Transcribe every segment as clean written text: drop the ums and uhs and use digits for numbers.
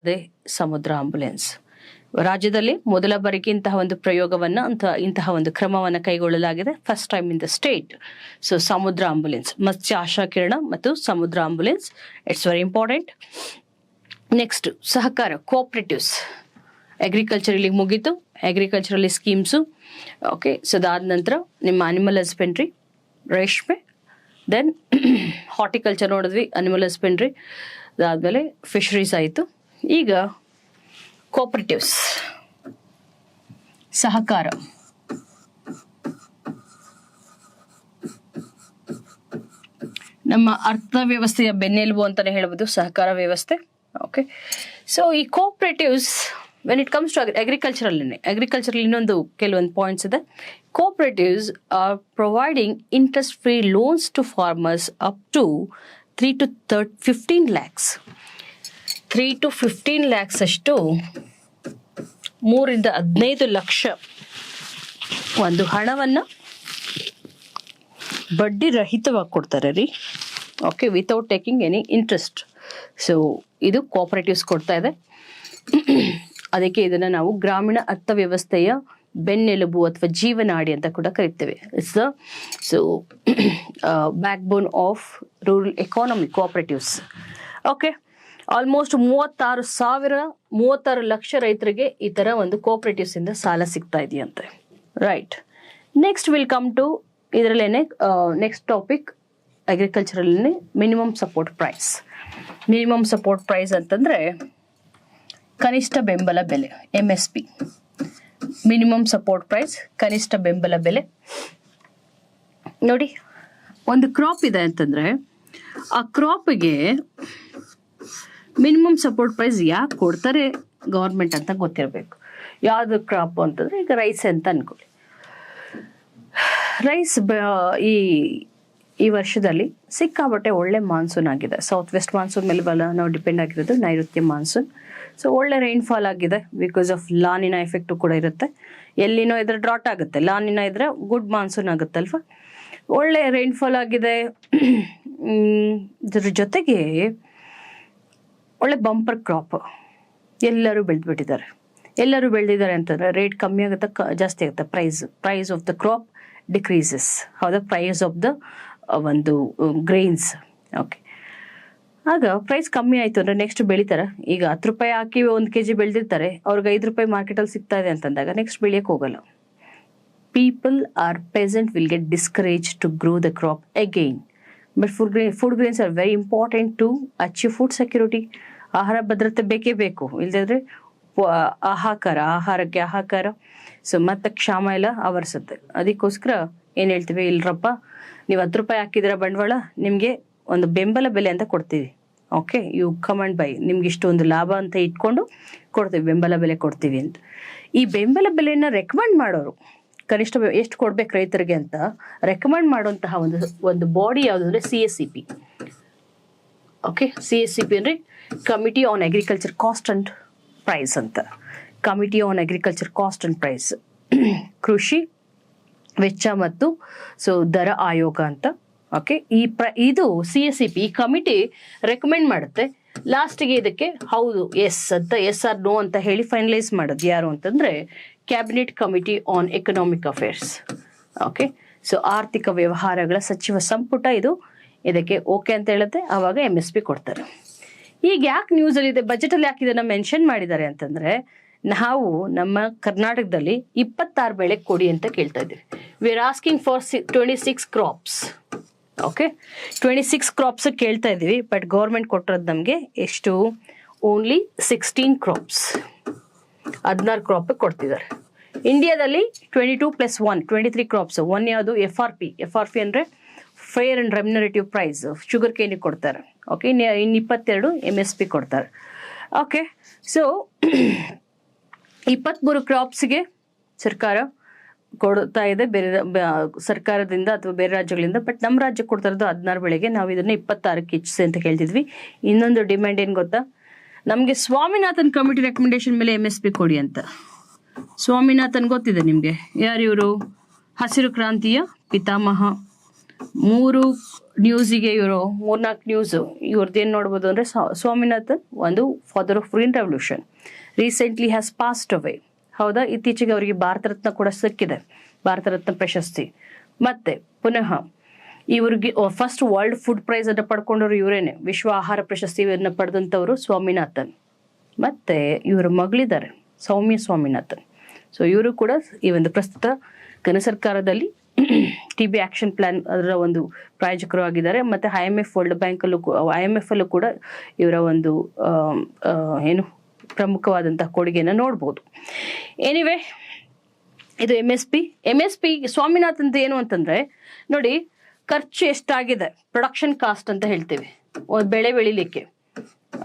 ಅದೇ ಸಮುದ್ರ ಆಂಬುಲೆನ್ಸ್. ರಾಜ್ಯದಲ್ಲಿ ಮೊದಲ ಬಾರಿಗೆ ಇಂತಹ ಒಂದು ಕ್ರಮವನ್ನ ಕೈಗೊಳ್ಳಲಾಗಿದೆ. First time in the state. So ಸಮುದ್ರ ಆಂಬುಲೆನ್ಸ್, ಮತ್ಸ್ಯ ಆಶಾ ಕಿರಣ ಮತ್ತು ಸಮುದ್ರ ambulance, it's very important. Next ಸಹಕಾರ ಕೋಆಪರೇಟಿವ್ಸ್. ಅಗ್ರಿಕಲ್ಚರ್ ಇಲ್ಲಿ ಮುಗೀತು, ಅಗ್ರಿಕಲ್ಚರಲ್ಲಿ ಸ್ಕೀಮ್ಸು. ಓಕೆ, ಸೊ ಅದಾದ ನಂತರ ನಿಮ್ಮ ಅನಿಮಲ್ ಹಸ್ಬೆಂಡ್ರಿ, ರೇಷ್ಮೆ, ದೆನ್ ಹಾರ್ಟಿಕಲ್ಚರ್ ನೋಡಿದ್ವಿ, ಅನಿಮಲ್ ಹಸ್ಬೆಂಡ್ರಿ, ಅದಾದ್ಮೇಲೆ ಫಿಶರೀಸ್ ಆಯಿತು. ಈಗ ಕೋಆಪರೇಟಿವ್ಸ್, ಸಹಕಾರ. ನಮ್ಮ ಅರ್ಥವ್ಯವಸ್ಥೆಯ ಬೆನ್ನೆಲುಬು ಅಂತಾನೆ ಹೇಳ್ಬೋದು ಸಹಕಾರ ವ್ಯವಸ್ಥೆ. ಓಕೆ, ಸೊ ಈ cooperatives when it comes to ಅಗ್ರಿಕಲ್ಚರಲ್ಲಿ ಇನ್ನೊಂದು ಕೆಲವೊಂದು ಪಾಯಿಂಟ್ಸ್ ಇದೆ. Cooperatives are providing interest free loans to farmers up to 3 to 15 lakhs. 3 to 15 lakhs ಅಷ್ಟು 3 ರಿಂದ 15 ಲಕ್ಷ ಒಂದು ಹಣವನ್ನು ಬಡ್ಡಿ ರಹಿತವಾಗಿ ಕೊಡ್ತಾರೆ ರೀ. Okay, without taking any interest. So ಇದು ಕೋಆಪರೇಟಿವ್ಸ್ ಕೊಡ್ತಾ ಇದೆ. ಅದಕ್ಕೆ ಇದನ್ನ ನಾವು ಗ್ರಾಮೀಣ ಅರ್ಥವ್ಯವಸ್ಥೆಯ ಬೆನ್ನೆಲುಬು ಅಥವಾ ಜೀವನಾಡಿ ಅಂತ ಕೂಡ ಕರಿತೇವೆ. It's the backbone of rural economy, cooperatives. Okay, almost 36 lakh ರೈತರಿಗೆ ಈ ತರ ಒಂದು ಕೋಆಪರೇಟಿವ್ಸ್ ಇಂದ ಸಾಲ ಸಿಗ್ತಾ ಇದೆಯಂತೆ. Right, next will come to ಇದರಲ್ಲೇನೆ ನೆಕ್ಸ್ಟ್ ಟಾಪಿಕ್ ಅಗ್ರಿಕಲ್ಚರಲ್ಲಿ minimum support price. Minimum support price ಅಂತಂದ್ರೆ ಕನಿಷ್ಠ ಬೆಂಬಲ ಬೆಲೆ, MSP. ಮಿನಿಮಮ್ ಸಪೋರ್ಟ್ ಪ್ರೈಸ್, ಕನಿಷ್ಠ ಬೆಂಬಲ ಬೆಲೆ. ನೋಡಿ, ಒಂದು ಕ್ರಾಪ್ ಇದೆ ಅಂತಂದ್ರೆ ಆ ಕ್ರಾಪ್ಗೆ ಮಿನಿಮಮ್ ಸಪೋರ್ಟ್ ಪ್ರೈಸ್ ಯಾಕೆ ಕೊಡ್ತಾರೆ ಗೌರ್ಮೆಂಟ್ ಅಂತ ಗೊತ್ತಿರಬೇಕು. ಯಾವ್ದು ಕ್ರಾಪ್ ಅಂತಂದ್ರೆ ಈಗ ರೈಸ್ ಅಂತ ಅನ್ಕೊಳ್ಳಿ. ರೈಸ್ ಈ ವರ್ಷದಲ್ಲಿ ಸಿಕ್ಕಾಬಟ್ಟೆ ಒಳ್ಳೆ ಮಾನ್ಸೂನ್ ಆಗಿದೆ. ಸೌತ್ ವೆಸ್ಟ್ ಮಾನ್ಸೂನ್ ಮೇಲೆ ನಾವು ಡಿಪೆಂಡ್ ಆಗಿರೋದು, ನೈಋತ್ಯ ಮಾನ್ಸೂನ್. ಸೊ ಒಳ್ಳೆ ರೈನ್ಫಾಲ್ ಆಗಿದೆ ಬಿಕಾಸ್ ಆಫ್ ಲಾನಿನ ಎಫೆಕ್ಟು ಕೂಡ ಇರುತ್ತೆ. ಎಲ್ಲಿನೋ ಇದ್ರೆ ಡ್ರಾಟ್ ಆಗುತ್ತೆ, ಲಾನಿನ ಇದ್ರೆ ಗುಡ್ ಮಾನ್ಸೂನ್ ಆಗುತ್ತೆ ಅಲ್ವಾ. ಒಳ್ಳೆ ರೈನ್ಫಾಲ್ ಆಗಿದೆ. ಇದ್ರ ಜೊತೆಗೆ ಒಳ್ಳೆ ಬಂಪರ್ ಕ್ರಾಪ್ ಎಲ್ಲರೂ ಬೆಳೆದ್ಬಿಟ್ಟಿದ್ದಾರೆ. ಎಲ್ಲರೂ ಬೆಳೆದಿದ್ದಾರೆ ಅಂತಂದ್ರೆ ರೇಟ್ ಕಮ್ಮಿ ಆಗುತ್ತೆ, ಜಾಸ್ತಿ ಆಗುತ್ತೆ price of the crop decreases. ಹೌದಾ, ಪ್ರೈಸ್ ಆಫ್ ದ ಒಂದು ಗ್ರೈನ್ಸ್. ಓಕೆ, ಆಗ ಪ್ರೈಸ್ ಕಮ್ಮಿ ಆಯ್ತು ಅಂದ್ರೆ ನೆಕ್ಸ್ಟ್ ಬೆಳಿತಾರೆ. ಈಗ 10 ರೂಪಾಯಿ ಹಾಕಿ 1 kg ಬೆಳೆದಿರ್ತಾರೆ, ಅವ್ರಿಗೆ 5 ರೂಪಾಯಿ ಮಾರ್ಕೆಟಲ್ಲಿ ಸಿಗ್ತಾ ಇದೆ ಅಂತಂದಾಗ ನೆಕ್ಸ್ಟ್ ಬೆಳೆಯಕ್ಕೆ ಹೋಗಲ್ಲ. People are peasant will get discourage to grow the crop again. But food grains are very important to achieve food security. ಆಹಾರ ಭದ್ರತೆ ಬೇಕೇ ಬೇಕು, ಇಲ್ಲದಿದ್ರೆ ಆಹಾರಕ್ಕೆ ಆಹಾಕಾರ. ಸೊ ಮತ್ತೆ ಕ್ಷಾಮ ಎಲ್ಲ ಆವರಿಸುತ್ತೆ. ಅದಕ್ಕೋಸ್ಕರ ಏನ್ ಹೇಳ್ತೀವಿ, ಇಲ್ರಪ್ಪ ನೀವು 10 ರೂಪಾಯಿ ಹಾಕಿದಿರ ಬಂಡವಾಳ, ನಿಮ್ಗೆ ಒಂದು ಬೆಂಬಲ ಬೆಲೆ ಅಂತ ಕೊಡ್ತೀವಿ. Okay, you come and buy, ನಿಮ್ಗೆ ಇಷ್ಟೊಂದು ಲಾಭ ಅಂತ ಇಟ್ಕೊಂಡು ಕೊಡ್ತೀವಿ, ಬೆಂಬಲ ಬೆಲೆ ಕೊಡ್ತೀವಿ ಅಂತ. ಈ ಬೆಂಬಲ ಬೆಲೆಯನ್ನ ರೆಕಮೆಂಡ್ ಮಾಡೋರು, ಕನಿಷ್ಠ ಎಷ್ಟು ಕೊಡ್ಬೇಕು ರೈತರಿಗೆ ಅಂತ ರೆಕಮೆಂಡ್ ಮಾಡುವಂತಹ ಒಂದು ಬಾಡಿ ಯಾವುದು ಅಂದ್ರೆ CSCP. ಓಕೆ, CSCP ಅಂದ್ರೆ committee on agriculture cost and price ಅಂತ. Committee on agriculture cost and price, ಕೃಷಿ ವೆಚ್ಚ ಮತ್ತು ದರ ಆಯೋಗ ಅಂತ. ಓಕೆ, ಇದು CSCP ಈ ಕಮಿಟಿ ರೆಕಮೆಂಡ್ ಮಾಡುತ್ತೆ. ಲಾಸ್ಟ್ಗೆ ಇದಕ್ಕೆ ಹೌದು ಎಸ್ ಅಂತ, ಎಸ್ ಆರ್ ನೋ ಅಂತ ಹೇಳಿ ಫೈನಲೈಸ್ ಮಾಡೋದು ಯಾರು ಅಂತಂದ್ರೆ cabinet committee on economic affairs. Okay, so ಆರ್ಥಿಕ ವ್ಯವಹಾರಗಳ ಸಚಿವ ಸಂಪುಟ ಇದಕ್ಕೆ ಓಕೆ ಅಂತ ಹೇಳುತ್ತೆ, ಆವಾಗ MSP ಕೊಡ್ತಾರೆ. ಈಗ ಯಾಕೆ ನ್ಯೂಸಲ್ಲಿ ಇದೆ, ಬಜೆಟಲ್ಲಿ ಯಾಕೆ ಇದನ್ನ ಮೆನ್ಷನ್ ಮಾಡಿದ್ದಾರೆ ಅಂತಂದ್ರೆ, ನಾವು ನಮ್ಮ ಕರ್ನಾಟಕದಲ್ಲಿ 26 ಬೆಳೆ ಕೊಡಿ ಅಂತ ಕೇಳ್ತಾ ಇದ್ದೀವಿ. We are asking for 26 crops. Okay, 26 crops ಕೇಳ್ತಾ ಇದ್ದೀವಿ. ಬಟ್ ಗೌರ್ಮೆಂಟ್ ಕೊಟ್ಟಿರೋದು ನಮಗೆ ಎಷ್ಟು, ಓನ್ಲಿ 16 ಕ್ರಾಪ್ಸ್, 16 ಕ್ರಾಪ್ ಕೊಡ್ತಿದ್ದಾರೆ. ಇಂಡಿಯಾದಲ್ಲಿ 22+1 23 ಕ್ರಾಪ್ಸ್. 1 ಯಾವುದು, FRP ಅಂದ್ರೆ fair and remunerative price, sugar ಕೇನಿಗೆ ಕೊಡ್ತಾರೆ. ಓಕೆ, ಇನ್ನು 22 MSP ಕೊಡ್ತಾರೆ. ಓಕೆ, ಸೊ 23 ಕ್ರಾಪ್ಸ್ಗೆ ಸರ್ಕಾರ ಕೊಡ್ತಾ ಇದೆ ಬೇರೆ ಸರ್ಕಾರದಿಂದ ಅಥವಾ ಬೇರೆ ರಾಜ್ಯಗಳಿಂದ. ಬಟ್ ನಮ್ಮ ರಾಜ್ಯಕ್ಕೆ ಕೊಡ್ತಾ ಇರೋದು 16 ಬೆಳೆಗೆ. ನಾವು ಇದನ್ನ 26ಕ್ಕೆ ಹೆಚ್ಚಿಸಿ ಅಂತ ಕೇಳ್ತಿದ್ವಿ. ಇನ್ನೊಂದು ಡಿಮ್ಯಾಂಡ್ ಏನ್ ಗೊತ್ತಾ, ನಮ್ಗೆ ಸ್ವಾಮಿನಾಥನ್ ಕಮಿಟಿ ರೆಕಮೆಂಡೇಶನ್ ಮೇಲೆ MSP ಕೊಡಿ ಅಂತ. ಸ್ವಾಮಿನಾಥನ್ ಗೊತ್ತಿದೆ ನಿಮ್ಗೆ, ಯಾರು ಇವರು? ಹಸಿರು ಕ್ರಾಂತಿಯ ಪಿತಾಮಹ, ಮೂರು ನ್ಯೂಸಿಗೆ ಇವರು 3-4 ನ್ಯೂಸ್ ಇವ್ರದ್ದೇನು ನೋಡ್ಬೋದು ಅಂದರೆ ಸ್ವಾಮಿನಾಥನ್ ಒಂದು father of green revolution recently has passed ಅವೇ. ಹೌದಾ, ಇತ್ತೀಚೆಗೆ ಅವರಿಗೆ ಭಾರತ ರತ್ನ ಕೂಡ ಸಿಕ್ಕಿದೆ, ಭಾರತ ರತ್ನ ಪ್ರಶಸ್ತಿ. ಮತ್ತೆ ಪುನಃ ಇವ್ರಿಗೆ ಫಸ್ಟ್ ವರ್ಲ್ಡ್ ಫುಡ್ ಪ್ರೈಸ್ ಅನ್ನು ಪಡ್ಕೊಂಡವರು ಇವರೇನೆ, ವಿಶ್ವ ಆಹಾರ ಪ್ರಶಸ್ತಿಯನ್ನು ಪಡೆದಂಥವರು ಸ್ವಾಮಿನಾಥನ್. ಮತ್ತೆ ಇವರ ಮಗಳಿದ್ದಾರೆ ಸೌಮ್ಯ ಸ್ವಾಮಿನಾಥನ್. ಸೊ ಇವರು ಕೂಡ ಈ ಒಂದು ಪ್ರಸ್ತುತ ಕೇಂದ್ರ ಸರ್ಕಾರದಲ್ಲಿ TB ಆಕ್ಷನ್ ಪ್ಲಾನ್ ಅದರ ಒಂದು ಪ್ರಾಯೋಜಕರು ಆಗಿದ್ದಾರೆ. ಮತ್ತೆ IMF ವರ್ಲ್ಡ್ ಬ್ಯಾಂಕ್ ಅಲ್ಲೂ IMF ಅಲ್ಲೂ ಕೂಡ ಇವರ ಒಂದು ಏನು ಪ್ರಮುಖವಾದಂತಹ ಕೊಡುಗೆಯನ್ನು ನೋಡ್ಬೋದು. ಎನಿವೆ, ಇದು MSP ಸ್ವಾಮಿನಾಥನ್ ಏನು ಅಂತಂದ್ರೆ ನೋಡಿ, ಖರ್ಚು ಎಷ್ಟಾಗಿದೆ, ಪ್ರೊಡಕ್ಷನ್ ಕಾಸ್ಟ್ ಅಂತ ಹೇಳ್ತೀವಿ. ಬೆಳೆ ಬೆಳಿಲಿಕ್ಕೆ,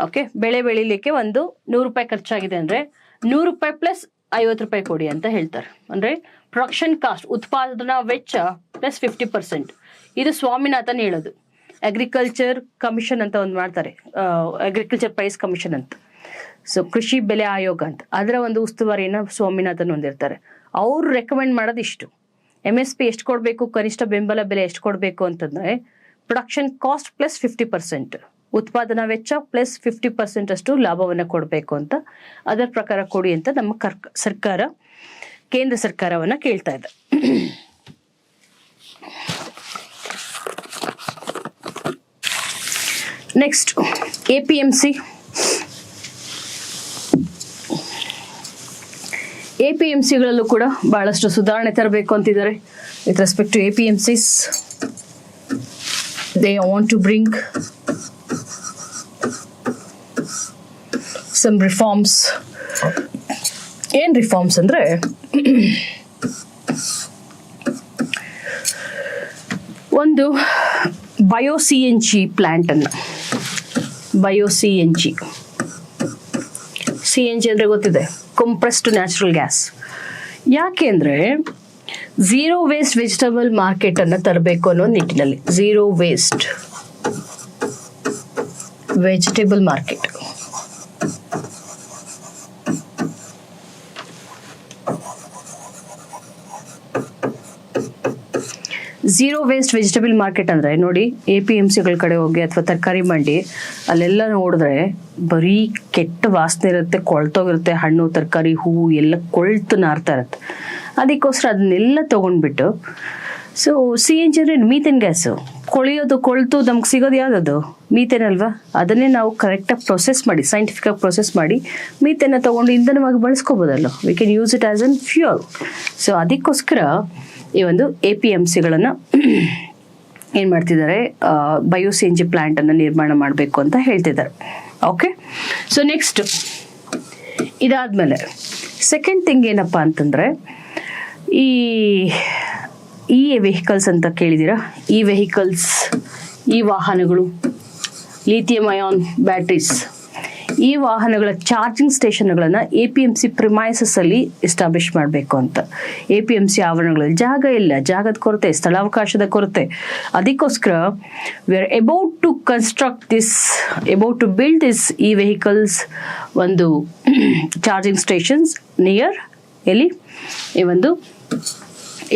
ಓಕೆ, ಬೆಳೆ ಬೆಳಿಲಿಕ್ಕೆ ಒಂದು 100 ರೂಪಾಯಿ ಖರ್ಚಾಗಿದೆ ಅಂದ್ರೆ 100 ರೂಪಾಯಿ ಪ್ಲಸ್ 50 ರೂಪಾಯಿ ಕೊಡಿ ಅಂತ ಹೇಳ್ತಾರೆ. ಅಂದ್ರೆ ಪ್ರೊಡಕ್ಷನ್ ಕಾಸ್ಟ್, ಉತ್ಪಾದನಾ ವೆಚ್ಚ ಪ್ಲಸ್ 50%. ಇದು ಸ್ವಾಮಿನಾಥನ್ ಹೇಳೋದು. ಅಗ್ರಿಕಲ್ಚರ್ ಕಮಿಷನ್ ಅಂತ ಒಂದು ಮಾಡ್ತಾರೆ, ಅಗ್ರಿಕಲ್ಚರ್ ಪ್ರೈಸ್ ಕಮಿಷನ್ ಅಂತ. ಸೊ ಕೃಷಿ ಬೆಲೆ ಆಯೋಗ ಅಂತ, ಅದರ ಒಂದು ಉಸ್ತುವಾರಿನ ಸ್ವಾಮಿನಾಥನ್ ಹೊಂದಿರ್ತಾರೆ. ಅವ್ರು ರೆಕಮೆಂಡ್ ಮಾಡೋದು ಇಷ್ಟು. MSP ಎಷ್ಟು ಕೊಡಬೇಕು, ಕನಿಷ್ಠ ಬೆಂಬಲ ಬೆಲೆ ಎಷ್ಟು ಕೊಡಬೇಕು ಅಂತಂದ್ರೆ ಪ್ರೊಡಕ್ಷನ್ ಕಾಸ್ಟ್ ಪ್ಲಸ್ 50%, ಉತ್ಪಾದನಾ ವೆಚ್ಚ ಪ್ಲಸ್ 50% ಅಷ್ಟು ಲಾಭವನ್ನು ಕೊಡಬೇಕು ಅಂತ, ಅದರ ಪ್ರಕಾರ ಕೊಡಿ ಅಂತ ನಮ್ಮ ಸರ್ಕಾರ, ಕೇಂದ್ರ ಸರ್ಕಾರವನ್ನ ಕೇಳ್ತಾ ಇದೆ. ನೆಕ್ಸ್ಟ್ APMCಗಳಲ್ಲೂ ಕೂಡ ಬಹಳಷ್ಟು ಸುಧಾರಣೆ ತರಬೇಕು ಅಂತಿದ್ದಾರೆ. With respect to APMCs, they want to bring some reforms. ಏನ್ ರಿಫಾರ್ಮ್ಸ್ ಅಂದ್ರೆ ಒಂದು ಬಯೋ-CNG ಪ್ಲಾಂಟ್ ಅನ್ನ, ಬಯೋ-CNG ಅಂದ್ರೆ ಗೊತ್ತಿದೆ, ಕಂಪ್ರೆಸ್ಡ್ ನ್ಯಾಚುರಲ್ ಗ್ಯಾಸ್. ಯಾಕೆ ಅಂದ್ರೆ ಝೀರೋ ವೇಸ್ಟ್ ವೆಜಿಟಬಲ್ ಮಾರ್ಕೆಟ್ ಅನ್ನ ತರಬೇಕು ಅನ್ನೋ ನಿಟ್ಟಿನಲ್ಲಿ. Zero waste vegetable market, zero waste vegetable market ಅಂದ್ರೆ ನೋಡಿ, APMCಗಳ ಕಡೆ ಹೋಗಿ ಅಥವಾ ತರಕಾರಿ ಮಂಡಿ ಅಲ್ಲೆಲ್ಲ ನೋಡಿದ್ರೆ ಬರೀ ಕೆಟ್ಟ ವಾಸನೆ ಇರುತ್ತೆ, ಕೊಳ್ತೋಗಿರುತ್ತೆ, ಹಣ್ಣು ತರಕಾರಿ ಹೂವು ಎಲ್ಲ ಕೊಳ್ತು ನಾರ್ತಾ ಇರುತ್ತೆ. ಅದಕ್ಕೋಸ್ಕರ ಅದನ್ನೆಲ್ಲ ತಗೊಂಡ್ಬಿಟ್ಟು, ಸೊ CNG ಅಂದ್ರೆ ಮೀಥೇನ್ ಗ್ಯಾಸು, ಕೊಳ್ತು ನಮ್ಗೆ ಸಿಗೋದು ಯಾವ್ದದು ಮೀಥೇನ್ ಅಲ್ವಾ, ಅದನ್ನೇ ನಾವು ಕರೆಕ್ಟಾಗಿ ಪ್ರೊಸೆಸ್ ಮಾಡಿ, ಸೈಂಟಿಫಿಕ್ ಆಗಿ ಪ್ರೊಸೆಸ್ ಮಾಡಿ ಮೀಥೇನ್ನ ತಗೊಂಡು ಇಂಧನವಾಗಿ ಬಳಸ್ಕೋಬೋದಲ್ಲ, we can use it as an fuel. So ಅದಕ್ಕೋಸ್ಕರ ಈ ಒಂದು APMCಗಳನ್ನ ಏನ್ ಮಾಡ್ತಿದ್ದಾರೆ, ಬಯೋ-CNG ಪ್ಲಾಂಟ್ ಅನ್ನ ನಿರ್ಮಾಣ ಮಾಡಬೇಕು ಅಂತ ಹೇಳ್ತಿದ್ದಾರೆ. ಓಕೆ, ಸೊ ನೆಕ್ಸ್ಟ್ ಇದಾದ್ಮೇಲೆ ಸೆಕೆಂಡ್ ಥಿಂಗ್ ಏನಪ್ಪಾ ಅಂತಂದ್ರೆ, ಈ ವೆಹಿಕಲ್ಸ್ ಅಂತ ಕೇಳಿದ್ದೀರಾ, ಈ ವೆಹಿಕಲ್ಸ್, ಈ ವಾಹನಗಳು, ಲಿಥಿಯಂ ಅಯಾನ್ ಬ್ಯಾಟ್ರೀಸ್, ಈ ವಾಹನಗಳ ಚಾರ್ಜಿಂಗ್ ಸ್ಟೇಷನ್ಗಳನ್ನ APMC ಪ್ರಿಮೈಸಸ್ ಅಲ್ಲಿ ಎಸ್ಟಾಬ್ಲಿಷ್ ಮಾಡಬೇಕು ಅಂತ. APMC ಆವರಣಗಳಲ್ಲಿ ಜಾಗ ಇಲ್ಲ, ಜಾಗದ ಕೊರತೆ, ಸ್ಥಳಾವಕಾಶದ ಕೊರತೆ. ಅದಕ್ಕೋಸ್ಕರ we are about to build this ಈ ವೆಹಿಕಲ್ಸ್ ಒಂದು ಚಾರ್ಜಿಂಗ್ ಸ್ಟೇಷನ್ಸ್ ನಿಯರ್ ಎಲ್ಲಿ, ಈ ಒಂದು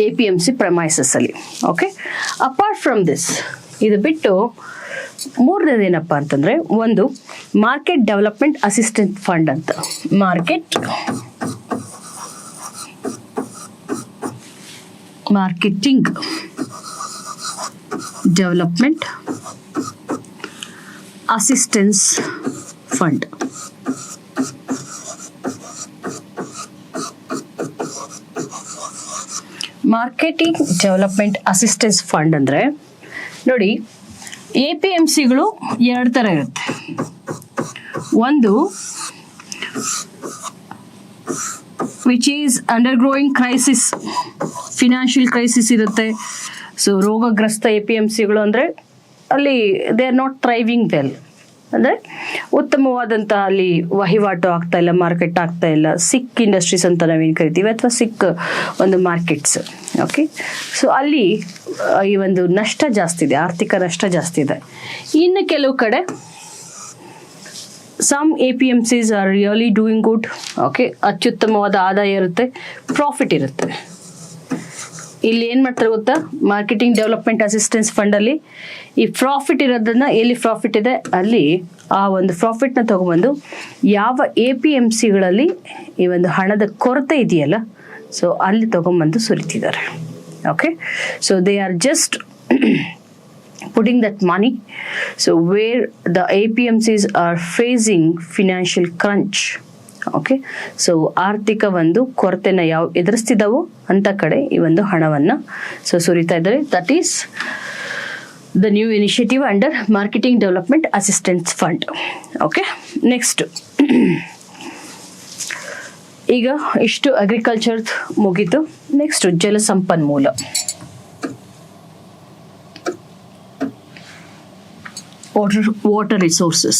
APMC ಪ್ರಮೈಸಸ್ ಅಲ್ಲಿ. ಓಕೆ, ಅಪಾರ್ಟ್ ಫ್ರಮ್ ದಿಸ್, ಇದು ಬಿಟ್ಟು ಮೂರನೇದು ಏನಪ್ಪಾ ಅಂತಂದ್ರೆ, ಒಂದು ಮಾರ್ಕೆಟ್ ಡೆವಲಪ್ಮೆಂಟ್ ಅಸಿಸ್ಟೆಂಟ್ ಫಂಡ್ ಅಂತ. Marketing development assistance fund. Marketing development assistance fund ಅಂದ್ರೆ ನೋಡಿ, APMCಗಳು 2 ಥರ ಇರುತ್ತೆ. ಒಂದು which is undergrowing crisis, financial crisis ಇರುತ್ತೆ. ಸೊ ರೋಗಗ್ರಸ್ತ APMCಗಳು ಅಂದರೆ ಅಲ್ಲಿ they are not thriving well, ಅಂದರೆ ಉತ್ತಮವಾದಂತಹ ಅಲ್ಲಿ ವಹಿವಾಟು ಆಗ್ತಾ ಇಲ್ಲ, ಮಾರ್ಕೆಟ್ ಆಗ್ತಾ ಇಲ್ಲ, ಸಿಕ್ ಇಂಡಸ್ಟ್ರೀಸ್ ಅಂತ ನಾವೇನು ಕರಿತೀವಿ, ಅಥವಾ ಸಿಕ್ ಒಂದು ಮಾರ್ಕೆಟ್ಸ್. ಓಕೆ, ಸೊ ಅಲ್ಲಿ ಈ ಒಂದು ನಷ್ಟ ಜಾಸ್ತಿ ಇದೆ, ಆರ್ಥಿಕ ನಷ್ಟ ಜಾಸ್ತಿ ಇದೆ. ಇನ್ನು ಕೆಲವು ಕಡೆ some APMCs are really doing good. Okay, ಅತ್ಯುತ್ತಮವಾದ ಆದಾಯ ಇರುತ್ತೆ, ಪ್ರಾಫಿಟ್ ಇರುತ್ತೆ. ಇಲ್ಲಿ ಏನು ಮಾಡ್ತಾರೆ ಗೊತ್ತಾ, ಮಾರ್ಕೆಟಿಂಗ್ ಡೆವಲಪ್ಮೆಂಟ್ ಅಸಿಸ್ಟೆನ್ಸ್ ಫಂಡಲ್ಲಿ ಈ ಪ್ರಾಫಿಟ್ ಇರೋದನ್ನ, ಎಲ್ಲಿ ಪ್ರಾಫಿಟ್ ಇದೆ ಅಲ್ಲಿ ಆ ಒಂದು ಪ್ರಾಫಿಟ್ನ ತಗೊಂಡ್ಬಂದು ಯಾವ APMCಗಳಲ್ಲಿ ಈ ಒಂದು ಹಣದ ಕೊರತೆ ಇದೆಯಲ್ಲ, ಸೊ ಅಲ್ಲಿ ತಗೊಂಡ್ಬಂದು ಸುರಿತಿದ್ದಾರೆ. Okay, so they are just putting that money, so where the APMCs are facing financial crunch. Okay, so ಆರ್ಥಿಕ ಒಂದು ಕೊರತೆನ ಯಾವ ಎದುರಿಸ್ತಿದ್ದಾವೋ ಅಂತ ಕಡೆ ಈ ಒಂದು ಹಣವನ್ನು ಸೊ ಸುರಿತಾ ಇದ್ದಾರೆ. That is the new initiative under marketing development assistance fund. Okay, next ಈಗ ಇಷ್ಟು ಅಗ್ರಿಕಲ್ಚರ್ ಮುಗೀತು. ನೆಕ್ಸ್ಟ್ ಜಲಸಂಪನ್ಮೂಲ. water resources.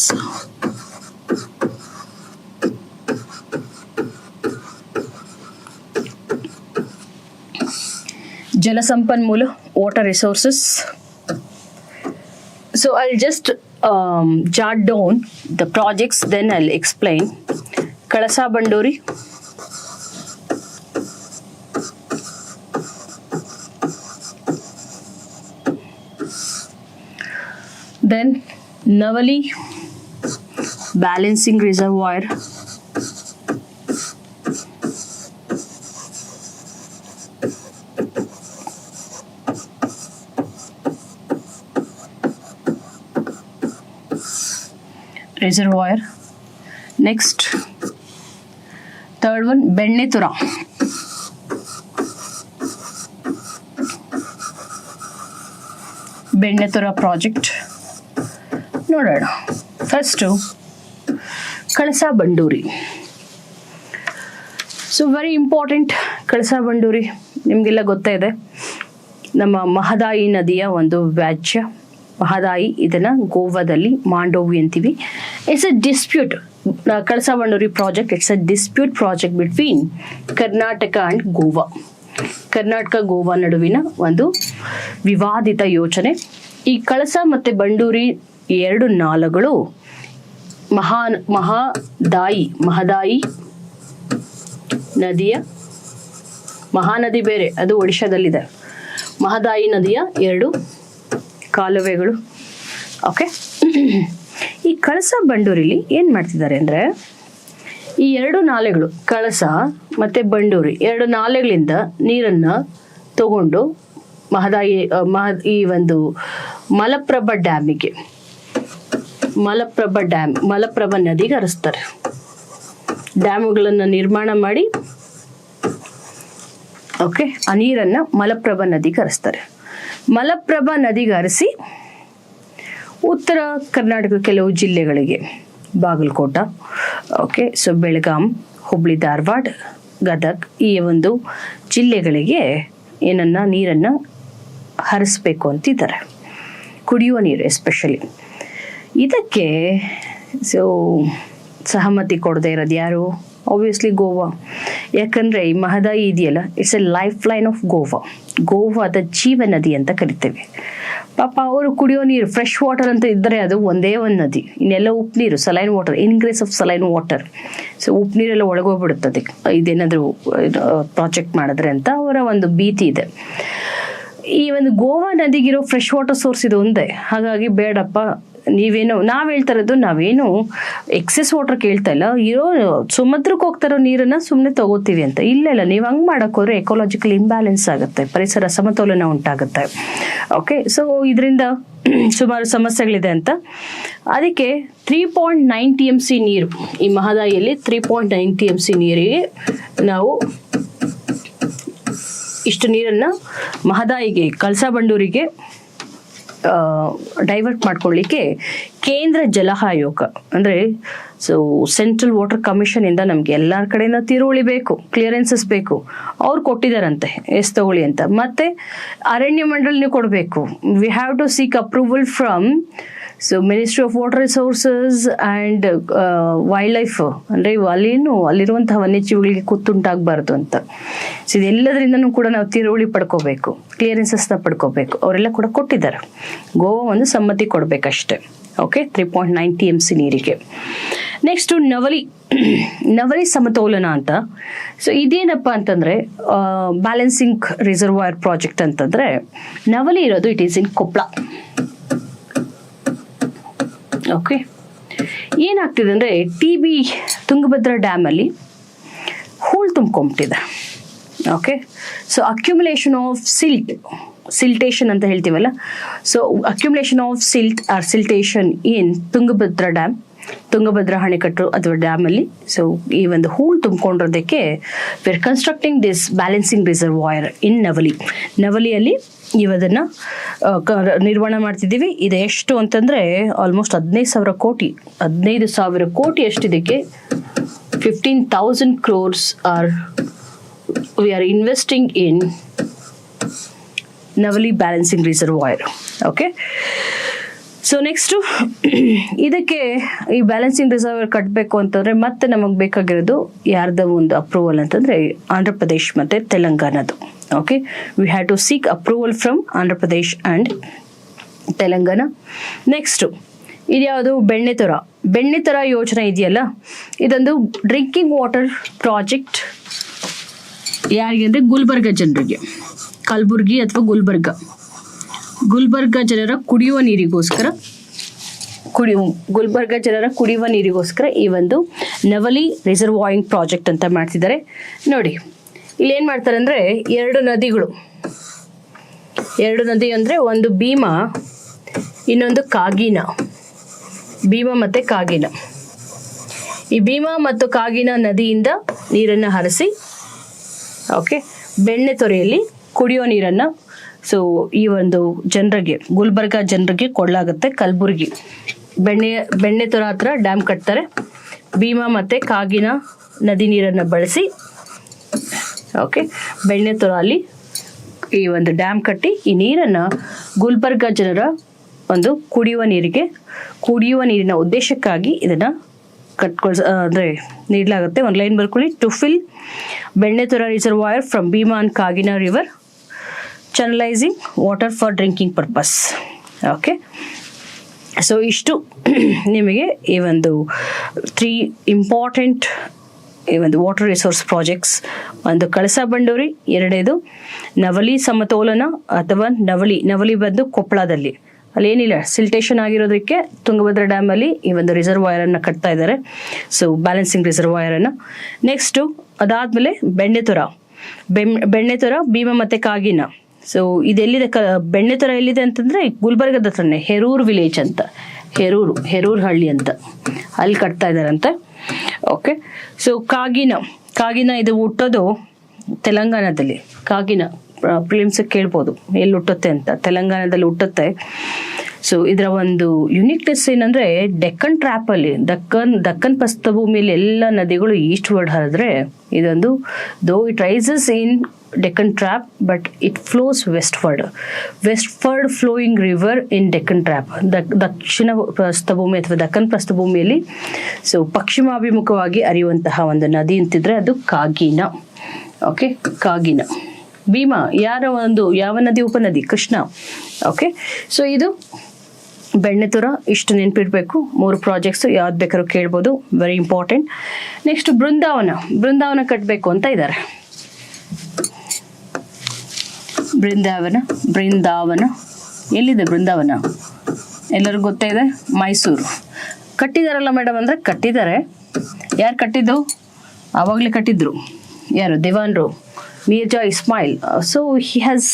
Jalasampanmoola, water resources. So I'll just jot down the projects, then I'll explain. Kalasa Bandori, then Navali balancing reservoir, next third one Bennetura, project. ನೋಡೋಣ. First Kalasa Banduri. So very important Kalasa Banduri. ನಿಮಗೆಲ್ಲ ಗೊತ್ತೇ ಇದೆ, ನಮ್ಮ ಮಹದಾಯಿ ನದಿಯ ಒಂದು ವ್ಯಾಜ್ಯ. ಮಹದಾಯಿ, ಇದನ್ನು ಗೋವಾದಲ್ಲಿ ಮಾಂಡೋವಿ ಅಂತೀವಿ. It's a dispute. Kalasa Banduri project, it's a dispute project between Karnataka and Goa. Karnataka Goa ನಡುವಿನ ಒಂದು ವಿವಾದಿತ ಯೋಜನೆ. ಈ ಕಳಸಾ ಮತ್ತು ಬಂಡೂರಿ ಎರಡು ನಾಲಗಳು ಮಹದಾಯಿ ನದಿಯ, ಮಹಾನದಿ ಬೇರೆ, ಅದು ಒಡಿಶಾದಲ್ಲಿದೆ. ಮಹದಾಯಿ ನದಿಯ ಎರಡು ಕಾಲುವೆಗಳು. ಓಕೆ, ಈ ಕಳಸಾ ಬಂಡೂರಿಲಿ ಏನು ಮಾಡ್ತಿದ್ದಾರೆ ಅಂದರೆ, ಈ ಎರಡು ನಾಲೆಗಳು ಕಳಸಾ ಮತ್ತು ಬಂಡೂರಿ ಎರಡು ನಾಲೆಗಳಿಂದ ನೀರನ್ನು ತಗೊಂಡು ಈ ಒಂದು ಮಲಪ್ರಭಾ ಡ್ಯಾಮಿಗೆ, ಮಲಪ್ರಭಾ ನದಿಗೆ ಹರಿಸ್ತಾರೆ. ಡ್ಯಾಮ್ಗಳನ್ನು ನಿರ್ಮಾಣ ಮಾಡಿ ಓಕೆ, ಆ ನೀರನ್ನು ಮಲಪ್ರಭಾ ನದಿಗೆ ಹರಿಸ್ತಾರೆ. ಮಲಪ್ರಭಾ ನದಿಗೆ ಹರಿಸಿ ಉತ್ತರ ಕರ್ನಾಟಕ ಕೆಲವು ಜಿಲ್ಲೆಗಳಿಗೆ, ಬಾಗಲಕೋಟ, ಓಕೆ, ಸೊ ಬೆಳಗಾಂ, ಹುಬ್ಳಿ, ಧಾರವಾಡ, ಗದಗ್, ಈ ಒಂದು ಜಿಲ್ಲೆಗಳಿಗೆ ನೀರನ್ನು ಹರಿಸ್ಬೇಕು ಅಂತಿದ್ದಾರೆ, ಕುಡಿಯುವ ನೀರು ಎಸ್ಪೆಷಲಿ. ಇದಕ್ಕೆ ಸೊ ಸಹಮತಿ ಕೊಡದೇ ಇರೋದು ಯಾರು? ಆಬ್ವಿಯಸ್ಲಿ ಗೋವಾ. ಯಾಕಂದರೆ ಈ ಮಹದಾಯಿ ಇದೆಯಲ್ಲ, it's A life line of ಗೋವಾದ ಜೀವ ನದಿ ಅಂತ ಕರಿತೇವೆ. ಪಾಪ ಅವರು ಕುಡಿಯೋ ನೀರು ಫ್ರೆಶ್ ವಾಟರ್ ಅಂತ ಇದ್ದರೆ ಅದು ಒಂದೇ ಒಂದು ನದಿ, ಇನ್ನೆಲ್ಲ ಉಪ್ಪು ನೀರು, saline water, ingress of saline water. So ಉಪ್ಪು ನೀರೆಲ್ಲ ಒಳಗೋಗ್ಬಿಡುತ್ತದೆ ಇದೇನಾದರೂ ಪ್ರಾಜೆಕ್ಟ್ ಮಾಡಿದ್ರೆ ಅಂತ ಅವರ ಒಂದು ಭೀತಿ ಇದೆ. ಈ ಒಂದು ಗೋವಾ ನದಿಗಿರೋ ಫ್ರೆಶ್ ವಾಟರ್ ಸೋರ್ಸ್ ಇದು ಒಂದೇ. ಹಾಗಾಗಿ ಬೇಡಪ್ಪ, ನಾವು ಹೇಳ್ತಾ ಇರೋದು, ನಾವೇನು ಎಕ್ಸೆಸ್ ವಾಟರ್ ಕೇಳ್ತಾ ಇಲ್ಲ, ಇರೋ ಸಮುದ್ರಕ್ಕೆ ಹೋಗ್ತಾರೋ ನೀರನ್ನ ಸುಮ್ಮನೆ ತಗೋತೀವಿ ಅಂತ. ಇಲ್ಲ, ನೀವು ಹಂಗೆ ಮಾಡೋಕ್ಕೋದ್ರೆ ಎಕೋಲಾಜಿಕಲ್ ಇಂಬ್ಯಾಲೆನ್ಸ್ ಆಗುತ್ತೆ, ಪರಿಸರ ಸಮತೋಲನ ಉಂಟಾಗುತ್ತೆ. ಓಕೆ, ಸೊ ಇದರಿಂದ ಸುಮಾರು ಸಮಸ್ಯೆಗಳಿದೆ ಅಂತ. ಅದಕ್ಕೆ 3.9 TMC ನೀರು, ಈ ಮಹದಾಯಿಯಲ್ಲಿ 3.9 TMC ನೀರಿಗೆ ನಾವು ಇಷ್ಟು ನೀರನ್ನು ಮಹದಾಯಿಗೆ, ಕಳಸಾ ಬಂಡೂರಿಗೆ ಡೈವರ್ಟ್ ಮಾಡ್ಕೊಳ್ಳಿಕ್ಕೆ ಕೇಂದ್ರ ಜಲ ಆಯೋಗ ಅಂದರೆ ಸೊ ಸೆಂಟ್ರಲ್ ವಾಟರ್ ಕಮಿಷನ್ ಇಂದ ನಮ್ಗೆ ಎಲ್ಲರ ಕಡೆಯಿಂದ ತಿರುವಳಿ ಬೇಕು, ಕ್ಲಿಯರೆನ್ಸಸ್ ಬೇಕು. ಅವ್ರು ಕೊಟ್ಟಿದ್ದಾರಂತೆ ಎಷ್ಟು ತಗೊಳ್ಳಿ ಅಂತ. ಮತ್ತೆ ಅರಣ್ಯ ಮಂಡಳಿನೇ ಕೊಡಬೇಕು. We have to seek approval from so ministry of water resources and wildlife, ಅಂದರೆ ಅಲ್ಲಿರುವಂತಹ ವನ್ಯಜೀವಿಗಳಿಗೆ ಕುತ್ತುಂಟಾಗಬಾರ್ದು ಅಂತ. ಸೊ ಇದೆಲ್ಲದರಿಂದನೂ ಕೂಡ ನಾವು ತಿರುವಳಿ ಪಡ್ಕೋಬೇಕು, ಕ್ಲಿಯರೆನ್ಸಸ್ನ ಪಡ್ಕೋಬೇಕು. ಅವರೆಲ್ಲ ಕೂಡ ಕೊಟ್ಟಿದ್ದಾರೆ. ಗೋವಾ ಒಂದು ಸಮ್ಮತಿ ಕೊಡಬೇಕಷ್ಟೆ. ಓಕೆ, 3.9 TMC ನೀರಿಗೆ. ನೆಕ್ಸ್ಟು ನವಲಿ ಸಮತೋಲನ ಅಂತ. ಸೊ ಇದೇನಪ್ಪ ಅಂತಂದರೆ ಬ್ಯಾಲೆನ್ಸಿಂಗ್ ರಿಸರ್ವಾಯರ್ ಪ್ರಾಜೆಕ್ಟ್ ಅಂತಂದರೆ ನವಲಿ ಇರೋದು it is in Koppal. Okay, ಏನಾಗ್ತಿದೆ ಅಂದರೆ TB ತುಂಗಭದ್ರಾ ಡ್ಯಾಮಲ್ಲಿ ಹೂಳು ತುಂಬ್ಕೊಂಬಿಟ್ಟಿದೆ. Okay, so accumulation of siltation ಅಂತ ಹೇಳ್ತೀವಲ್ಲ, so accumulation of siltation in Tungabhadra dam, Tungabhadra ಅಣೆಕಟ್ಟು ಅಥವಾ ಡ್ಯಾಮಲ್ಲಿ. ಸೊ ಈ ಒಂದು ಹೂಳು ತುಂಬಿಕೊಂಡಿರೋದಕ್ಕೆ we are constructing this balancing reservoir in ನವಲಿಯಲ್ಲಿ ಇವದನ್ನು ನಿರ್ವಹಣೆ ಮಾಡ್ತಿದ್ದೀವಿ. ಇದು ಎಷ್ಟು ಅಂತಂದರೆ ಆಲ್ಮೋಸ್ಟ್ 15,000 ಕೋಟಿ ಎಷ್ಟಿದಕ್ಕೆ 15,000 crores we are investing in Navali balancing reservoir. Okay, so next ಇದಕ್ಕೆ ಈ ಬ್ಯಾಲೆನ್ಸಿಂಗ್ ರಿಸರ್ವರ್ ಕಟ್ಟಬೇಕು ಅಂತಂದರೆ ಮತ್ತೆ ನಮಗೆ ಬೇಕಾಗಿರೋದು ಯಾರ್ದ ಒಂದು ಅಪ್ರೂವಲ್ ಅಂತಂದರೆ ಆಂಧ್ರ ಪ್ರದೇಶ್ ಮತ್ತು ತೆಲಂಗಾಣದು. Okay, we have to seek approval from Andhra Pradesh and Telangana. Next ಇದ್ಯಾವುದು ಬೆಣ್ಣೆತೊರ ಯೋಜನೆ ಇದೆಯಲ್ಲ, ಇದೊಂದು ಡ್ರಿಂಕಿಂಗ್ ವಾಟರ್ ಪ್ರಾಜೆಕ್ಟ್. ಯಾರಿಗೆ ಅಂದರೆ ಗುಲ್ಬರ್ಗ ಜನರಿಗೆ, ಕಲಬುರ್ಗಿ ಅಥವಾ ಗುಲ್ಬರ್ಗ ಜನರ ಕುಡಿಯುವ ನೀರಿಗೋಸ್ಕರ ಈ ಒಂದು ನವಲಿ ರಿಸರ್ವಾಯಿಂಗ್ ಪ್ರಾಜೆಕ್ಟ್ ಅಂತ ಮಾಡ್ತಿದ್ದಾರೆ. ನೋಡಿ ಇಲ್ಲಿ ಏನು ಮಾಡ್ತಾರೆ ಅಂದರೆ ಎರಡು ನದಿ ಅಂದರೆ ಒಂದು ಭೀಮಾ, ಇನ್ನೊಂದು ಕಾಗಿನ. ಭೀಮಾ ಮತ್ತು ಕಾಗಿನ, ಈ ಭೀಮಾ ಮತ್ತು ಕಾಗಿನ ನದಿಯಿಂದ ನೀರನ್ನು ಹರಿಸಿ, ಓಕೆ, ಬೆಣ್ಣೆತೊರೆಯಲ್ಲಿ ಕುಡಿಯೋ ನೀರನ್ನು ಸೊ ಈ ಒಂದು ಜನರಿಗೆ, ಗುಲ್ಬರ್ಗ ಜನರಿಗೆ ಕೊಡಲಾಗುತ್ತೆ. ಕಲಬುರ್ಗಿ ಬೆಣ್ಣೆತೊರೆ ಹತ್ರ ಡ್ಯಾಮ್ ಕಟ್ತಾರೆ. ಭೀಮಾ ಮತ್ತು ಕಾಗಿನ ನದಿ ನೀರನ್ನು ಬಳಸಿ, ಓಕೆ, ಬೆಣ್ಣೆತೊರಲ್ಲಿ ಈ ಒಂದು ಡ್ಯಾಮ್ ಕಟ್ಟಿ ಈ ನೀರನ್ನು ಗುಲ್ಬರ್ಗ ಜನರ ಒಂದು ಕುಡಿಯುವ ನೀರಿನ ಉದ್ದೇಶಕ್ಕಾಗಿ ಇದನ್ನು ಅಂದರೆ ನೀಡಲಾಗುತ್ತೆ. ಒಂದು ಲೈನ್ ಬರ್ಕೊಳ್ಳಿ. To fill Bennethora reservoir from Bhima and Kagina river, channelizing water for drinking purpose. Okay, so ಇಷ್ಟು ನಿಮಗೆ ಈ ಒಂದು 3 ಇಂಪಾರ್ಟೆಂಟ್ ಈ ಒಂದು ವಾಟರ್ ರಿಸೋರ್ಸ್ ಪ್ರಾಜೆಕ್ಟ್ಸ್. ಒಂದು ಕಳಸಾ ಬಂಡೂರಿ, ಎರಡನೇದು ನವಲಿ ಸಮತೋಲನ ಅಥವಾ ನವಲಿ ಬಂದು ಕೊಪ್ಪಳದಲ್ಲಿ, ಅಲ್ಲೇನಿಲ್ಲ ಸಿಲ್ಟೇಷನ್ ಆಗಿರೋದಕ್ಕೆ ತುಂಗಭದ್ರಾ ಡ್ಯಾಮಲ್ಲಿ ಈ ಒಂದು ರಿಸರ್ವಾಯರನ್ನು ಕಟ್ತಾ ಇದ್ದಾರೆ. So balancing ರಿಸರ್ವಾಯರನ್ನು. ನೆಕ್ಸ್ಟು ಅದಾದಮೇಲೆ ಬೆಣ್ಣೆತೊರ ಭೀಮಾ ಮತ್ತು ಕಾಗಿನ. ಸೊ ಇದೆಲ್ಲಿದೆ, ಬೆಣ್ಣೆತೊರೆ ಎಲ್ಲಿದೆ ಅಂತಂದರೆ ಗುಲ್ಬರ್ಗದ ಹತ್ರನೇ ಹೆರೂರು ವಿಲೇಜ್ ಅಂತ, ಹೆರೂರು ಹಳ್ಳಿ ಅಂತ, ಅಲ್ಲಿ ಕಟ್ತಾ ಇದ್ದಾರಂತೆ. ಓಕೆ, ಸೊ ಕಾಗಿನ ಇದು ಹುಟ್ಟೋದು ತೆಲಂಗಾಣದಲ್ಲಿ. ಕಾಗಿನ ಪ್ರಿಲಿಮ್ಸ್ ಕೇಳ್ಬೋದು ಎಲ್ಲಿ ಹುಟ್ಟುತ್ತೆ ಅಂತ, ತೆಲಂಗಾಣದಲ್ಲಿ ಹುಟ್ಟುತ್ತೆ. ಸೊ ಇದರ ಒಂದು ಯುನಿಕ್ನೆಸ್ ಏನಂದರೆ ಡೆಕ್ಕನ್ ಟ್ರ್ಯಾಪಲ್ಲಿ, ದಕ್ಕನ್ ಪ್ರಸ್ಥಭೂಮಿಯಲ್ಲಿ ಎಲ್ಲ ನದಿಗಳು ಈಸ್ಟ್ ವರ್ಡ್ ಹರಿದ್ರೆ, ಇದೊಂದು though it rises in Deccan trap but it flows westward flowing river in Deccan trap. ದಕ್ಷಿಣ ಪ್ರಸ್ಥಭೂಮಿ ಅಥವಾ ದಕ್ಕನ್ ಪ್ರಸ್ಥಭೂಮಿಯಲ್ಲಿ ಸೊ ಪಶ್ಚಿಮಾಭಿಮುಖವಾಗಿ ಹರಿಯುವಂತಹ ಒಂದು ನದಿ ಅಂತಿದ್ರೆ ಅದು ಕಾಗಿನ. ಓಕೆ, ಕಾಗಿನ. ಭೀಮಾ ಯಾವ ನದಿ ಉಪನದಿ? ಕೃಷ್ಣ. ಓಕೆ, ಸೊ ಇದು ಬೆಣ್ಣೆತೊರ. ಇಷ್ಟು ನೆನ್ಪಿಡ್ಬೇಕು. 3 ಪ್ರಾಜೆಕ್ಟ್ಸ್, ಯಾವ್ದು ಬೇಕಾದ್ರೂ ಕೇಳ್ಬೋದು, ವೆರಿ ಇಂಪಾರ್ಟೆಂಟ್. ನೆಕ್ಸ್ಟ್ ಬೃಂದಾವನ ಕಟ್ಟಬೇಕು ಅಂತ ಇದ್ದಾರೆ. ಬೃಂದಾವನ ಎಲ್ಲಿದೆ? ಬೃಂದಾವನ ಎಲ್ಲರಿಗೂ ಗೊತ್ತೇ ಇದೆ, ಮೈಸೂರು. ಕಟ್ಟಿದಾರಲ್ಲ ಮೇಡಮ್ ಅಂದರೆ ಕಟ್ಟಿದ್ದಾರೆ. ಯಾರು ಕಟ್ಟಿದ್ದು? ಆವಾಗಲೇ ಕಟ್ಟಿದ್ರು. ಯಾರು? ದಿವಾನ್ರು Mirza Ismail. So he has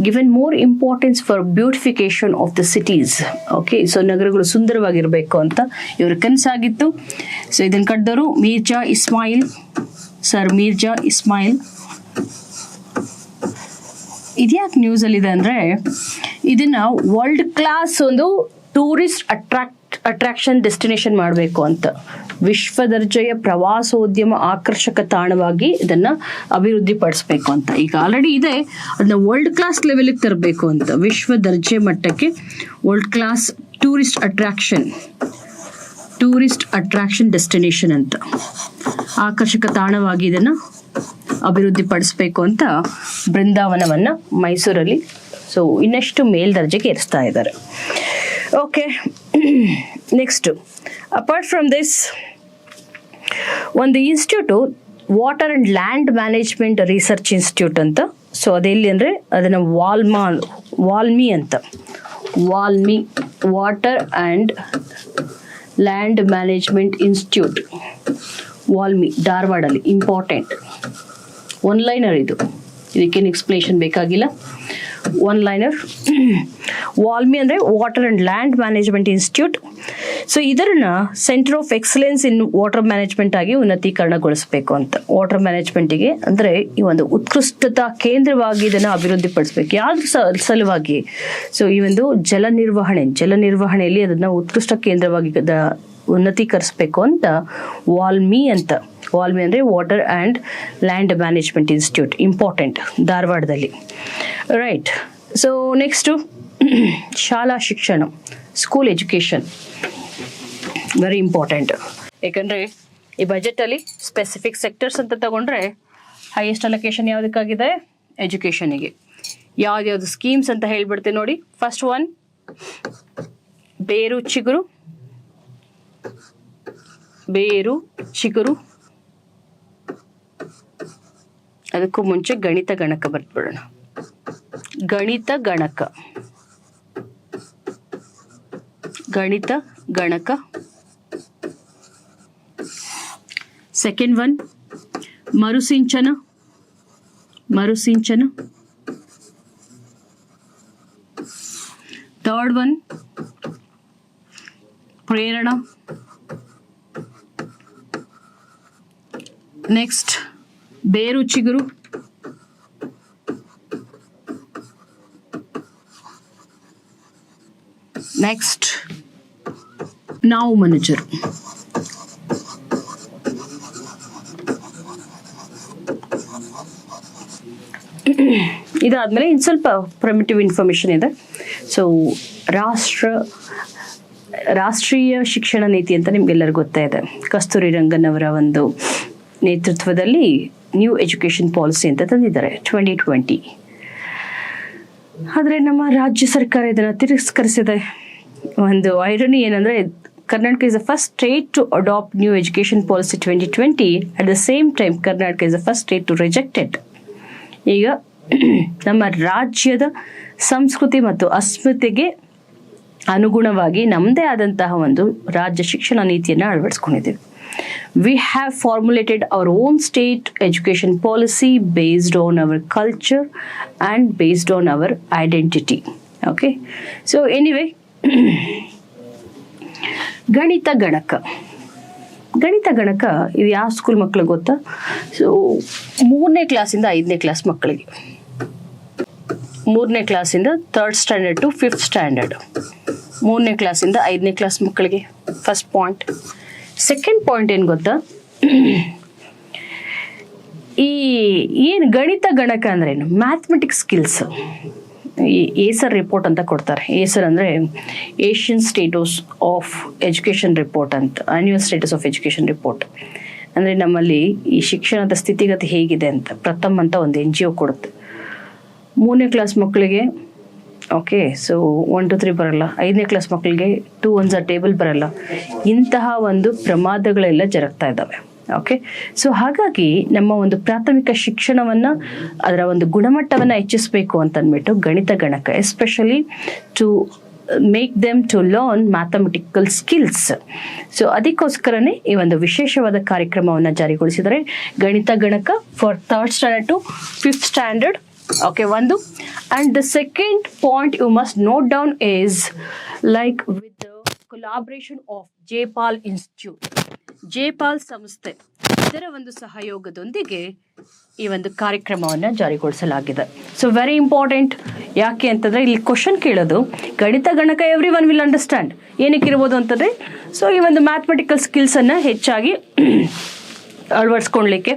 given more importance for beautification of the cities. Okay, so ನಗರಗಳು ಸುಂದರವಾಗಿರಬೇಕು ಅಂತ ಇವರ ಕನಸಾಗಿತ್ತು. ಸೊ ಇದನ್ನು ಕಟ್ಟಿದವರು ಮಿರ್ಜಾ ಇಸ್ಮಾಯಿಲ್. ಇದ್ಯಾಕೆ ನ್ಯೂಸಲ್ಲಿದೆ ಅಂದರೆ ಇದನ್ನು ವರ್ಲ್ಡ್ ಕ್ಲಾಸ್ ಒಂದು ಟೂರಿಸ್ಟ್ ಅಟ್ರಾಕ್ಷನ್ ಡೆಸ್ಟಿನೇಷನ್ ಮಾಡಬೇಕು ಅಂತ, ವಿಶ್ವ ದರ್ಜೆಯ ಪ್ರವಾಸೋದ್ಯಮ ಆಕರ್ಷಕ ತಾಣವಾಗಿ ಇದನ್ನು ಅಭಿವೃದ್ಧಿ ಪಡಿಸ್ಬೇಕು ಅಂತ. ಈಗ ಆಲ್ರೆಡಿ ಇದೆ, ಅದನ್ನ ವರ್ಲ್ಡ್ ಕ್ಲಾಸ್ ಲೆವೆಲ್ಗೆ ತರಬೇಕು ಅಂತ, ವಿಶ್ವ ದರ್ಜೆ ಮಟ್ಟಕ್ಕೆ world class tourist attraction destination ಅಂತ, ಆಕರ್ಷಕ ತಾಣವಾಗಿ ಇದನ್ನು ಅಭಿವೃದ್ಧಿ ಪಡಿಸ್ಬೇಕು ಅಂತ ಬೃಂದಾವನವನ್ನು ಮೈಸೂರಲ್ಲಿ ಸೊ ಇನ್ನಷ್ಟು ಮೇಲ್ದರ್ಜೆಗೆ ಏರಿಸ್ತಾ ಇದ್ದಾರೆ. Okay, next apart from this ಒಂದು institute water and land management research institute ಅಂತ. ಸೊ ಅದೆಲ್ಲಿ ಅಂದರೆ ಅದನ್ನು ವಾಲ್ಮಿ ಅಂತ, WALMI water and land management institute, WALMI, ಧಾರವಾಡಲ್ಲಿ. ಇಂಪಾರ್ಟೆಂಟ್ ಒನ್ ಲೈನರ್ ಇದು, ಇದಕ್ಕೇನು ಎಕ್ಸ್ಪ್ಲೇಷನ್ ಬೇಕಾಗಿಲ್ಲ. One liner. ವಾಲ್ಮಿ ಅಂದರೆ water and land management institute. So ಇದನ್ನ centre of excellence in water management ಆಗಿ ಉನ್ನತೀಕರಣಗೊಳಿಸಬೇಕು ಅಂತ. ವಾಟರ್ ಮ್ಯಾನೇಜ್ಮೆಂಟಿಗೆ ಅಂದರೆ ಈ ಒಂದು ಉತ್ಕೃಷ್ಟತಾ ಕೇಂದ್ರವಾಗಿ ಇದನ್ನು ಅಭಿವೃದ್ಧಿಪಡಿಸಬೇಕು. ಯಾವ್ದ್ರ ಸಲುವಾಗಿ? ಸೊ ಈ ಒಂದು ಜಲನಿರ್ವಹಣೆಯಲ್ಲಿ ಅದನ್ನು ಉತ್ಕೃಷ್ಟ ಕೇಂದ್ರವಾಗಿ ಉನ್ನತೀಕರಿಸಬೇಕು ಅಂತ ವಾಲ್ಮಿ ಅಂತ. ವಾಲ್ಮಿ ಅಂದರೆ water and land management institute, important, ಧಾರವಾಡದಲ್ಲಿ. ರೈಟ್. ಸೊ ನೆಕ್ಸ್ಟು ಶಾಲಾ ಶಿಕ್ಷಣ, ಸ್ಕೂಲ್ ಎಜುಕೇಷನ್, ವೆರಿ ಇಂಪಾರ್ಟೆಂಟ್. ಯಾಕಂದರೆ ಈ ಬಜೆಟಲ್ಲಿ ಸ್ಪೆಸಿಫಿಕ್ ಸೆಕ್ಟರ್ಸ್ ಅಂತ ತಗೊಂಡ್ರೆ ಹೈಯೆಸ್ಟ್ ಅಲೊಕೇಶನ್ ಯಾವುದಕ್ಕಾಗಿದೆ? ಎಜುಕೇಷನಿಗೆ. ಯಾವ್ದು ಸ್ಕೀಮ್ಸ್ ಅಂತ ಹೇಳ್ಬಿಡ್ತೀನಿ ನೋಡಿ. ಫಸ್ಟ್ ಒನ್ ಬೇರು ಚಿಗುರು. ಅದಕ್ಕೂ ಮುಂಚೆ ಗಣಿತ ಗಣಕ ಬರ್ತ್ಬಿಡೋಣ. Ganitha Ganaka. Second one Marusinchana. Third one Prerana. Next Beru Chiguru. Next ನಾವು ಮನುಜರು. ಇದಾದ್ಮೇಲೆ ಇನ್ನು ಸ್ವಲ್ಪ ಪ್ರಮಿಟಿವ್ ಇನ್ಫಾರ್ಮೇಶನ್ ಇದೆ. ಸೊ ರಾಷ್ಟ್ರೀಯ ಶಿಕ್ಷಣ ನೀತಿ ಅಂತ ನಿಮ್ಗೆಲ್ಲರಿಗೂ ಗೊತ್ತೇ ಇದೆ. ಕಸ್ತೂರಿ ರಂಗನ್ ಅವರ ಒಂದು ನೇತೃತ್ವದಲ್ಲಿ ನ್ಯೂ ಎಜುಕೇಷನ್ ಪಾಲಿಸಿ ಅಂತ ತಂದಿದ್ದಾರೆ 2020. ಆದರೆ ನಮ್ಮ ರಾಜ್ಯ ಸರ್ಕಾರ ಇದನ್ನು ತಿರಸ್ಕರಿಸಿದೆ. ಒಂದು ಐರನಿ ಏನಂದರೆ, Karnataka is the first state to adopt new education policy 2020. At the same time Karnataka is the first state to reject it. ಈಗ ನಮ್ಮ ರಾಜ್ಯದ ಸಂಸ್ಕೃತಿ ಮತ್ತು ಅಸ್ಮಿತೆಗೆ ಅನುಗುಣವಾಗಿ ನಮ್ಮದೇ ಆದಂತಹ ಒಂದು ರಾಜ್ಯ ಶಿಕ್ಷಣ ನೀತಿಯನ್ನು ಅಳವಡಿಸ್ಕೊಂಡಿದ್ದೀವಿ. We have formulated our own state education policy based on our culture and based on our identity. Okay, so anyway, ಗಣಿತ ಗಣಕ ಇದು ಯಾವ ಸ್ಕೂಲ್ ಮಕ್ಕಳಿಗೆ ಗೊತ್ತಾ? ಸೊ 3ನೇ ಕ್ಲಾಸಿಂದ 5ನೇ ಕ್ಲಾಸ್ ಮಕ್ಕಳಿಗೆ, 3ನೇ ಕ್ಲಾಸಿಂದ 3rd standard to 5th standard, 3ನೇ ಕ್ಲಾಸಿಂದ 5ನೇ ಕ್ಲಾಸ್ ಮಕ್ಕಳಿಗೆ. First point. ಸೆಕೆಂಡ್ ಪಾಯಿಂಟ್ ಏನು ಗೊತ್ತಾ? ಏನು ಗಣಿತ ಗಣಕ ಅಂದ್ರೆ ಏನು? Mathematics skills. ಈ ಏಸರ್ ರಿಪೋರ್ಟ್ ಅಂತ ಕೊಡ್ತಾರೆ. ಏಸರ್ ಅಂದರೆ Asian status of education report ಅಂತ, annual status of education report. ಅಂದರೆ ನಮ್ಮಲ್ಲಿ ಈ ಶಿಕ್ಷಣದ ಸ್ಥಿತಿಗತಿ ಹೇಗಿದೆ ಅಂತ ಪ್ರಥಮ್ ಅಂತ ಒಂದು NGO ಕೊಡುತ್ತೆ. 3ನೇ ಕ್ಲಾಸ್ ಮಕ್ಕಳಿಗೆ ಓಕೆ, ಸೊ 1 2 3 ಬರಲ್ಲ. 5ನೇ ಕ್ಲಾಸ್ ಮಕ್ಕಳಿಗೆ 2 1s ಟೇಬಲ್ ಬರಲ್ಲ. ಇಂತಹ ಒಂದು ಪ್ರಮಾದಗಳೆಲ್ಲ ಜರುಗ್ತಾ ಇದ್ದಾವೆ. ಓಕೆ, ಸೊ ಹಾಗಾಗಿ ನಮ್ಮ ಒಂದು ಪ್ರಾಥಮಿಕ ಶಿಕ್ಷಣವನ್ನು, ಅದರ ಒಂದು ಗುಣಮಟ್ಟವನ್ನು ಹೆಚ್ಚಿಸಬೇಕು ಅಂತಂದ್ಬಿಟ್ಟು ಗಣಿತ ಗಣಕ, especially to make them to learn mathematical skills. So ಅದಕ್ಕೋಸ್ಕರನೇ ಈ ಒಂದು ವಿಶೇಷವಾದ ಕಾರ್ಯಕ್ರಮವನ್ನು ಜಾರಿಗೊಳಿಸಿದರೆ ಗಣಿತ ಗಣಕ for 3rd standard to 5th standard. Okay, one. And the second point you must note down is like with the collaboration of J-PAL Institute. J-PAL ಸಂಸ್ಥೆ ಇದರ ಒಂದು ಸಹಯೋಗದೊಂದಿಗೆ ಈ ಒಂದು ಕಾರ್ಯಕ್ರಮವನ್ನು ಜಾರಿಗೊಳಿಸಲಾಗಿದೆ. So very important. ಯಾಕೆ ಅಂತಂದರೆ ಇಲ್ಲಿ ಕ್ವಶನ್ ಕೇಳೋದು ಗಣಿತ ಗಣಕ ಎವ್ರಿ ಒನ್ ವಿಲ್ ಅಂಡರ್ಸ್ಟ್ಯಾಂಡ್. ಏನಕ್ಕೆ ಇರ್ಬೋದು ಅಂತಂದರೆ, ಸೊ ಈ ಒಂದು ಮ್ಯಾಥಮೆಟಿಕಲ್ ಸ್ಕಿಲ್ಸನ್ನು ಹೆಚ್ಚಾಗಿ ಅಳವಡಿಸ್ಕೊಳ್ಲಿಕ್ಕೆ.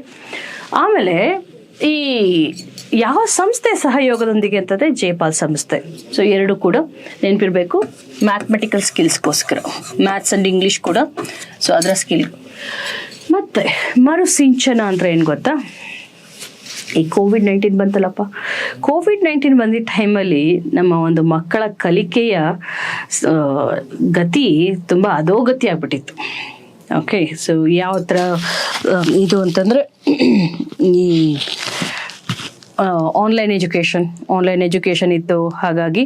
ಆಮೇಲೆ ಈ ಯಾವ ಸಂಸ್ಥೆ ಸಹಯೋಗದೊಂದಿಗೆ ಅಂತಂದರೆ J-PAL ಸಂಸ್ಥೆ. ಸೊ ಎರಡು ಕೂಡ ನೆನಪಿರಬೇಕು, ಮ್ಯಾಥಮೆಟಿಕಲ್ ಸ್ಕಿಲ್ಸ್ಗೋಸ್ಕರ, ಮ್ಯಾಥ್ಸ್ ಆ್ಯಂಡ್ ಇಂಗ್ಲೀಷ್ ಕೂಡ. ಸೊ ಅದರ ಸ್ಕಿಲ್. ಮತ್ತು ಮರುಸಿಂಚನ ಅಂದರೆ ಏನು ಗೊತ್ತಾ? ಈ ಕೋವಿಡ್-19 ಬಂತಲ್ಲಪ್ಪ, ಕೋವಿಡ್-19 ಬಂದಿದ್ದ ಟೈಮಲ್ಲಿ ನಮ್ಮ ಒಂದು ಮಕ್ಕಳ ಕಲಿಕೆಯ ಗತಿ ತುಂಬ ಅಧೋಗತಿ ಆಗ್ಬಿಟ್ಟಿತ್ತು. ಓಕೆ, ಸೊ ಯಾವ ಥರ ಇದು ಅಂತಂದರೆ ಈ ಆನ್ಲೈನ್ ಎಜುಕೇಷನ್ ಇತ್ತು. ಹಾಗಾಗಿ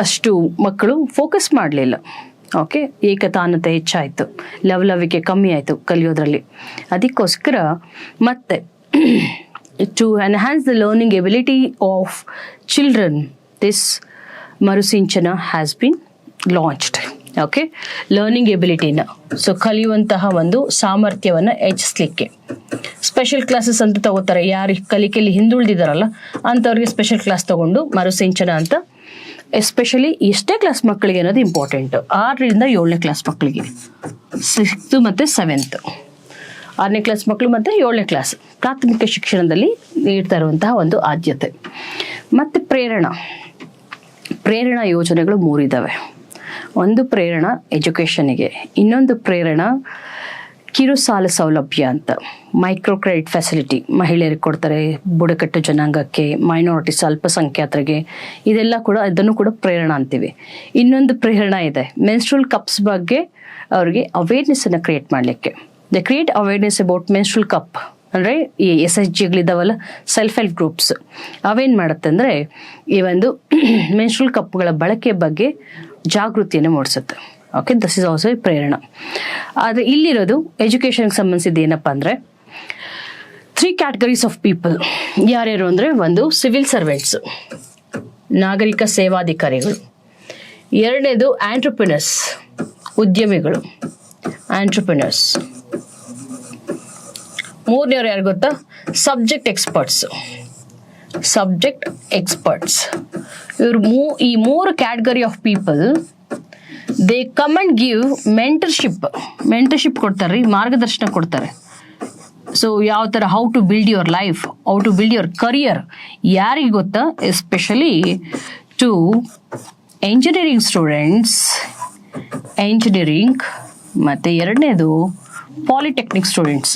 ಅಷ್ಟು ಮಕ್ಕಳು ಫೋಕಸ್ ಮಾಡಲಿಲ್ಲ. ಓಕೆ, ಏಕತಾನತೆ ಹೆಚ್ಚಾಯಿತು, ಲವಲವಿಕೆ ಕಮ್ಮಿ ಆಯಿತು ಕಲಿಯೋದ್ರಲ್ಲಿ. ಅದಕ್ಕೋಸ್ಕರ ಮತ್ತೆ to enhance the learning ability of children, this Marusinchana has bin launched. Okay, learning ಎಬಿಲಿಟಿನ, ಸೊ ಕಲಿಯುವಂತಹ ಒಂದು ಸಾಮರ್ಥ್ಯವನ್ನು ಹೆಚ್ಚಿಸ್ಲಿಕ್ಕೆ ಸ್ಪೆಷಲ್ ಕ್ಲಾಸಸ್ ಅಂತ ತಗೋತಾರೆ. ಯಾರು ಕಲಿಕೆಯಲ್ಲಿ ಹಿಂದುಳಿದಿದ್ದಾರಲ್ಲ ಅಂಥವ್ರಿಗೆ ಸ್ಪೆಷಲ್ ಕ್ಲಾಸ್ ತಗೊಂಡು ಮರುಸಿಂಚನ ಅಂತ, ಎಸ್ಪೆಷಲಿ ಎಷ್ಟೇ ಕ್ಲಾಸ್ ಮಕ್ಕಳಿಗೆ ಅನ್ನೋದು ಇಂಪಾರ್ಟೆಂಟ್. 6ರಿಂದ 7ನೇ ಕ್ಲಾಸ್ ಮಕ್ಕಳಿಗೆ, 6th ಮತ್ತು 7th, 6ನೇ ಕ್ಲಾಸ್ ಮಕ್ಕಳು ಮತ್ತು 7ನೇ ಕ್ಲಾಸ್ ಪ್ರಾಥಮಿಕ ಶಿಕ್ಷಣದಲ್ಲಿ ನೀಡ್ತಾ ಇರುವಂತಹ ಒಂದು ಆದ್ಯತೆ. ಮತ್ತು ಪ್ರೇರಣಾ ಯೋಜನೆಗಳು 3 ಇದ್ದಾವೆ. ಒಂದು ಪ್ರೇರಣಾ ಎಜುಕೇಷನಿಗೆ, ಇನ್ನೊಂದು ಪ್ರೇರಣಾ ಕಿರು ಸಾಲ ಸೌಲಭ್ಯ ಅಂತ, ಮೈಕ್ರೋ ಕ್ರೆಡಿಟ್ ಫೆಸಿಲಿಟಿ ಮಹಿಳೆಯರಿಗೆ ಕೊಡ್ತಾರೆ, ಬುಡಕಟ್ಟು ಜನಾಂಗಕ್ಕೆ, ಮೈನಾರಿಟೀಸ್ ಅಲ್ಪಸಂಖ್ಯಾತರಿಗೆ, ಇದನ್ನು ಕೂಡ ಪ್ರೇರಣಾ ಅಂತೀವಿ. ಇನ್ನೊಂದು ಪ್ರೇರಣಾ ಇದೆ, ಮೆನ್ಸ್ಟ್ರುಯಲ್ ಕಪ್ಸ್ ಬಗ್ಗೆ ಅವ್ರಿಗೆ ಅವೇರ್ನೆಸ್ಸನ್ನು ಕ್ರಿಯೇಟ್ ಮಾಡಲಿಕ್ಕೆ. The create awareness about menstrual cup ಅಂದರೆ ಈ SHGಗಳಿದ್ದಾವಲ್ಲ, ಸೆಲ್ಫ್ ಹೆಲ್ಪ್ ಗ್ರೂಪ್ಸ್, ಅವೇನು ಮಾಡುತ್ತೆ ಅಂದರೆ ಈ ಒಂದು ಮೆನ್ಸ್ಟ್ರುಯಲ್ ಕಪ್ಗಳ ಬಳಕೆ ಬಗ್ಗೆ ಜಾಗೃತಿಯನ್ನು ಮೂಡಿಸುತ್ತೆ. ಓಕೆ, ದಿಸ್ ಇಸ್ ಆಲ್ಸೋ ಪ್ರೇರಣಾ. ಆದರೆ ಇಲ್ಲಿರೋದು ಎಜುಕೇಷನ್ಗೆ ಸಂಬಂಧಿಸಿದ ಏನಪ್ಪ ಅಂದರೆ 3 ಕ್ಯಾಟಗರೀಸ್ ಆಫ್ ಪೀಪಲ್. ಯಾರ್ಯಾರು ಅಂದರೆ, ಒಂದು ಸಿವಿಲ್ ಸರ್ವೆಂಟ್ಸ್, ನಾಗರಿಕ ಸೇವಾಧಿಕಾರಿಗಳು. ಎರಡನೇದು ಆಂಟ್ರಪ್ರಿನರ್ಸ್, ಉದ್ಯಮಿಗಳು, ಆಂಟ್ರಪ್ರಿನರ್ಸ್. ಮೂರನೇವ್ರು ಯಾರು ಗೊತ್ತಾ, ಸಬ್ಜೆಕ್ಟ್ ಎಕ್ಸ್ಪರ್ಟ್ಸ್. ಇವರು ಈ 3 category of people they come and give mentorship ಕೊಡ್ತಾರೆ, ಮಾರ್ಗದರ್ಶನ ಕೊಡ್ತಾರೆ. ಸೊ ಯಾವ ಥರ how to build your life, how to build your career, ಯಾರಿಗೆ ಗೊತ್ತಾ, ಎಸ್ಪೆಷಲಿ ಟು ಎಂಜಿನಿಯರಿಂಗ್ ಸ್ಟೂಡೆಂಟ್ಸ್, ಮತ್ತು ಎರಡನೇದು ಪಾಲಿಟೆಕ್ನಿಕ್ ಸ್ಟೂಡೆಂಟ್ಸ್.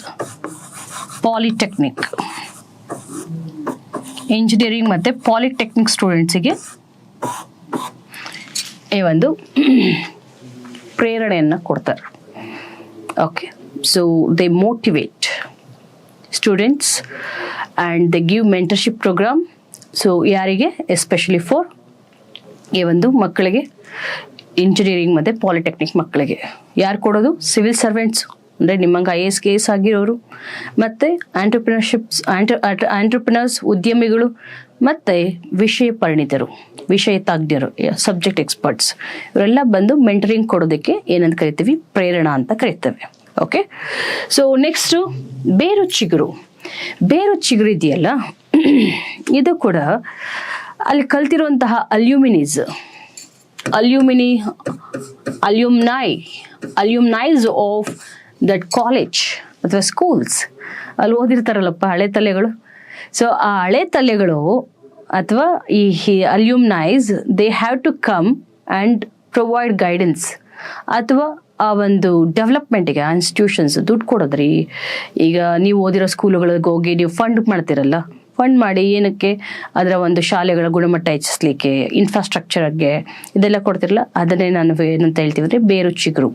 ಇಂಜಿನಿಯರಿಂಗ್ ಮತ್ತು ಪಾಲಿಟೆಕ್ನಿಕ್ ಸ್ಟೂಡೆಂಟ್ಸಿಗೆ ಈ ಒಂದು ಪ್ರೇರಣೆಯನ್ನು ಕೊಡ್ತಾರೆ. Okay, so they motivate students and they give mentorship programme. So ಯಾರಿಗೆ, ಎಸ್ಪೆಷಲಿ ಫಾರ್ ಈ ಒಂದು ಮಕ್ಕಳಿಗೆ, ಇಂಜಿನಿಯರಿಂಗ್ ಮತ್ತು ಪಾಲಿಟೆಕ್ನಿಕ್ ಮಕ್ಕಳಿಗೆ. ಯಾರು ಕೊಡೋದು, ಸಿವಿಲ್ ಸರ್ವೆಂಟ್ಸ್ ಅಂದರೆ ನಿಮ್ಮಂಗೆ IAS KS ಆಗಿರೋರು, ಮತ್ತು ಆಂಟ್ರಪ್ರಿನರ್ಸ್ ಉದ್ಯಮಿಗಳು, ಮತ್ತು ವಿಷಯ ತಜ್ಞರು, ಸಬ್ಜೆಕ್ಟ್ ಎಕ್ಸ್ಪರ್ಟ್ಸ್, ಇವರೆಲ್ಲ ಬಂದು ಮೆಂಟರಿಂಗ್ ಕೊಡೋದಕ್ಕೆ ಏನಂತ ಕರಿತೀವಿ, ಪ್ರೇರಣಾ ಅಂತ ಕರಿತೇವೆ. ಓಕೆ, ಸೊ ನೆಕ್ಸ್ಟು ಬೇರು ಚಿಗುರು ಇದೆಯಲ್ಲ, ಇದು ಕೂಡ ಅಲ್ಲಿ ಕಲ್ತಿರುವಂತಹ ಅಲ್ಯೂಮ್ನೈಸ್ ಆಫ್ ದಟ್ ಕಾಲೇಜ್ ಅಥವಾ ಸ್ಕೂಲ್ಸ್ ಅಲ್ಲಿ ಓದಿರ್ತಾರಲ್ಲಪ್ಪ ಹಳೆ ತಲೆಗಳು. ಸೊ ಆ ಹಳೆ ತಲೆಗಳು ಅಥವಾ ಈ alumnis they have to come and provide guidance, ಅಥವಾ ಆ ಒಂದು ಡೆವಲಪ್ಮೆಂಟಿಗೆ ಆ ಇನ್ಸ್ಟಿಟ್ಯೂಷನ್ಸ್ ದುಡ್ಡು ಕೊಡೋದ್ರಿ. ಈಗ ನೀವು ಓದಿರೋ ಸ್ಕೂಲುಗಳಿಗೆ ಹೋಗಿ ನೀವು ಫಂಡ್ ಮಾಡ್ತಿರಲ್ಲ, ಫಂಡ್ ಮಾಡಿ ಏನಕ್ಕೆ, ಅದರ ಒಂದು ಶಾಲೆಗಳ ಗುಣಮಟ್ಟ ಹೆಚ್ಚಿಸ್ಲಿಕ್ಕೆ, ಇನ್ಫ್ರಾಸ್ಟ್ರಕ್ಚರ್ಗೆ ಇದೆಲ್ಲ ಕೊಡ್ತಿರಲ್ಲ, ಅದನ್ನೇ ನಾನು ಏನಂತ ಹೇಳ್ತೀವಿ ಅಂದರೆ Beru Chiguru.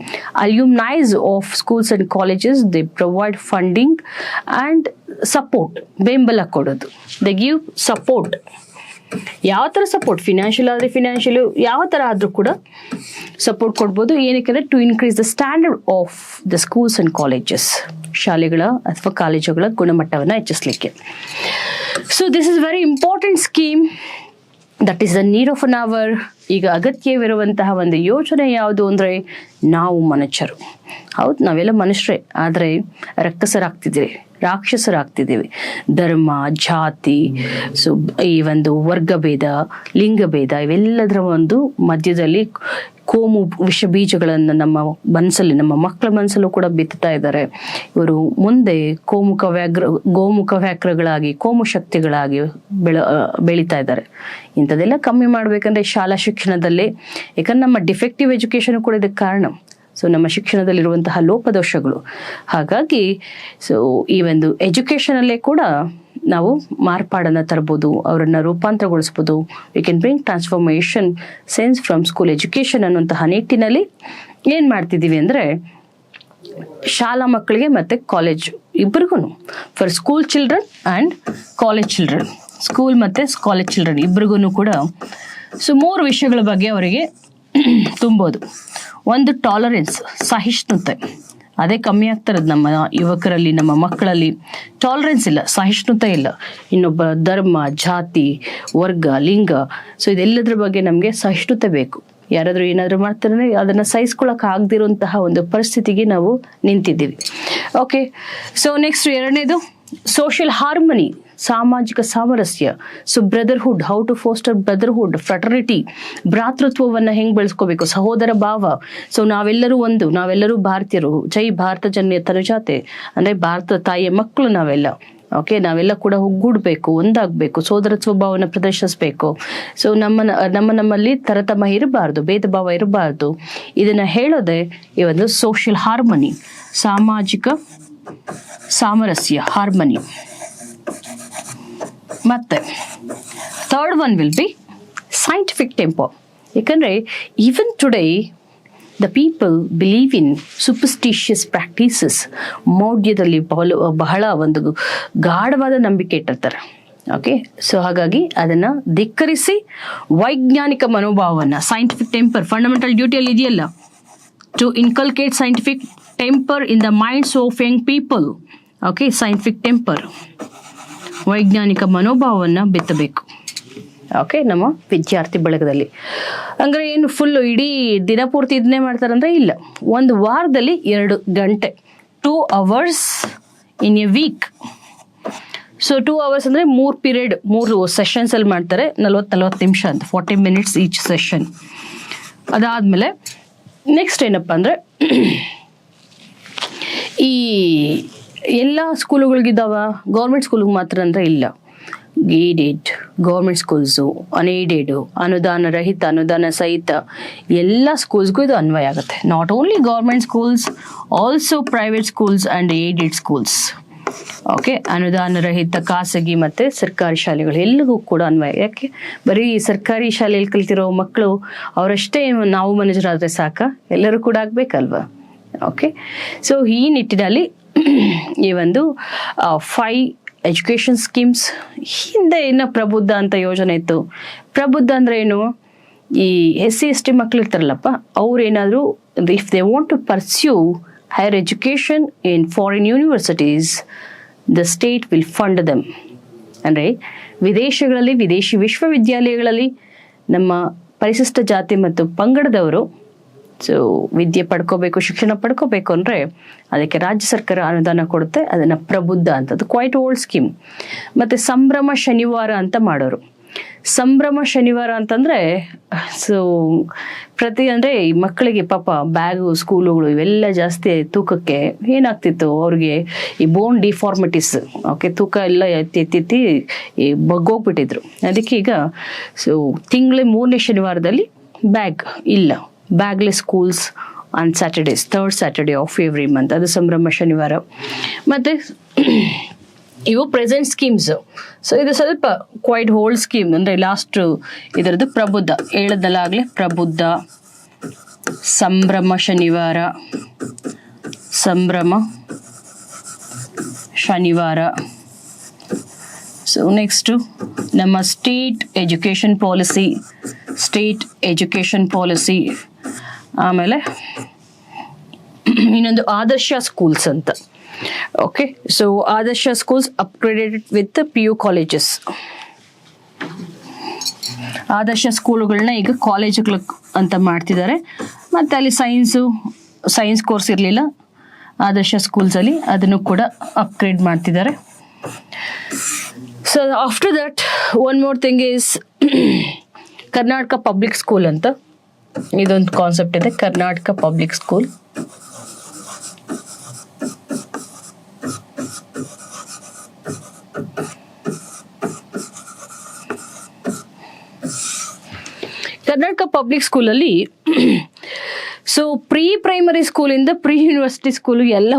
Alumnis of schools and colleges they provide funding and support, ಬೆಂಬಲ ಕೊಡೋದು. They give support. ಯಾವ ಥರ ಸಪೋರ್ಟ್, ಫಿನಾನ್ಷಿಯಲ್ ಆದರೆ ಫಿನಾನ್ಷಿಯಲು, ಯಾವ ಥರ ಆದರೂ ಕೂಡ ಸಪೋರ್ಟ್ ಕೊಡ್ಬೋದು. ಏನಕ್ಕೆ ಅಂದರೆ to increase the standard of the schools and colleges, ಶಾಲೆಗಳ ಅಥವಾ ಕಾಲೇಜುಗಳ ಗುಣಮಟ್ಟವನ್ನು ಹೆಚ್ಚಿಸಲಿಕ್ಕೆ. So this is very important scheme, that is the need of an hour. ಈಗ ಅಗತ್ಯವಿರುವಂತಹ ಒಂದು ಯೋಜನೆ ಯಾವುದು ಅಂದರೆ, ನಾವು ಮನುಷ್ಯರು, ಹೌದು ನಾವೆಲ್ಲ ಮನುಷ್ಯರೇ, ಆದರೆ ರಾಕ್ಷಸರಾಗ್ತಿದ್ದೀವಿ. ಧರ್ಮ, ಜಾತಿ, ಸೊ ಈ ಒಂದು ವರ್ಗಭೇದ, ಲಿಂಗಭೇದ ಇವೆಲ್ಲದರ ಒಂದು ಮಧ್ಯದಲ್ಲಿ ಕೋಮು ವಿಷ ಬೀಜಗಳನ್ನು ನಮ್ಮ ಮಕ್ಕಳ ಮನಸ್ಸಲ್ಲೂ ಕೂಡ ಬಿತ್ತುತ್ತಾ ಇದ್ದಾರೆ. ಇವರು ಮುಂದೆ ಗೋಮುಖ ವ್ಯಾಘ್ರಗಳಾಗಿ, ಕೋಮು ಶಕ್ತಿಗಳಾಗಿ ಬೆಳೀತಾ ಇದ್ದಾರೆ. ಇಂಥದ್ದೆಲ್ಲ ಕಮ್ಮಿ ಮಾಡಬೇಕಂದ್ರೆ ಶಾಲಾ ಶಿಕ್ಷಣದಲ್ಲಿ, ಯಾಕಂದ್ರೆ ನಮ್ಮ ಡಿಫೆಕ್ಟಿವ್ ಎಜುಕೇಷನ್ ಕೂಡ ಇದಕ್ಕೆ ಕಾರಣ. ಸೊ ನಮ್ಮ ಶಿಕ್ಷಣದಲ್ಲಿರುವಂತಹ ಲೋಪದೋಷಗಳು. ಹಾಗಾಗಿ ಸೊ ಈ ಒಂದು ಎಜುಕೇಷನಲ್ಲೇ ಕೂಡ ನಾವು ಮಾರ್ಪಾಡನ್ನು ತರ್ಬೋದು, ಅವರನ್ನು ರೂಪಾಂತರಗೊಳಿಸ್ಬೋದು. We can bring transformation sense from school education ಅನ್ನುವಂತಹ ನಿಟ್ಟಿನಲ್ಲಿ ಏನು ಮಾಡ್ತಿದ್ದೀವಿ ಅಂದರೆ, ಶಾಲಾ ಮಕ್ಕಳಿಗೆ ಮತ್ತು ಕಾಲೇಜ್ ಇಬ್ಬರಿಗೂ, for school children and college children, school ಮತ್ತು ಕಾಲೇಜ್ ಚಿಲ್ಡ್ರನ್ ಇಬ್ಬರಿಗೂ ಕೂಡ 3 ವಿಷಯಗಳ ಬಗ್ಗೆ ಅವರಿಗೆ ತುಂಬೋದು. ಒಂದು ಟಾಲರೆನ್ಸ್, ಸಹಿಷ್ಣುತೆ. ಅದೇ ಕಮ್ಮಿ ಆಗ್ತಿರೋದು ನಮ್ಮ ಯುವಕರಲ್ಲಿ, ನಮ್ಮ ಮಕ್ಕಳಲ್ಲಿ ಟಾಲರೆನ್ಸ್ ಇಲ್ಲ, ಸಹಿಷ್ಣುತೆ ಇಲ್ಲ. ಇನ್ನೊಬ್ಬ ಧರ್ಮ, ಜಾತಿ, ವರ್ಗ, ಲಿಂಗ, ಇದೆಲ್ಲದ್ರ ಬಗ್ಗೆ ನಮಗೆ ಸಹಿಷ್ಣುತೆ ಬೇಕು. ಯಾರಾದರೂ ಏನಾದರೂ ಮಾಡ್ತಾರೆ ಅದನ್ನು ಸಹಿಸ್ಕೊಳಕ್ಕೆ ಆಗದಿರುವಂತಹ ಒಂದು ಪರಿಸ್ಥಿತಿಗೆ ನಾವು ನಿಂತಿದ್ದೀವಿ. ಓಕೆ, ನೆಕ್ಸ್ಟ್ 2ನೇದು ಸೋಷಿಯಲ್ ಹಾರ್ಮನಿ, ಸಾಮಾಜಿಕ ಸಾಮರಸ್ಯ. Brotherhood, how to foster brotherhood, fraternity, ಭ್ರಾತೃತ್ವವನ್ನು ಹೆಂಗೆ ಬೆಳೆಸ್ಕೋಬೇಕು, ಸಹೋದರ ಭಾವ. ನಾವೆಲ್ಲರೂ ಒಂದು, ನಾವೆಲ್ಲರೂ ಭಾರತೀಯರು, ಜೈ ಭಾರತ ಜನ್ಯ ತನುಜಾತೆ, ಅಂದರೆ ಭಾರತ ತಾಯಿಯ ಮಕ್ಕಳು ನಾವೆಲ್ಲ. ಓಕೆ, ನಾವೆಲ್ಲ ಕೂಡ ಒಗ್ಗೂಡಬೇಕು, ಒಂದಾಗಬೇಕು, ಸೋದರತ್ವ ಭಾವನ ಪ್ರದರ್ಶಿಸಬೇಕು. ನಮ್ಮಲ್ಲಿ ತರತಮ ಇರಬಾರ್ದು, ಭೇದ ಭಾವ ಇರಬಾರ್ದು. ಇದನ್ನು ಹೇಳೋದೆ ಈ ಒಂದು ಸೋಷಿಯಲ್ ಹಾರ್ಮನಿ, ಸಾಮಾಜಿಕ ಸಾಮರಸ್ಯ, ಹಾರ್ಮನಿ. ಮತ್ತೆ 3rd one will be scientific temper. ಯಾಕಂದರೆ even today the people believe in superstitious practices. ಮೌಢ್ಯದಲ್ಲಿ ಬಹಳ ಒಂದು ಗಾಢವಾದ ನಂಬಿಕೆ ಇಟ್ಟಿರ್ತಾರೆ. ಓಕೆ, ಹಾಗಾಗಿ ಅದನ್ನು ಧಿಕ್ಕರಿಸಿ ವೈಜ್ಞಾನಿಕ ಮನೋಭಾವವನ್ನು, ಸೈಂಟಿಫಿಕ್ ಟೆಂಪರ್ ಫಂಡಮೆಂಟಲ್ ಡ್ಯೂಟಿಯಲ್ಲಿ ಇದೆಯಲ್ಲ, to inculcate scientific temper in the minds of young people. Okay, scientific temper, ವೈಜ್ಞಾನಿಕ ಮನೋಭಾವವನ್ನು ಬಿತ್ತಬೇಕು. ಓಕೆ, ನಮ್ಮ ವಿದ್ಯಾರ್ಥಿ ಬಳಗದಲ್ಲಿ. ಅಂದರೆ ಏನು ಫುಲ್ಲು ಇಡೀ ದಿನಪೂರ್ತಿ ಇದನ್ನೇ ಮಾಡ್ತಾರಂದ್ರೆ ಇಲ್ಲ, ಒಂದು ವಾರದಲ್ಲಿ 2 ಗಂಟೆ, 2 hours in a week. 2 hours ಅಂದರೆ 3 ಪೀರಿಯಡ್, 3 ಸೆಷನ್ಸಲ್ಲಿ ಮಾಡ್ತಾರೆ, 40 ನಿಮಿಷ ಅಂತ, 40 minutes ಈಚ್ ಸೆಷನ್. ಅದಾದಮೇಲೆ ನೆಕ್ಸ್ಟ್ ಏನಪ್ಪ ಅಂದರೆ, ಈ ಎಲ್ಲ ಸ್ಕೂಲುಗಳಿಗಿದ್ದಾವ, ಗೌರ್ಮೆಂಟ್ ಸ್ಕೂಲಿಗೆ ಮಾತ್ರ ಅಂದರೆ ಇಲ್ಲ. ಏಡೆಡ್, ಗೌರ್ಮೆಂಟ್ ಸ್ಕೂಲ್ಸು, ಅನ್ಏಡೆಡು, ಅನುದಾನ ರಹಿತ, ಅನುದಾನ ಸಹಿತ ಎಲ್ಲ ಸ್ಕೂಲ್ಸ್ಗೂ ಇದು ಅನ್ವಯ ಆಗುತ್ತೆ. Not only government schools, also private schools and aided schools. Okay, ಅನುದಾನ ರಹಿತ ಖಾಸಗಿ ಮತ್ತು ಸರ್ಕಾರಿ ಶಾಲೆಗಳು ಎಲ್ಲರಿಗೂ ಕೂಡ ಅನ್ವಯ. ಯಾಕೆ ಬರೀ ಸರ್ಕಾರಿ ಶಾಲೆಯಲ್ಲಿ ಕಲಿತಿರೋ ಮಕ್ಕಳು ಅವರಷ್ಟೇ ನಾವು ಮನುಜರಾದರೆ ಸಾಕ, ಎಲ್ಲರೂ ಕೂಡ ಆಗಬೇಕಲ್ವ. ಓಕೆ, ಈ ನಿಟ್ಟಿನಲ್ಲಿ ಈ ಒಂದು 5 ಎಜುಕೇಷನ್ ಸ್ಕೀಮ್ಸ್. ಹಿಂದೆ ಇನ್ನು ಪ್ರಬುದ್ಧ ಅಂತ ಯೋಜನೆ ಇತ್ತು. ಪ್ರಬುದ್ಧ ಅಂದರೆ ಏನು, ಈ SC/ST ಮಕ್ಳು ಇರ್ತಾರಲ್ಲಪ್ಪ, ಅವ್ರೇನಾದರೂ if they want to pursue higher education in foreign universities, the state will fund them. ಅಂದರೆ ವಿದೇಶಗಳಲ್ಲಿ, ವಿದೇಶಿ ವಿಶ್ವವಿದ್ಯಾಲಯಗಳಲ್ಲಿ ನಮ್ಮ ಪರಿಶಿಷ್ಟ ಜಾತಿ ಮತ್ತು ಪಂಗಡದವರು ವಿದ್ಯೆ ಪಡ್ಕೋಬೇಕು, ಶಿಕ್ಷಣ ಪಡ್ಕೋಬೇಕು ಅಂದರೆ ಅದಕ್ಕೆ ರಾಜ್ಯ ಸರ್ಕಾರ ಅನುದಾನ ಕೊಡುತ್ತೆ. ಅದನ್ನು ಪ್ರಬುದ್ಧ ಅಂತದ್ದು ಕ್ವೈಟ್ ಓಲ್ಡ್ ಸ್ಕೀಮ್. ಮತ್ತು ಸಂಭ್ರಮ ಶನಿವಾರ ಅಂತ ಮಾಡೋರು. ಸಂಭ್ರಮ ಶನಿವಾರ ಅಂತಂದರೆ ಅಂದರೆ ಈ ಮಕ್ಕಳಿಗೆ ಪಾಪ ಬ್ಯಾಗು, ಸ್ಕೂಲುಗಳು ಇವೆಲ್ಲ ಜಾಸ್ತಿ ತೂಕಕ್ಕೆ ಏನಾಗ್ತಿತ್ತು ಅವ್ರಿಗೆ, ಈ ಬೋನ್ ಡಿಫಾರ್ಮಿಟೀಸ್. ಓಕೆ, ತೂಕ ಎಲ್ಲ ಎತ್ತಿ ಈ ಬಗ್ಗೋಗ್ಬಿಟ್ಟಿದ್ರು. ಅದಕ್ಕೆ ಈಗ ತಿಂಗಳ 3ನೇ ಶನಿವಾರದಲ್ಲಿ ಬ್ಯಾಗ್ ಇಲ್ಲ, bagless schools on Saturdays, 3rd Saturday of every month, ಅದು ಸಂಭ್ರಮ ಶನಿವಾರ. ಮತ್ತು ಇವು ಪ್ರೆಸೆಂಟ್ ಸ್ಕೀಮ್ಸು. ಇದು ಸ್ವಲ್ಪ ಕ್ವೈಟ್ ಓಲ್ಡ್ ಸ್ಕೀಮ್. ಅಂದರೆ ಲಾಸ್ಟ್ ಇದರದ್ದು ಪ್ರಬುದ್ಧ ಹೇಳದಲ್ಲಾಗಲೇ, ಪ್ರಬುದ್ಧ, ಸಂಭ್ರಮ ಶನಿವಾರ, ಸಂಭ್ರಮ ಶನಿವಾರ. ನೆಕ್ಸ್ಟು ನಮ್ಮ ಸ್ಟೇಟ್ ಎಜುಕೇಷನ್ ಪಾಲಿಸಿ. ಆಮೇಲೆ ಇನ್ನೊಂದು ಆದರ್ಶ ಸ್ಕೂಲ್ಸ್ ಅಂತ. Okay, Adarsha schools upgraded with PU colleges. Adarsha ಸ್ಕೂಲುಗಳನ್ನ ಈಗ ಕಾಲೇಜುಗಳು ಅಂತ ಮಾಡ್ತಿದ್ದಾರೆ. ಮತ್ತು ಅಲ್ಲಿ ಸೈನ್ಸ್ ಕೋರ್ಸ್ ಇರಲಿಲ್ಲ ಆದರ್ಶ ಸ್ಕೂಲ್ಸಲ್ಲಿ, ಅದನ್ನು ಕೂಡ ಅಪ್ಗ್ರೇಡ್ ಮಾಡ್ತಿದ್ದಾರೆ. After that one more thing is Karnataka public school ಅಂತ ಇದೊಂದು ಕಾನ್ಸೆಪ್ಟ್ ಇದೆ. Karnataka public school Karnataka public ಸ್ಕೂಲಲ್ಲಿ ಸೊ ಪ್ರೀ ಪ್ರೈಮರಿ ಸ್ಕೂಲಿಂದ ಪ್ರೀ ಯೂನಿವರ್ಸಿಟಿ ಸ್ಕೂಲು ಎಲ್ಲ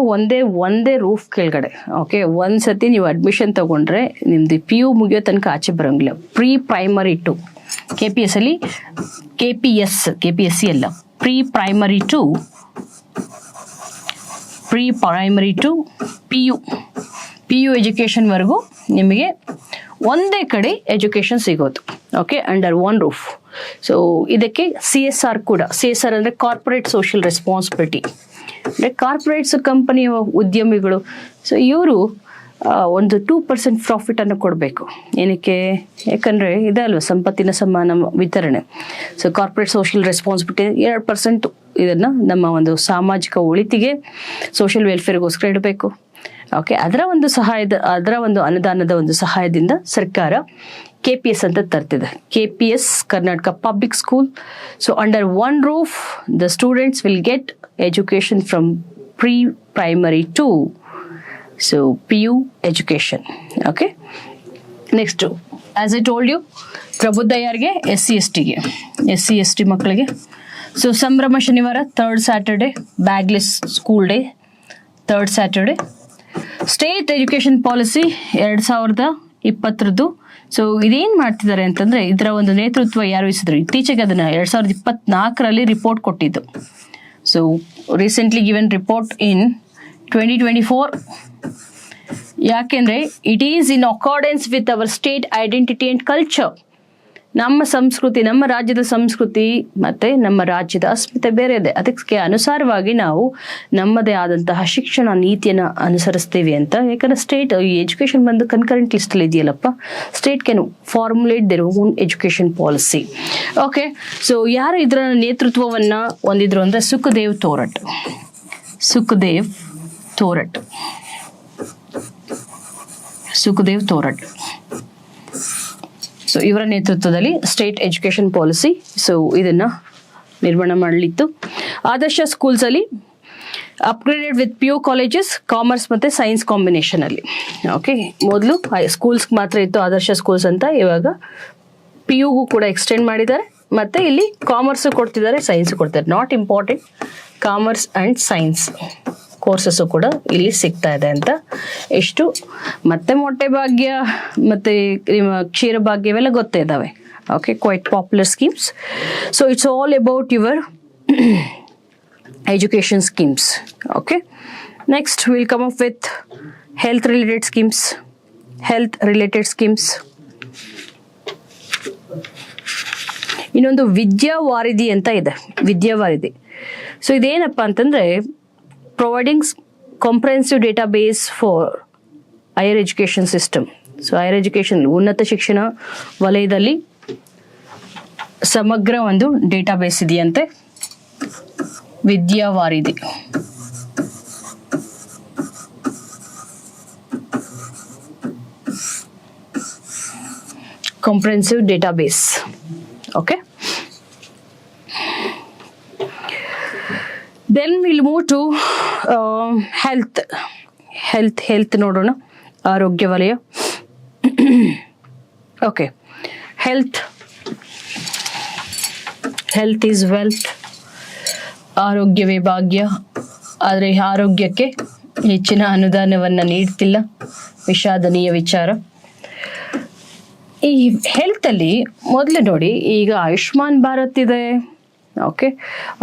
ಒಂದೇ ರೂಫ್ ಕೆಳಗಡೆ. ಓಕೆ, ಒಂದ್ಸತಿ ನೀವು ಅಡ್ಮಿಷನ್ ತಗೊಂಡ್ರೆ ನಿಮ್ದು PU ಮುಗಿಯೋ ತನಕ ಆಚೆ ಬರೋಂಗಿಲ್ಲ. ಪ್ರೀ ಪ್ರೈಮರಿ ಟು KPS ಅಲ್ಲಿ KPSC ಅಲ್ಲ, ಪ್ರೀ ಪ್ರೈಮರಿ ಟು PU ಎಜುಕೇಷನ್ವರೆಗೂ ನಿಮಗೆ ಒಂದೇ ಕಡೆ ಎಜುಕೇಷನ್ ಸಿಗೋದು. Okay, under one roof. So ಇದಕ್ಕೆ CSR ಕೂಡ, CSR ಅಂದರೆ ಕಾರ್ಪೊರೇಟ್ ಸೋಷಿಯಲ್ ರೆಸ್ಪಾನ್ಸಿಬಿಲಿಟಿ, ಅಂದರೆ ಕಾರ್ಪೊರೇಟ್ಸ್ ಕಂಪನಿಯ ಉದ್ಯಮಿಗಳು. ಸೊ ಇವರು ಒಂದು 2% ಪ್ರಾಫಿಟನ್ನು ಕೊಡಬೇಕು. ಏನಕ್ಕೆ? ಯಾಕಂದರೆ ಇದೆ ಅಲ್ವ ಸಂಪತ್ತಿನ ಸಮಾನ ವಿತರಣೆ. ಸೊ ಕಾರ್ಪೊರೇಟ್ ಸೋಷಿಯಲ್ ರೆಸ್ಪಾನ್ಸಿಬಿಲಿಟಿ 2% ಇದನ್ನು ನಮ್ಮ ಒಂದು ಸಾಮಾಜಿಕ ಒಳಿತಿಗೆ, ಸೋಷಿಯಲ್ ವೆಲ್ಫೇರ್ಗೋಸ್ಕರ ಇಡಬೇಕು. ಓಕೆ, ಅದರ ಒಂದು ಅನುದಾನದ ಒಂದು ಸಹಾಯದಿಂದ ಸರ್ಕಾರ KPS ಅಂತ ತರ್ತಿದೆ. KPS Karnataka public school. So under one roof the students will get education from pre primary to PU education. Okay, next as I told you, ಪ್ರಬುದ್ಧಯ್ಯರಿಗೆ SC ST ಮಕ್ಕಳಿಗೆ. So Sambhrama Shanivara, 3rd Saturday, bagless school day, 3rd Saturday. State education policy 2020. So ಇದೇನು ಮಾಡ್ತಿದ್ದಾರೆ ಅಂತಂದರೆ, ಇದರ ಒಂದು ನೇತೃತ್ವ ಯಾರು ವಹಿಸಿದ್ರು? ಇತ್ತೀಚೆಗೆ ಅದನ್ನು 2024ರಲ್ಲಿ ರಿಪೋರ್ಟ್ ಕೊಟ್ಟಿದ್ದು. So recently given report in 2024. ಯಾಕೆಂದರೆ it is in accordance with our state identity and culture. ನಮ್ಮ ಸಂಸ್ಕೃತಿ, ನಮ್ಮ ರಾಜ್ಯದ ಸಂಸ್ಕೃತಿ ಮತ್ತು ನಮ್ಮ ರಾಜ್ಯದ ಅಸ್ಮಿತೆ ಬೇರೆ ಇದೆ. ಅದಕ್ಕೆ ಅನುಸಾರವಾಗಿ ನಾವು ನಮ್ಮದೇ ಆದಂತಹ ಶಿಕ್ಷಣ ನೀತಿಯನ್ನು ಅನುಸರಿಸ್ತೀವಿ ಅಂತ. ಯಾಕಂದರೆ ಸ್ಟೇಟ್ ಎಜುಕೇಷನ್ ಬಂದು ಕನ್ಕರೆಂಟ್ ಲಿಸ್ಟಲ್ಲಿ ಇದೆಯಲ್ಲಪ್ಪ, state can formulate their own education policy. Okay, so ಯಾರು ಇದರ ನೇತೃತ್ವವನ್ನು ಹೊಂದಿದ್ರು ಅಂದರೆ ಸುಖದೇವ್ ತೋರಟ್. ಸೊ ಇವರ ನೇತೃತ್ವದಲ್ಲಿ ಸ್ಟೇಟ್ ಎಜುಕೇಷನ್ ಪಾಲಿಸಿ ಇದನ್ನು ನಿರ್ಮಾಣ ಮಾಡಲಿತ್ತು. ಆದರ್ಶ ಸ್ಕೂಲ್ಸಲ್ಲಿ upgraded with PU colleges, commerce ಮತ್ತು ಸೈನ್ಸ್ ಕಾಂಬಿನೇಷನಲ್ಲಿ. ಓಕೆ, ಮೊದಲು ಸ್ಕೂಲ್ಸ್ಗೆ ಮಾತ್ರ ಇತ್ತು ಆದರ್ಶ ಸ್ಕೂಲ್ಸ್ ಅಂತ, ಇವಾಗ PUಗೂ ಕೂಡ ಎಕ್ಸ್ಟೆಂಡ್ ಮಾಡಿದ್ದಾರೆ. ಮತ್ತು ಇಲ್ಲಿ ಕಾಮರ್ಸು ಕೊಡ್ತಿದ್ದಾರೆ, ಸೈನ್ಸು ಕೊಡ್ತಾರೆ. Not important, commerce and science courses ಕೂಡ ಇಲ್ಲಿ ಸಿಗ್ತಾ ಇದೆ ಅಂತ. ಎಷ್ಟು ಮತ್ತೆ ಮೊಟ್ಟೆ ಭಾಗ್ಯ ಮತ್ತು ಕ್ಷೀರ ಭಾಗ್ಯ ಇವೆಲ್ಲ ಗೊತ್ತೇ ಇದ್ದಾವೆ. Okay, quite popular schemes. So it's all about your education schemes. Okay, next will come up with health related schemes. ಇನ್ನೊಂದು ವಿದ್ಯಾವಾರಿಧಿ ಅಂತ ಇದೆ. ಸೊ ಇದೇನಪ್ಪ ಅಂತಂದರೆ, providing comprehensive database for higher education system. So higher education, ಉನ್ನತ ಶಿಕ್ಷಣ ವಲಯದಲ್ಲಿ ಸಮಗ್ರ ಒಂದು ಡೇಟಾಬೇಸ್ ಇದೆಯಂತೆ, ವಿದ್ಯಾವಾರಿಧಿ. comprehensive database. Okay, then we'll move to health ನೋಡೋಣ. ಆರೋಗ್ಯ ವಲಯ. Okay, health is wealth. ಆರೋಗ್ಯವೇ ಭಾಗ್ಯ. ಆದರೆ ಆರೋಗ್ಯಕ್ಕೆ ಹೆಚ್ಚಿನ ಅನುದಾನವನ್ನು ನೀಡ್ತಿಲ್ಲ, ವಿಷಾದನೀಯ ವಿಚಾರ. ಈ ಹೆಲ್ತಲ್ಲಿ ಮೊದಲು ನೋಡಿ, ಈಗ ಆಯುಷ್ಮಾನ್ ಭಾರತ್ ಇದೆ. ಓಕೆ,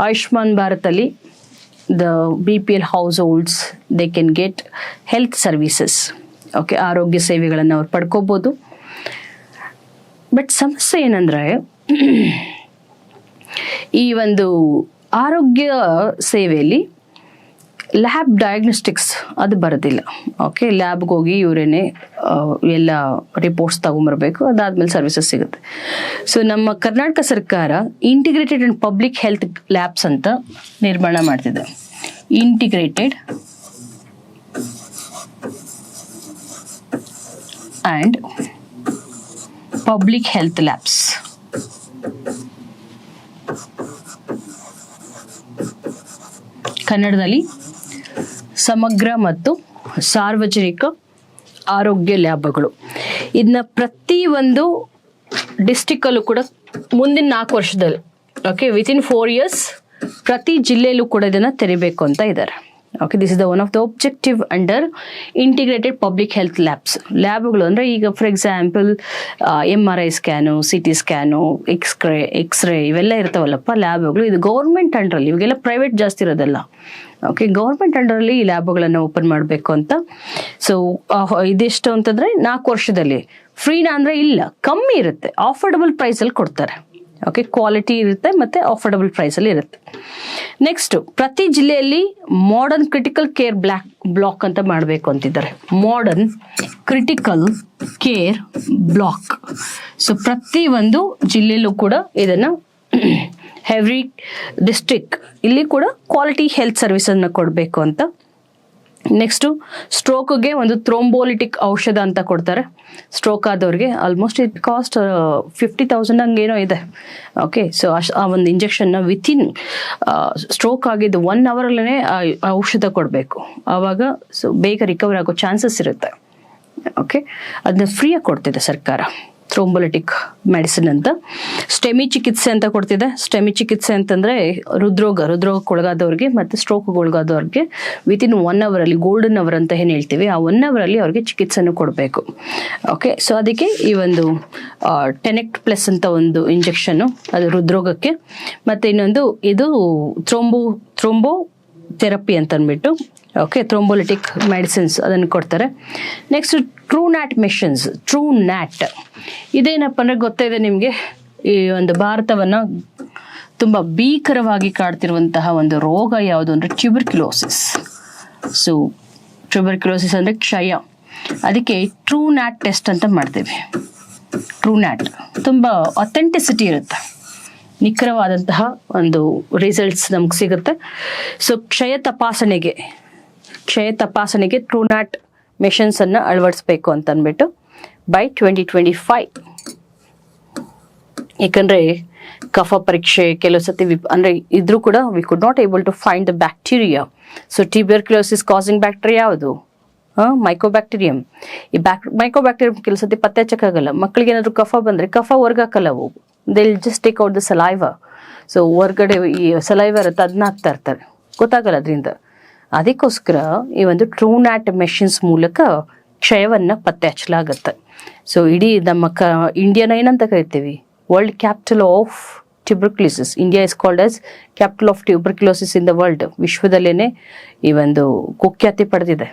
ಆಯುಷ್ಮಾನ್ ಭಾರತಲ್ಲಿ the BPL households they can get health services. Okay, ಆರೋಗ್ಯ ಸೇವೆಗಳನ್ನು ಅವ್ರು ಪಡ್ಕೋಬೋದು. ಬಟ್ ಸಮಸ್ಯೆ ಏನಂದರೆ, ಈ ಒಂದು ಆರೋಗ್ಯ ಸೇವೆಯಲ್ಲಿ ಲ್ಯಾಬ್ ಡಯಾಗ್ನೋಸ್ಟಿಕ್ಸ್ ಅದು ಬರೋದಿಲ್ಲ. ಓಕೆ, ಲ್ಯಾಬ್ಗೆ ಹೋಗಿ ಇವರೇನೆ ಎಲ್ಲ ರಿಪೋರ್ಟ್ಸ್ ತಗೊಂಬರ್ಬೇಕು, ಅದಾದಮೇಲೆ ಸರ್ವಿಸಸ್ ಸಿಗುತ್ತೆ. ಸೊ ನಮ್ಮ ಕರ್ನಾಟಕ ಸರ್ಕಾರ integrated and public health labs ಅಂತ ನಿರ್ಮಾಣ ಮಾಡ್ತಿದೆ. Integrated and public health labs. ಕನ್ನಡದಲ್ಲಿ ಸಮಗ್ರ ಮತ್ತು ಸಾರ್ವಜನಿಕ ಆರೋಗ್ಯ ಲ್ಯಾಬ್ಗಳು. ಇದನ್ನ ಪ್ರತಿ ಒಂದು ಡಿಸ್ಟಿಕ್ಕಲ್ಲೂ ಕೂಡ ಮುಂದಿನ 4 ವರ್ಷದಲ್ಲಿ, ಓಕೆ, ವಿತಿನ್ 4 years ಪ್ರತಿ ಜಿಲ್ಲೆಯಲ್ಲೂ ಕೂಡ ಇದನ್ನು ತೆರಿಬೇಕು ಅಂತ ಇದ್ದಾರೆ. Okay, this is the one of the objective under integrated public health ಲ್ಯಾಬ್ಗಳು ಅಂದರೆ ಈಗ for example MRI scan, CT scan, x ray ಇವೆಲ್ಲ ಇರ್ತಾವಲ್ಲಪ್ಪ ಲ್ಯಾಬ್ಗಳು. ಇದು ಗೌರ್ಮೆಂಟ್ ಅಂಡರಲ್ಲಿ, ಇವಾಗೆಲ್ಲ ಪ್ರೈವೇಟ್ ಜಾಸ್ತಿ ಇರೋದಲ್ಲ. ಓಕೆ, ಗೌರ್ಮೆಂಟ್ ಅಂಡರಲ್ಲಿ ಈ ಲ್ಯಾಬ್ಗಳನ್ನು ಓಪನ್ ಮಾಡಬೇಕು ಅಂತ. ಸೊ ಇದೆಷ್ಟು ಅಂತಂದರೆ 4 ವರ್ಷದಲ್ಲಿ. ಫ್ರೀನಾ ಅಂದರೆ ಇಲ್ಲ, ಕಮ್ಮಿ ಇರುತ್ತೆ, ಆಫರ್ಡಬಲ್ ಪ್ರೈಸಲ್ಲಿ ಕೊಡ್ತಾರೆ. ಓಕೆ, ಕ್ವಾಲಿಟಿ ಇರುತ್ತೆ ಮತ್ತು ಆಫರ್ಡಬಲ್ ಪ್ರೈಸಲ್ಲಿ ಇರುತ್ತೆ. ನೆಕ್ಸ್ಟು, ಪ್ರತಿ ಜಿಲ್ಲೆಯಲ್ಲಿ ಮಾಡರ್ನ್ ಕ್ರಿಟಿಕಲ್ ಕೇರ್ ಬ್ಲಾಕ್ ಅಂತ ಮಾಡಬೇಕು ಅಂತಿದ್ದಾರೆ. Modern critical care block. So ಪ್ರತಿ ಒಂದು ಜಿಲ್ಲೆಯಲ್ಲೂ ಕೂಡ ಇದನ್ನು ಎವ್ರಿ ಡಿಸ್ಟ್ರಿಕ್ಟ್ ಇಲ್ಲಿ ಕೂಡ ಕ್ವಾಲಿಟಿ ಹೆಲ್ತ್ ಸರ್ವಿಸನ್ನು ಕೊಡಬೇಕು ಅಂತ. ನೆಕ್ಸ್ಟು, ಸ್ಟ್ರೋಕ್ಗೆ ಒಂದು ಥ್ರೋಂಬೋಲಿಟಿಕ್ ಔಷಧ ಅಂತ ಕೊಡ್ತಾರೆ. ಸ್ಟ್ರೋಕ್ ಆದವ್ರಿಗೆ ಆಲ್ಮೋಸ್ಟ್ ಇಟ್ ಕಾಸ್ಟ್ 50,000 ಹಂಗೇನೋ ಇದೆ. ಓಕೆ, ಸೊ ಆ ಒಂದು ಇಂಜೆಕ್ಷನ್ನ ವಿತಿನ್ ಸ್ಟ್ರೋಕ್ ಆಗಿದ್ದು 1 ಅವರಲ್ಲೇ ಔಷಧ ಕೊಡಬೇಕು. ಆವಾಗ ಸೊ ಬೇಗ ರಿಕವರ್ ಆಗೋ ಚಾನ್ಸಸ್ ಇರುತ್ತೆ. ಓಕೆ, ಅದನ್ನ ಫ್ರೀಯಾಗಿ ಕೊಡ್ತಿದೆ ಸರ್ಕಾರ, ಥ್ರೋಂಬೋಲಿಟಿಕ್ ಮೆಡಿಸಿನ್ ಅಂತ. ಸ್ಟೆಮಿ ಚಿಕಿತ್ಸೆ ಅಂತ ಕೊಡ್ತಿದೆ. ಸ್ಟೆಮಿ ಚಿಕಿತ್ಸೆ ಅಂತಂದರೆ ಹೃದ್ರೋಗಕ್ಕೊಳಗಾದವ್ರಿಗೆ ಮತ್ತು ಸ್ಟ್ರೋಕ್ಗೊಳಗಾದವ್ರಿಗೆ ವಿತಿನ್ 1 ಅವರಲ್ಲಿ, ಗೋಲ್ಡನ್ ಅವರ್ ಅಂತ ಏನು ಹೇಳ್ತೀವಿ, ಆ 1 ಅವರಲ್ಲಿ ಅವ್ರಿಗೆ ಚಿಕಿತ್ಸೆಯನ್ನು ಕೊಡಬೇಕು. ಓಕೆ, ಸೊ ಅದಕ್ಕೆ ಈ ಒಂದು ಟೆನೆಕ್ಟ್ ಪ್ಲಸ್ ಅಂತ ಒಂದು ಇಂಜೆಕ್ಷನ್ನು, ಅದು ಹೃದ್ರೋಗಕ್ಕೆ. ಮತ್ತು ಇನ್ನೊಂದು ಇದು ಥ್ರೋಂಬೋ ಥೆರಪಿ ಅಂತ ಅಂದ್ಬಿಟ್ಟು, ಓಕೆ, ಥ್ರೋಂಬೋಲಿಟಿಕ್ ಮೆಡಿಸಿನ್ಸ್ ಅದನ್ನು ಕೊಡ್ತಾರೆ. Next, ಟ್ರೂನ್ಯಾಟ್ missions. ಟ್ರೂನ್ಯಾಟ್ ಇದೇನಪ್ಪ ಅಂದರೆ ಗೊತ್ತಿದೆ ನಿಮಗೆ, ಈ ಒಂದು ಭಾರತವನ್ನು ತುಂಬ ಭೀಕರವಾಗಿ ಕಾಡ್ತಿರುವಂತಹ ಒಂದು ರೋಗ ಯಾವುದು ಅಂದರೆ ಟ್ಯೂಬರ್ಕ್ಯುಲೋಸಿಸ್. ಸೊ ಟ್ಯೂಬರ್ಕ್ಯುಲೋಸಿಸ್ ಅಂದರೆ ಕ್ಷಯ. ಅದಕ್ಕೆ ಟ್ರೂನ್ಯಾಟ್ ಟೆಸ್ಟ್ ಅಂತ ಮಾಡ್ತೀವಿ. ಟ್ರೂನ್ಯಾಟ್ ತುಂಬ ಅಥೆಂಟಿಸಿಟಿ ಇರುತ್ತೆ, ನಿಖರವಾದಂತಹ ಒಂದು ರಿಸಲ್ಟ್ಸ್ ನಮ್ಗೆ ಸಿಗುತ್ತೆ. ಸೊ ಕ್ಷಯ ತಪಾಸಣೆಗೆ ಟ್ರೂನ್ಯಾಟ್ ಮಿಷನ್ಸನ್ನು ಅಳವಡಿಸ್ಬೇಕು ಅಂತ ಅಂದ್ಬಿಟ್ಟು ಬೈ 2025. ಯಾಕಂದರೆ ಕಫ ಪರೀಕ್ಷೆ ಕೆಲವು ಸತಿ ಅಂದರೆ ಇದ್ರೂ ಕೂಡ we could not able to find the bacteria. So tuberculosis causing bacteria ಯಾವುದು? ಮೈಕೋಬ್ಯಾಕ್ಟೀರಿಯಂ. ಈ ಮೈಕೋಬ್ಯಾಕ್ಟೀರಿಯಂ ಕೆಲವು ಸತಿ ಪತ್ತೆ ಹಚ್ಚಕ್ಕಾಗಲ್ಲ. ಮಕ್ಕಳಿಗೆ ಏನಾದರೂ ಕಫ ಬಂದರೆ ಕಫ ಹೊರ್ಗಾಕಲ್ಲ ಅವು, they will just take out the saliva. So ಹೊರ್ಗಡೆ ಈ ಸಲೈವ ಇರುತ್ತೆ, ಅದನ್ನ ಹಾಕ್ತಾ ಇರ್ತಾರೆ, ಗೊತ್ತಾಗಲ್ಲ ಅದರಿಂದ. ಅದಕ್ಕೋಸ್ಕರ ಈ ಒಂದು ಟ್ರೂನ್ಯಾಟ್ ಮೆಷಿನ್ಸ್ ಮೂಲಕ ಕ್ಷಯವನ್ನು ಪತ್ತೆ ಹಚ್ಚಲಾಗತ್ತೆ. ಸೊ ಇಡೀ ನಮ್ಮ ಇಂಡಿಯಾನ ಏನಂತ ಕರಿತೀವಿ? World capital of tuberculosis. India is called as capital of tuberculosis in the world. ವಿಶ್ವದಲ್ಲೇ ಈ ಒಂದು ಕುಖ್ಯಾತಿ ಪಡೆದಿದೆ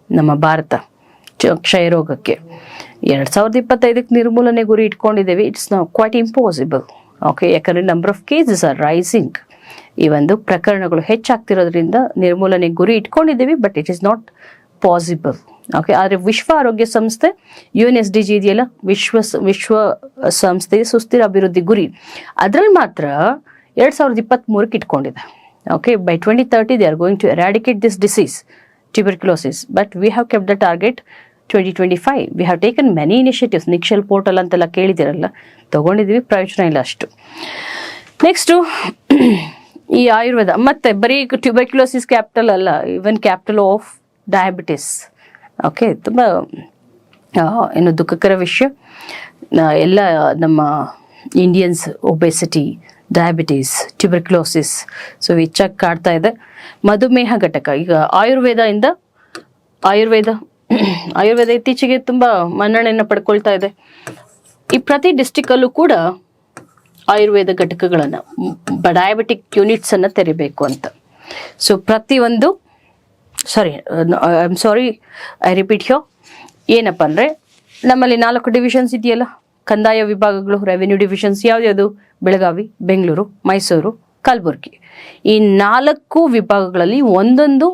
ನಮ್ಮ ಭಾರತ ಕ್ಷಯ ರೋಗಕ್ಕೆ. 2025 ನಿರ್ಮೂಲನೆ ಗುರಿ ಇಟ್ಕೊಂಡಿದ್ದೇವೆ. It's not quite impossible. Okay, ಯಾಕಂದರೆ number of cases are rising. ಈ ಒಂದು ಪ್ರಕರಣಗಳು ಹೆಚ್ಚಾಗ್ತಿರೋದ್ರಿಂದ ನಿರ್ಮೂಲನೆ ಗುರಿ ಇಟ್ಕೊಂಡಿದ್ದೀವಿ, but it is not possible. Okay, ಆದರೆ ವಿಶ್ವ ಆರೋಗ್ಯ ಸಂಸ್ಥೆ UNSDG ಇದೆಯಲ್ಲ, ವಿಶ್ವ ಸಂಸ್ಥೆ ಸುಸ್ಥಿರ ಅಭಿವೃದ್ಧಿ ಗುರಿ, ಅದರಲ್ಲಿ ಮಾತ್ರ 2023 ಇಟ್ಕೊಂಡಿದೆ. Okay, by 2030 they are going to eradicate this disease tuberculosis. But we have kept the target 2025. We have taken many initiatives. Nikshay portal ಅಂತೆಲ್ಲ ಕೇಳಿದಿರಲ್ಲ, ತಗೊಂಡಿದ್ದೀವಿ, ಪ್ರಯೋಜನ ಇಲ್ಲ ಅಷ್ಟು. ನೆಕ್ಸ್ಟು, ಈ ಆಯುರ್ವೇದ ಮತ್ತೆ ಬರೀ ಟ್ಯೂಬರ್ಕ್ಯುಲೋಸಿಸ್ ಕ್ಯಾಪಿಟಲ್ ಅಲ್ಲ, even capital of diabetes. Okay, ತುಂಬ ಏನು ದುಃಖಕರ ವಿಷಯ. ಎಲ್ಲ ನಮ್ಮ Indians obesity, diabetes, tuberculosis so ಹೆಚ್ಚಾಗಿ ಕಾಡ್ತಾ ಇದೆ. ಮಧುಮೇಹ ಘಟಕ. ಈಗ ಆಯುರ್ವೇದ ಇತ್ತೀಚೆಗೆ ತುಂಬ ಮನ್ನಣೆಯನ್ನು ಪಡ್ಕೊಳ್ತಾ ಇದೆ. ಈ ಪ್ರತಿ ಡಿಸ್ಟಿಕಲ್ಲೂ ಕೂಡ ಆಯುರ್ವೇದ ಘಟಕಗಳನ್ನು, ಡಯಾಬಿಟಿಕ್ ಯೂನಿಟ್ಸನ್ನು ತೆರಿಬೇಕು ಅಂತ. ಸೊ ಪ್ರತಿಯೊಂದು ಐ ರಿಪೀಟ್ ಹಿಯರ್. ಏನಪ್ಪ ಅಂದರೆ ನಮ್ಮಲ್ಲಿ 4 ಡಿವಿಷನ್ಸ್ ಇದೆಯಲ್ಲ, ಕಂದಾಯ ವಿಭಾಗಗಳು, ರೆವಿನ್ಯೂ ಡಿವಿಷನ್ಸ್ ಯಾವ್ದು? ಬೆಳಗಾವಿ, ಬೆಂಗಳೂರು, ಮೈಸೂರು, ಕಲಬುರಗಿ. ಈ 4 ವಿಭಾಗಗಳಲ್ಲಿ ಒಂದೊಂದು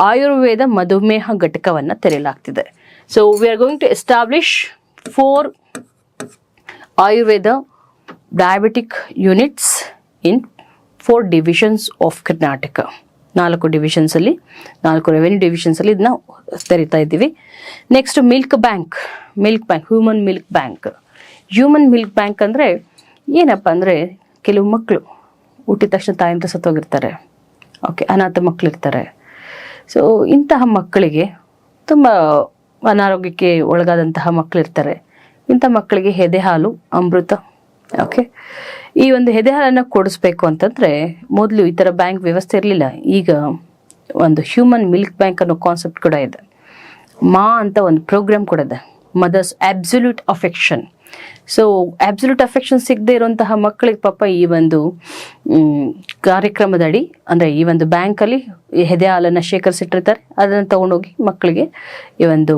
ಆಯುರ್ವೇದ ಮಧುಮೇಹ ಘಟಕವನ್ನು ತೆರೆಯಲಾಗ್ತಿದೆ. So we are going to establish 4 Ayurveda diabetic units in 4 divisions of Karnataka. 4 ಡಿವಿಷನ್ಸಲ್ಲಿ, 4 ರೆವೆನ್ಯೂ ಡಿವಿಷನ್ಸಲ್ಲಿ ಇದನ್ನ ತೆರಿತಾ ಇದ್ದೀವಿ. Next, milk bank, human milk bank ಅಂದರೆ ಏನಪ್ಪ ಅಂದರೆ, ಕೆಲವು ಮಕ್ಕಳು ಹುಟ್ಟಿದ ತಕ್ಷಣ ತಾಯಂತ ಸತ್ತೋಗಿರ್ತಾರೆ. ಓಕೆ, ಅನಾಥ ಮಕ್ಕಳಿರ್ತಾರೆ. ಸೊ ಇಂತಹ ಮಕ್ಕಳಿಗೆ, ತುಂಬ ಅನಾರೋಗ್ಯಕ್ಕೆ ಒಳಗಾದಂತಹ ಮಕ್ಕಳಿರ್ತಾರೆ. ಇಂಥ ಮಕ್ಕಳಿಗೆ ಎದೆ ಹಾಲು, ಅಮೃತ ಓಕೆ, ಈ ಒಂದು ಎದೆ ಹಾಲನ್ನು ಕೊಡಿಸ್ಬೇಕು ಅಂತಂದರೆ ಮೊದಲು ಈ ಥರ ಬ್ಯಾಂಕ್ ವ್ಯವಸ್ಥೆ ಇರಲಿಲ್ಲ. ಈಗ ಒಂದು ಹ್ಯೂಮನ್ ಮಿಲ್ಕ್ ಬ್ಯಾಂಕ್ ಅನ್ನೋ ಕಾನ್ಸೆಪ್ಟ್ ಕೂಡ ಇದೆ. ಮಾ ಅಂತ ಒಂದು ಪ್ರೋಗ್ರಾಮ್ ಕೂಡ ಇದೆ, mothers absolute affection. So absolute affection ಸಿಗದೆ ಇರುವಂತಹ ಮಕ್ಕಳಿಗೆ ಪಾಪ ಈ ಒಂದು ಕಾರ್ಯಕ್ರಮದಡಿ, ಅಂದರೆ ಈ ಒಂದು ಬ್ಯಾಂಕಲ್ಲಿ ಎದೆ ಹಾಲನ್ನು ಶೇಖರಿಸಿಟ್ಟಿರ್ತಾರೆ, ಅದನ್ನು ತಗೊಂಡೋಗಿ ಮಕ್ಕಳಿಗೆ ಈ ಒಂದು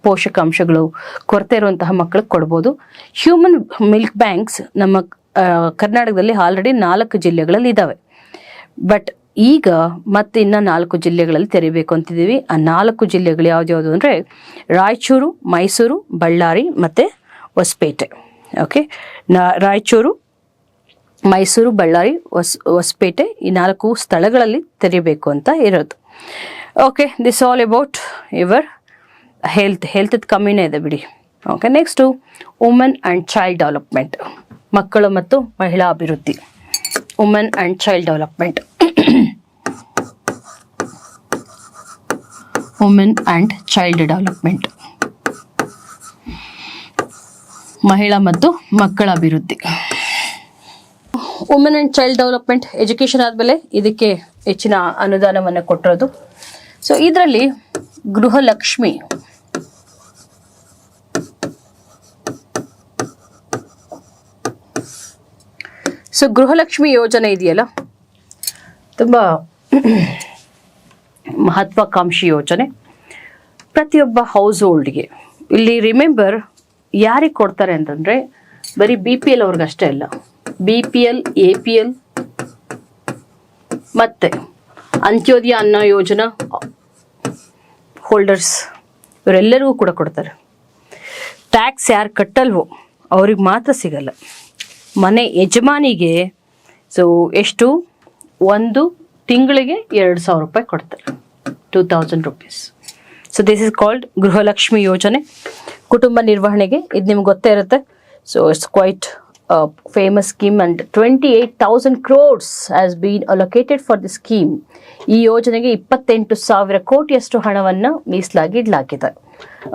ಪೋಷಕಾಂಶಗಳು ಕೊರತೆ ಇರುವಂತಹ ಮಕ್ಕಳಿಗೆ ಕೊಡ್ಬೋದು. ಹ್ಯೂಮನ್ ಮಿಲ್ಕ್ ಬ್ಯಾಂಕ್ಸ್ ನಮ್ಮ ಕರ್ನಾಟಕದಲ್ಲಿ ಆಲ್ರೆಡಿ 4 ಜಿಲ್ಲೆಗಳಲ್ಲಿ ಇದ್ದಾವೆ. ಬಟ್ ಈಗ ಮತ್ತೆ ಇನ್ನು 4 ಜಿಲ್ಲೆಗಳಲ್ಲಿ ತೆರಿಬೇಕು ಅಂತಿದ್ದೀವಿ. ಆ 4 ಜಿಲ್ಲೆಗಳು ಯಾವ್ದು ಅಂದರೆ ರಾಯಚೂರು, ಮೈಸೂರು, ಬಳ್ಳಾರಿ ಮತ್ತು ಹೊಸಪೇಟೆ. ಓಕೆ, ರಾಯಚೂರು, ಮೈಸೂರು, ಬಳ್ಳಾರಿ, ಹೊಸಪೇಟೆ ಈ 4 ಸ್ಥಳಗಳಲ್ಲಿ ತೆರಿಬೇಕು ಅಂತ ಇರೋದು. Okay, this all about your health ಕಮ್ಮಿನೇ ಇದೆ ಬಿಡಿ. Okay, next women and child development, ಮಕ್ಕಳು ಮತ್ತು ಮಹಿಳಾ ಅಭಿವೃದ್ಧಿ. Women and child development, women and child development, ಮಹಿಳಾ ಮತ್ತು ಮಕ್ಕಳ ಅಭಿವೃದ್ಧಿ. Women and child development education ಆದಮೇಲೆ ಇದಕ್ಕೆ ಹೆಚ್ಚಿನ ಅನುದಾನವನ್ನು ಕೊಟ್ಟಿರೋದು. ಸೊ ಇದರಲ್ಲಿ ಗೃಹಲಕ್ಷ್ಮಿ, ಸೊ ಗೃಹಲಕ್ಷ್ಮಿ ಯೋಜನೆ ಇದೆಯಲ್ಲ, ತುಂಬ ಮಹತ್ವಾಕಾಂಕ್ಷಿ ಯೋಜನೆ. ಪ್ರತಿಯೊಬ್ಬ ಹೌಸ್ ಹೋಲ್ಡ್ಗೆ ಇಲ್ಲಿ ರಿಮೆಂಬರ್ ಯಾರಿಗೆ ಕೊಡ್ತಾರೆ ಅಂತಂದರೆ ಬರೀ BPL ಅವ್ರಿಗಷ್ಟೇ ಅಲ್ಲ, BPL, APL ಮತ್ತು ಅಂತ್ಯೋದಯ ಅನ್ನ ಯೋಜನಾ ಹೋಲ್ಡರ್ಸ್ ಇವರೆಲ್ಲರಿಗೂ ಕೂಡ ಕೊಡ್ತಾರೆ. ಟ್ಯಾಕ್ಸ್ ಯಾರು ಕಟ್ಟಲ್ವೋ ಅವ್ರಿಗೆ ಮಾತ್ರ ಸಿಗಲ್ಲ. ಮನೆ ಯಜಮಾನಿಗೆ ಸೊ ಎಷ್ಟು, ಒಂದು ತಿಂಗಳಿಗೆ 2,000 ರೂಪಾಯಿ ಕೊಡ್ತಾರೆ, 2,000 rupees. So this is called Gruhalakshmi ಯೋಜನೆ. ಕುಟುಂಬ ನಿರ್ವಹಣೆಗೆ ಇದು ನಿಮ್ಗೆ ಗೊತ್ತೇ ಇರುತ್ತೆ. So it's quite famous scheme and 28,000 crores has been allocated for the scheme. ಈ ಯೋಜನೆಗೆ 28,000 ಕೋಟಿಯಷ್ಟು ಹಣವನ್ನು ಮೀಸಲಾಗಿ ಇಡಲಾಗಿದೆ.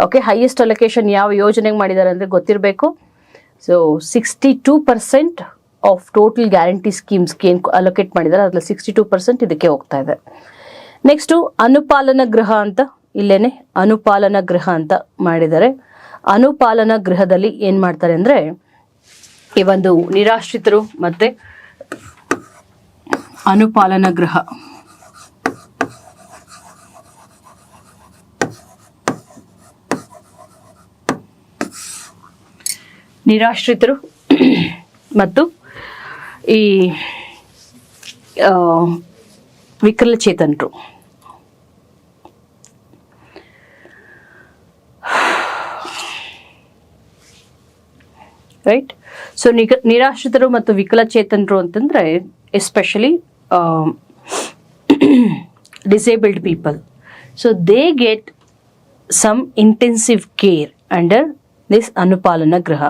ಓಕೆ, ಹೈಯೆಸ್ಟ್ ಅಲೋಕೇಶನ್ ಯಾವ ಯೋಜನೆಗೆ ಮಾಡಿದ್ದಾರೆ ಅಂದರೆ ಗೊತ್ತಿರಬೇಕು. ಸೊ 62% ಆಫ್ ಟೋಟಲ್ ಗ್ಯಾರಂಟಿ ಸ್ಕೀಮ್ಸ್ಗೆ ಏನು ಅಲೋಕೇಟ್ ಮಾಡಿದ್ದಾರೆ ಅದರಲ್ಲಿ 62% ಇದಕ್ಕೆ ಹೋಗ್ತಾ ಇದೆ. ನೆಕ್ಸ್ಟು ಅನುಪಾಲನಾ ಗೃಹ ಅಂತ, ಇಲ್ಲೇನೆ ಅನುಪಾಲನಾ ಗೃಹ ಅಂತ ಮಾಡಿದ್ದಾರೆ. ಅನುಪಾಲನಾ ಗೃಹದಲ್ಲಿ ಏನು ಮಾಡ್ತಾರೆ ಅಂದರೆ ಈ ಒಂದು ನಿರಾಶ್ರಿತರು ಮತ್ತು ಅನುಪಾಲನಾ ಗೃಹ, ನಿರಾಶ್ರಿತರು ಮತ್ತು ಈ ವಿಕಲಚೇತನರು, ರೈಟ್. ಸೊ ನಿರಾಶ್ರಿತರು ಮತ್ತು ವಿಕಲಚೇತನರು ಅಂತಂದರೆ especially disabled people. So they get some intensive care under this ಅನುಪಾಲನಾ ಗೃಹ.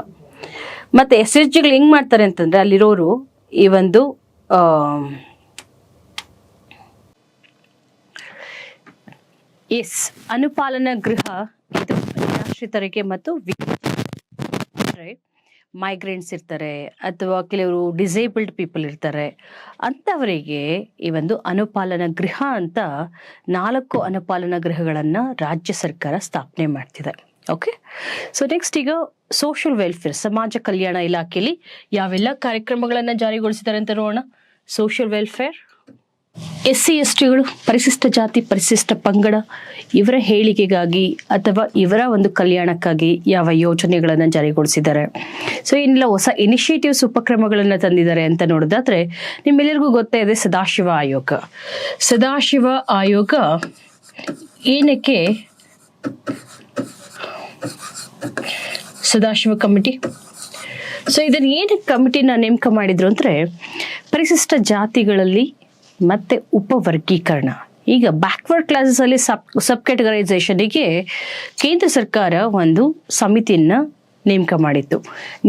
ಮತ್ತು SHGಗಳು ಹೆಂಗೆ ಮಾಡ್ತಾರೆ ಅಂತಂದರೆ ಅಲ್ಲಿರೋರು ಈ ಒಂದು ಅನುಪಾಲನಾ ಗೃಹ ಇದು ನಿರಾಶ್ರಿತರಿಗೆ ಮತ್ತು ಮೈಗ್ರೆಂಟ್ಸ್ ಇರ್ತಾರೆ ಅಥವಾ ಕೆಲವರು ಡಿಸೇಬಲ್ಡ್ ಪೀಪಲ್ ಇರ್ತಾರೆ, ಅಂಥವರಿಗೆ ಈ ಒಂದು ಅನುಪಾಲನಾ ಗೃಹ ಅಂತ 4 ಅನುಪಾಲನಾ ಗೃಹಗಳನ್ನು ರಾಜ್ಯ ಸರ್ಕಾರ ಸ್ಥಾಪನೆ ಮಾಡ್ತಿದೆ. ಓಕೆ, ಸೊ ನೆಕ್ಸ್ಟ್ ಈಗ ಸೋಷಿಯಲ್ ವೆಲ್ಫೇರ್, ಸಮಾಜ ಕಲ್ಯಾಣ ಇಲಾಖೆಯಲ್ಲಿ ಯಾವೆಲ್ಲ ಕಾರ್ಯಕ್ರಮಗಳನ್ನು ಜಾರಿಗೊಳಿಸಿದ್ದಾರೆ ಅಂತ ನೋಡೋಣ. ಸೋಷಿಯಲ್ ವೆಲ್ಫೇರ್, SC/STಗಳು, ಪರಿಶಿಷ್ಟ ಜಾತಿ, ಪರಿಶಿಷ್ಟ ಪಂಗಡ ಇವರ ಏಳಿಗೆಗಾಗಿ ಅಥವಾ ಇವರ ಒಂದು ಕಲ್ಯಾಣಕ್ಕಾಗಿ ಯಾವ ಯೋಜನೆಗಳನ್ನು ಜಾರಿಗೊಳಿಸಿದ್ದಾರೆ. ಸೊ ಇನ್ನೆಲ್ಲ ಹೊಸ ಇನಿಷಿಯೇಟಿವ್ಸ್, ಉಪಕ್ರಮಗಳನ್ನು ತಂದಿದ್ದಾರೆ ಅಂತ ನೋಡೋದಾದ್ರೆ ನಿಮ್ಮೆಲ್ಲರಿಗೂ ಗೊತ್ತೇ ಇದೆ ಸದಾಶಿವ ಆಯೋಗ. ಸದಾಶಿವ ಆಯೋಗ ಏನಕ್ಕೆ, ಸದಾಶಿವ ಕಮಿಟಿ. ಸೊ ಇದನ್ನು ಏನಕ್ಕೆ ಕಮಿಟಿನ ನೇಮಕ ಮಾಡಿದ್ರು ಅಂದರೆ ಪರಿಶಿಷ್ಟ ಜಾತಿಗಳಲ್ಲಿ ಮತ್ತೆ ಉಪವರ್ಗೀಕರಣ, ಈಗ ಬ್ಯಾಕ್ವರ್ಡ್ ಕ್ಲಾಸಸ್ ಅಲ್ಲಿ ಸಬ್ ಕ್ಯಾಟಗರೈಸೇಷನ್ಗೆ ಕೇಂದ್ರ ಸರ್ಕಾರ ಒಂದು ಸಮಿತಿಯನ್ನ ನೇಮಕ ಮಾಡಿತ್ತು,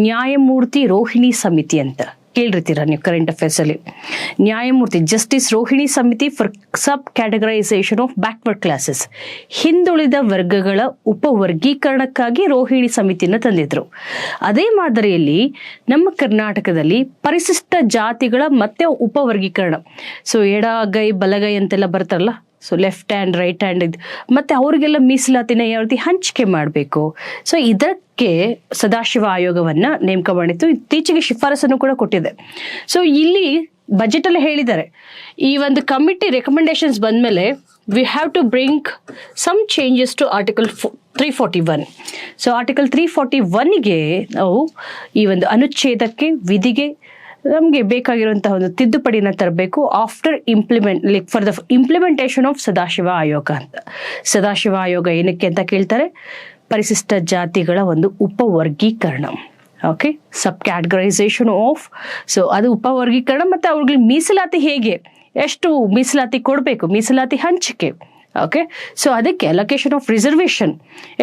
ನ್ಯಾಯಮೂರ್ತಿ ರೋಹಿಣಿ ಸಮಿತಿ ಅಂತ. ಕೇಳಿರ್ತೀರ ನೀವು ಕರೆಂಟ್ ಅಫೇರ್ಸಲ್ಲಿ. ನ್ಯಾಯಮೂರ್ತಿ ಜಸ್ಟಿಸ್ ರೋಹಿಣಿ ಸಮಿತಿ for sub categorization of backward classes, ಹಿಂದುಳಿದ ವರ್ಗಗಳ ಉಪವರ್ಗೀಕರಣಕ್ಕಾಗಿ ರೋಹಿಣಿ ಸಮಿತಿಯನ್ನು ತಂದಿದ್ರು. ಅದೇ ಮಾದರಿಯಲ್ಲಿ ನಮ್ಮ ಕರ್ನಾಟಕದಲ್ಲಿ ಪರಿಶಿಷ್ಟ ಜಾತಿಗಳ ಮತ್ತೆ ಉಪವರ್ಗೀಕರಣ, ಸೊ ಎಡಗೈ ಬಲಗೈ ಅಂತೆಲ್ಲ ಬರ್ತಾರಲ್ಲ, so left hand right hand ಇದು, ಮತ್ತೆ ಅವ್ರಿಗೆಲ್ಲ ಮೀಸಲಾತಿನ ಯಾವ ರೀತಿ ಹಂಚಿಕೆ ಮಾಡಬೇಕು. ಸೊ ಇದಕ್ಕೆ ಸದಾಶಿವ ಆಯೋಗವನ್ನ ನೇಮಕ ಮಾಡಿತ್ತು. ಇತ್ತೀಚೆಗೆ ಶಿಫಾರಸನ್ನು ಕೂಡ ಕೊಟ್ಟಿದೆ. ಸೊ ಇಲ್ಲಿ ಬಜೆಟ್ ಅಲ್ಲಿ ಹೇಳಿದ್ದಾರೆ, ಈ ಒಂದು ಕಮಿಟಿ ರೆಕಮೆಂಡೇಶನ್ಸ್ ಬಂದ್ಮೇಲೆ we have to bring some changes to article 341. So article 341ಗೆ ನಾವು ಈ ಒಂದು ಅನುಚ್ಛೇದಕ್ಕೆ ವಿಧಿಗೆ ನಮಗೆ ಬೇಕಾಗಿರುವಂತಹ ಒಂದು ತಿದ್ದುಪಡಿನ ತರಬೇಕು after for the implementation of Sadashiva ಆಯೋಗ ಅಂತ. ಸದಾಶಿವ ಆಯೋಗ ಏನಕ್ಕೆ ಅಂತ ಕೇಳ್ತಾರೆ, ಪರಿಶಿಷ್ಟ ಜಾತಿಗಳ ಒಂದು ಉಪವರ್ಗೀಕರಣ. Okay, sub categorization of, so ಅದು ಉಪವರ್ಗೀಕರಣ, ಮತ್ತು ಅವ್ರಿಗೆ ಮೀಸಲಾತಿ ಹೇಗೆ, ಎಷ್ಟು ಮೀಸಲಾತಿ ಕೊಡಬೇಕು, ಮೀಸಲಾತಿ ಹಂಚಿಕೆ. ಓಕೆ, ಸೊ ಅದಕ್ಕೆ ಅಲೋಕೇಶನ್ ಆಫ್ ರಿಸರ್ವೇಷನ್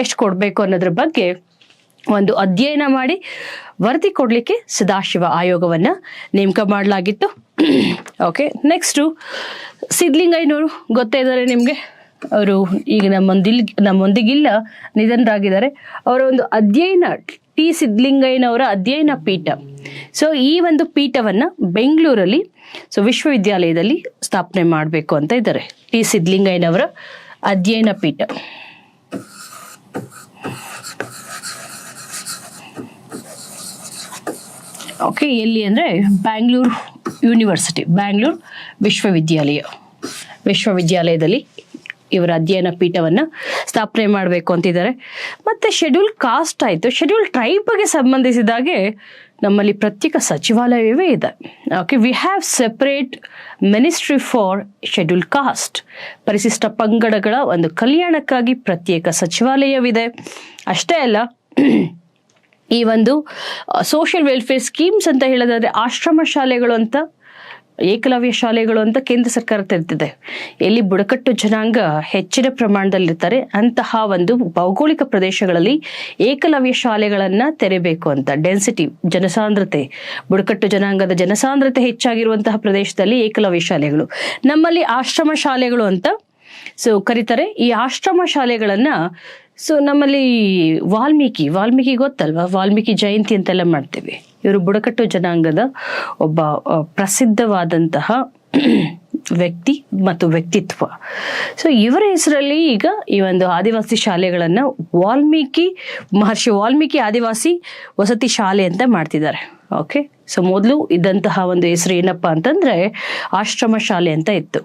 ಎಷ್ಟು ಕೊಡಬೇಕು ಅನ್ನೋದ್ರ ಬಗ್ಗೆ ಒಂದು ಅಧ್ಯಯನ ಮಾಡಿ ವರದಿ ಕೊಡಲಿಕ್ಕೆ ಸದಾಶಿವ ಆಯೋಗವನ್ನು ನೇಮಕ ಮಾಡಲಾಗಿತ್ತು. ಓಕೆ, ನೆಕ್ಸ್ಟು ಸಿದ್ಲಿಂಗಯ್ಯನವರು ಗೊತ್ತೇ ಇದ್ದಾರೆ ನಿಮಗೆ. ಅವರು ಈಗ ನಮ್ಮೊಂದಿಗಿಲ್ಲ, ನಿಧನರಾಗಿದ್ದಾರೆ. ಅವರ ಒಂದು ಅಧ್ಯಯನ ಟಿ ಸಿದ್ಲಿಂಗಯ್ಯನವರ ಅಧ್ಯಯನ ಪೀಠ. ಸೊ ಈ ಒಂದು ಪೀಠವನ್ನು ಬೆಂಗಳೂರಲ್ಲಿ ವಿಶ್ವವಿದ್ಯಾಲಯದಲ್ಲಿ ಸ್ಥಾಪನೆ ಮಾಡಬೇಕು ಅಂತ ಇದ್ದಾರೆ. ಟಿ ಸಿದ್ಲಿಂಗಯ್ಯನವರ ಅಧ್ಯಯನ ಪೀಠ. ಓಕೆ, ಎಲ್ಲಿ ಅಂದರೆ ಬ್ಯಾಂಗ್ಳೂರು ಯೂನಿವರ್ಸಿಟಿ, ಬ್ಯಾಂಗ್ಳೂರು ವಿಶ್ವವಿದ್ಯಾಲಯದಲ್ಲಿ ಇವರ ಅಧ್ಯಯನ ಪೀಠವನ್ನು ಸ್ಥಾಪನೆ ಮಾಡಬೇಕು ಅಂತಿದ್ದಾರೆ. ಮತ್ತು ಶೆಡ್ಯೂಲ್ ಕಾಸ್ಟ್ ಆಯಿತು. ಶೆಡ್ಯೂಲ್ ಟ್ರೈಬ್ಗೆ ಸಂಬಂಧಿಸಿದಾಗೆ ನಮ್ಮಲ್ಲಿ ಪ್ರತ್ಯೇಕ ಸಚಿವಾಲಯವೇ ಇದೆ. Okay, we have separate ministry for schedule caste. ಪರಿಶಿಷ್ಟ ಪಂಗಡಗಳ ಒಂದು ಕಲ್ಯಾಣಕ್ಕಾಗಿ ಪ್ರತ್ಯೇಕ ಸಚಿವಾಲಯವಿದೆ. ಅಷ್ಟೇ ಅಲ್ಲ, ಈ ಒಂದು ಸೋಷಿಯಲ್ ವೆಲ್ಫೇರ್ ಸ್ಕೀಮ್ಸ್ ಅಂತ ಹೇಳೋದಾದ್ರೆ ಆಶ್ರಮ ಶಾಲೆಗಳು ಅಂತ, ಏಕಲವ್ಯ ಶಾಲೆಗಳು ಅಂತ ಕೇಂದ್ರ ಸರ್ಕಾರ ತೆರೆದಿದೆ. ಎಲ್ಲಿ ಬುಡಕಟ್ಟು ಜನಾಂಗ ಹೆಚ್ಚಿನ ಪ್ರಮಾಣದಲ್ಲಿರ್ತಾರೆ ಅಂತಹ ಒಂದು ಭೌಗೋಳಿಕ ಪ್ರದೇಶಗಳಲ್ಲಿ ಏಕಲವ್ಯ ಶಾಲೆಗಳನ್ನ ತೆರೆಬೇಕು ಅಂತ. ಡೆನ್ಸಿಟಿ, ಜನಸಾಂದ್ರತೆ, ಬುಡಕಟ್ಟು ಜನಾಂಗದ ಜನಸಾಂದ್ರತೆ ಹೆಚ್ಚಾಗಿರುವಂತಹ ಪ್ರದೇಶದಲ್ಲಿ ಏಕಲವ್ಯ ಶಾಲೆಗಳು, ನಮ್ಮಲ್ಲಿ ಆಶ್ರಮ ಶಾಲೆಗಳು ಅಂತ ಕರೀತಾರೆ. ಈ ಆಶ್ರಮ ಶಾಲೆಗಳನ್ನ ನಮ್ಮಲ್ಲಿ ವಾಲ್ಮೀಕಿ ಗೊತ್ತಲ್ವಾ, ವಾಲ್ಮೀಕಿ ಜಯಂತಿ ಅಂತೆಲ್ಲ ಮಾಡ್ತೀವಿ. ಇವರು ಬುಡಕಟ್ಟು ಜನಾಂಗದ ಒಬ್ಬ ಪ್ರಸಿದ್ಧವಾದಂತಹ ವ್ಯಕ್ತಿ ಮತ್ತು ವ್ಯಕ್ತಿತ್ವ. ಇವರ ಹೆಸರಲ್ಲಿ ಈಗ ಈ ಒಂದು ಆದಿವಾಸಿ ಶಾಲೆಗಳನ್ನು ಮಹರ್ಷಿ ವಾಲ್ಮೀಕಿ ಆದಿವಾಸಿ ವಸತಿ ಶಾಲೆ ಅಂತ ಮಾಡ್ತಿದ್ದಾರೆ. ಓಕೆ, ಮೊದಲು ಇದ್ದಂತಹ ಒಂದು ಹೆಸರು ಏನಪ್ಪಾ ಅಂತಂದ್ರೆ ಆಶ್ರಮ ಶಾಲೆ ಅಂತ ಇತ್ತು.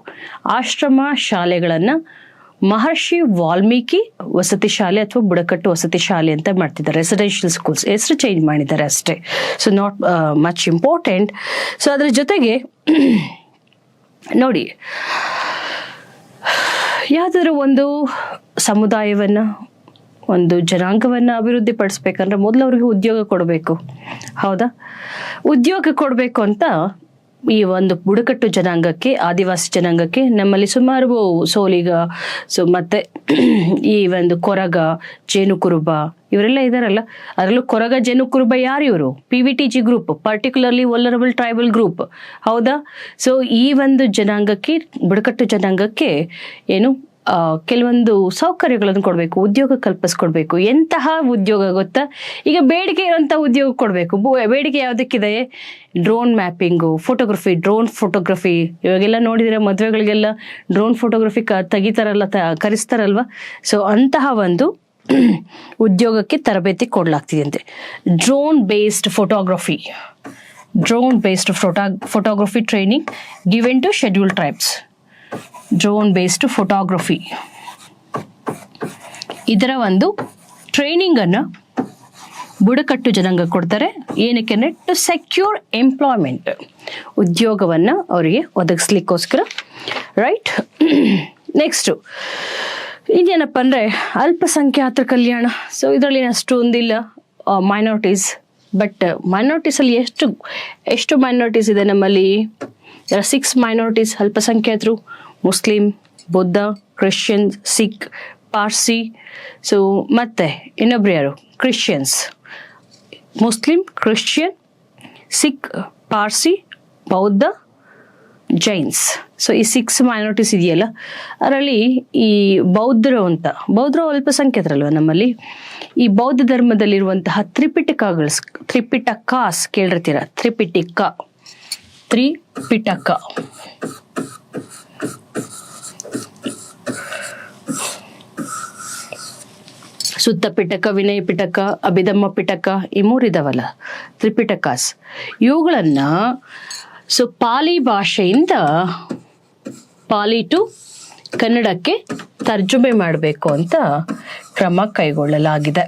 ಆಶ್ರಮ ಶಾಲೆಗಳನ್ನ ಮಹರ್ಷಿ ವಾಲ್ಮೀಕಿ ವಸತಿ ಶಾಲೆ ಅಥವಾ ಬುಡಕಟ್ಟು ವಸತಿ ಶಾಲೆ ಅಂತ ಮಾಡ್ತಿದ್ದಾರೆ. ರೆಸಿಡೆನ್ಷಿಯಲ್ ಸ್ಕೂಲ್ಸ್ ಹೆಸರು ಚೇಂಜ್ ಮಾಡಿದ್ದಾರೆ ಅಷ್ಟೇ. Not much important. ಅದ್ರ ಜೊತೆಗೆ ನೋಡಿ, ಯಾವ್ದಾದ್ರು ಒಂದು ಸಮುದಾಯವನ್ನ, ಒಂದು ಜನಾಂಗವನ್ನ ಅಭಿವೃದ್ಧಿ ಪಡಿಸ್ಬೇಕಂದ್ರೆ ಮೊದಲು ಅವ್ರಿಗೆ ಉದ್ಯೋಗ ಕೊಡಬೇಕು. ಹೌದಾ? ಉದ್ಯೋಗ ಕೊಡಬೇಕು ಅಂತ ಈ ಒಂದು ಬುಡಕಟ್ಟು ಜನಾಂಗಕ್ಕೆ, ಆದಿವಾಸಿ ಜನಾಂಗಕ್ಕೆ ನಮ್ಮಲ್ಲಿ ಸುಮಾರು ಸೋಲಿಗ, ಮತ್ತೆ ಈ ಒಂದು ಕೊರಗ, ಜೇನುಕುರುಬ ಇವರೆಲ್ಲ ಇದಾರಲ್ಲ. ಅದರಲ್ಲೂ ಕೊರಗ, ಜೇನುಕುರುಬ ಯಾರು? ಇವರು PVTG group, particularly vulnerable tribal group. ಹೌದಾ? ಈ ಒಂದು ಜನಾಂಗಕ್ಕೆ, ಬುಡಕಟ್ಟು ಜನಾಂಗಕ್ಕೆ ಏನು ಕೆಲವೊಂದು ಸೌಕರ್ಯಗಳನ್ನು ಕೊಡಬೇಕು, ಉದ್ಯೋಗ ಕಲ್ಪಿಸ್ಕೊಡ್ಬೇಕು. ಎಂತಹ ಉದ್ಯೋಗ ಗೊತ್ತಾ? ಈಗ ಬೇಡಿಕೆ ಇರುವಂತಹ ಉದ್ಯೋಗ ಕೊಡಬೇಕು. ಬೇಡಿಕೆ ಯಾವುದಕ್ಕಿದೆ? Drone mapping, photography, drone photography. ಇವಾಗೆಲ್ಲ ನೋಡಿದ್ರೆ ಮದುವೆಗಳಿಗೆಲ್ಲ ಡ್ರೋನ್ ಫೋಟೋಗ್ರಫಿ ತೆಗಿತಾರಲ್ಲ, ಕರೆಸ್ತಾರಲ್ವಾ. ಅಂತಹ ಒಂದು ಉದ್ಯೋಗಕ್ಕೆ ತರಬೇತಿ ಕೊಡಲಾಗ್ತಿದೆ. Drone based photography training given to schedule tribes. Drone based photography, ಇದರ ಒಂದು ಟ್ರೈನಿಂಗ್ ಅನ್ನು ಬುಡಕಟ್ಟು ಜನಾಂಗ ಕೊಡ್ತಾರೆ. ಏನಕ್ಕೆ? ಟು ಸೆಕ್ಯೂರ್ ಎಂಪ್ಲಾಯ್ಮೆಂಟ್, ಉದ್ಯೋಗವನ್ನ ಅವರಿಗೆ ಒದಗಿಸ್ಲಿಕ್ಕೋಸ್ಕರ. ರೈಟ್, ನೆಕ್ಸ್ಟು ಇನ್ನೇನಪ್ಪ ಅಂದರೆ ಅಲ್ಪಸಂಖ್ಯಾತರ ಕಲ್ಯಾಣ. ಇದರಲ್ಲಿ ಅಷ್ಟೊಂದಿಲ್ಲ ಮೈನಾರಿಟೀಸ್. ಬಟ್ ಮೈನಾರಿಟೀಸಲ್ಲಿ ಎಷ್ಟು ಮೈನಾರಿಟೀಸ್ ಇದೆ ನಮ್ಮಲ್ಲಿ? 6 ಮೈನಾರಿಟೀಸ್ ಅಲ್ಪಸಂಖ್ಯಾತರು: ಮುಸ್ಲಿಂ, ಬುದ್ಧ, ಕ್ರಿಶ್ಚಿಯನ್, ಸಿಖ್, ಪಾರ್ಸಿ. ಮತ್ತೆ ಇನ್ನೊಬ್ರು ಯಾರು? Christians. Muslim, Christian, Sikh, Parsi, ಬೌದ್ಧ, ಜೈನ್ಸ್. ಸೊ ಈ 6 ಮೈನಾರಿಟೀಸ್ ಇದೆಯಲ್ಲ, ಅದರಲ್ಲಿ ಈ ಬೌದ್ಧರು ಅಲ್ಪಸಂಖ್ಯಾತರಲ್ವ ನಮ್ಮಲ್ಲಿ. ಈ ಬೌದ್ಧ ಧರ್ಮದಲ್ಲಿರುವಂತಹ ತ್ರಿಪಿಟಕಾಸ್ ಕೇಳಿರ್ತೀರ. ತ್ರಿಪಿಟಕ ಸುತ್ತ ಪಿಟಕ, ವಿನಯ ಪಿಟಕ, ಅಭಿಧಮ್ಮ ಪಿಟಕ, ಈ 3 ಇದಾವಲ್ಲ ತ್ರಿಪಿಟಕಾಸ್. ಇವುಗಳನ್ನ ಪಾಲಿ ಭಾಷೆಯಿಂದ ಪಾಲಿ ಟು ಕನ್ನಡಕ್ಕೆ ತರ್ಜುಮೆ ಮಾಡಬೇಕು ಅಂತ ಕ್ರಮ ಕೈಗೊಳ್ಳಲಾಗಿದೆ.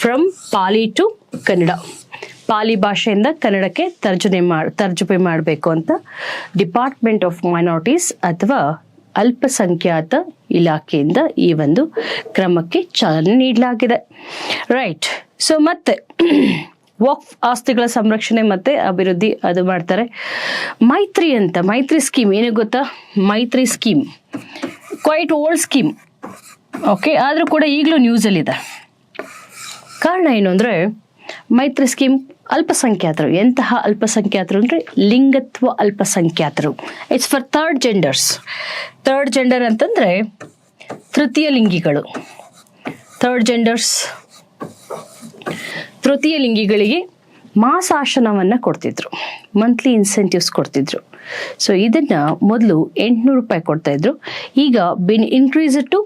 ಫ್ರಮ್ ಪಾಲಿ ಟು ಕನ್ನಡ, ಪಾಲಿ ಭಾಷೆಯಿಂದ ಕನ್ನಡಕ್ಕೆ ತರ್ಜುಮೆ ಮಾಡಬೇಕು ಅಂತ ಡಿಪಾರ್ಟ್ಮೆಂಟ್ ಆಫ್ ಮೈನಾರಿಟೀಸ್ ಅಥವಾ ಅಲ್ಪಸಂಖ್ಯಾತ ಇಲಾಖೆಯಿಂದ ಈ ಒಂದು ಕ್ರಮಕ್ಕೆ ಚಾಲನೆ ನೀಡಲಾಗಿದೆ. ರೈಟ್. ಸೊ ಮತ್ತೆ ವಕ್ಫ್ ಆಸ್ತಿಗಳ ಸಂರಕ್ಷಣೆ ಮತ್ತೆ ಅಭಿವೃದ್ಧಿ ಅದು ಮಾಡ್ತಾರೆ. ಮೈತ್ರಿ ಸ್ಕೀಮ್ ಏನು ಗೊತ್ತಾ? Maitri scheme quite old scheme. Okay, ಆದರೂ ಕೂಡ ಈಗಲೂ ನ್ಯೂಸಲ್ಲಿದೆ. ಕಾರಣ ಏನು ಅಂದರೆ, ಮೈತ್ರಿ ಸ್ಕೀಮ್ ಅಲ್ಪಸಂಖ್ಯಾತರು. ಎಂತಹ ಅಲ್ಪಸಂಖ್ಯಾತರು ಅಂದರೆ ಲಿಂಗತ್ವ ಅಲ್ಪಸಂಖ್ಯಾತರು. It's for third genders. Third gender ಅಂತಂದರೆ ತೃತೀಯ ಲಿಂಗಿಗಳು. ತೃತೀಯ ಲಿಂಗಿಗಳಿಗೆ ಮಾಸಾಶನವನ್ನು ಕೊಡ್ತಿದ್ರು, ಮಂತ್ಲಿ ಇನ್ಸೆಂಟಿವ್ಸ್ ಕೊಡ್ತಿದ್ರು. ಸೊ ಇದನ್ನು ಮೊದಲು 800 ರೂಪಾಯಿ ಕೊಡ್ತಾಯಿದ್ರು. ಈಗ ಬಿನ್ ಇನ್ಕ್ರೀಸ್ ಟು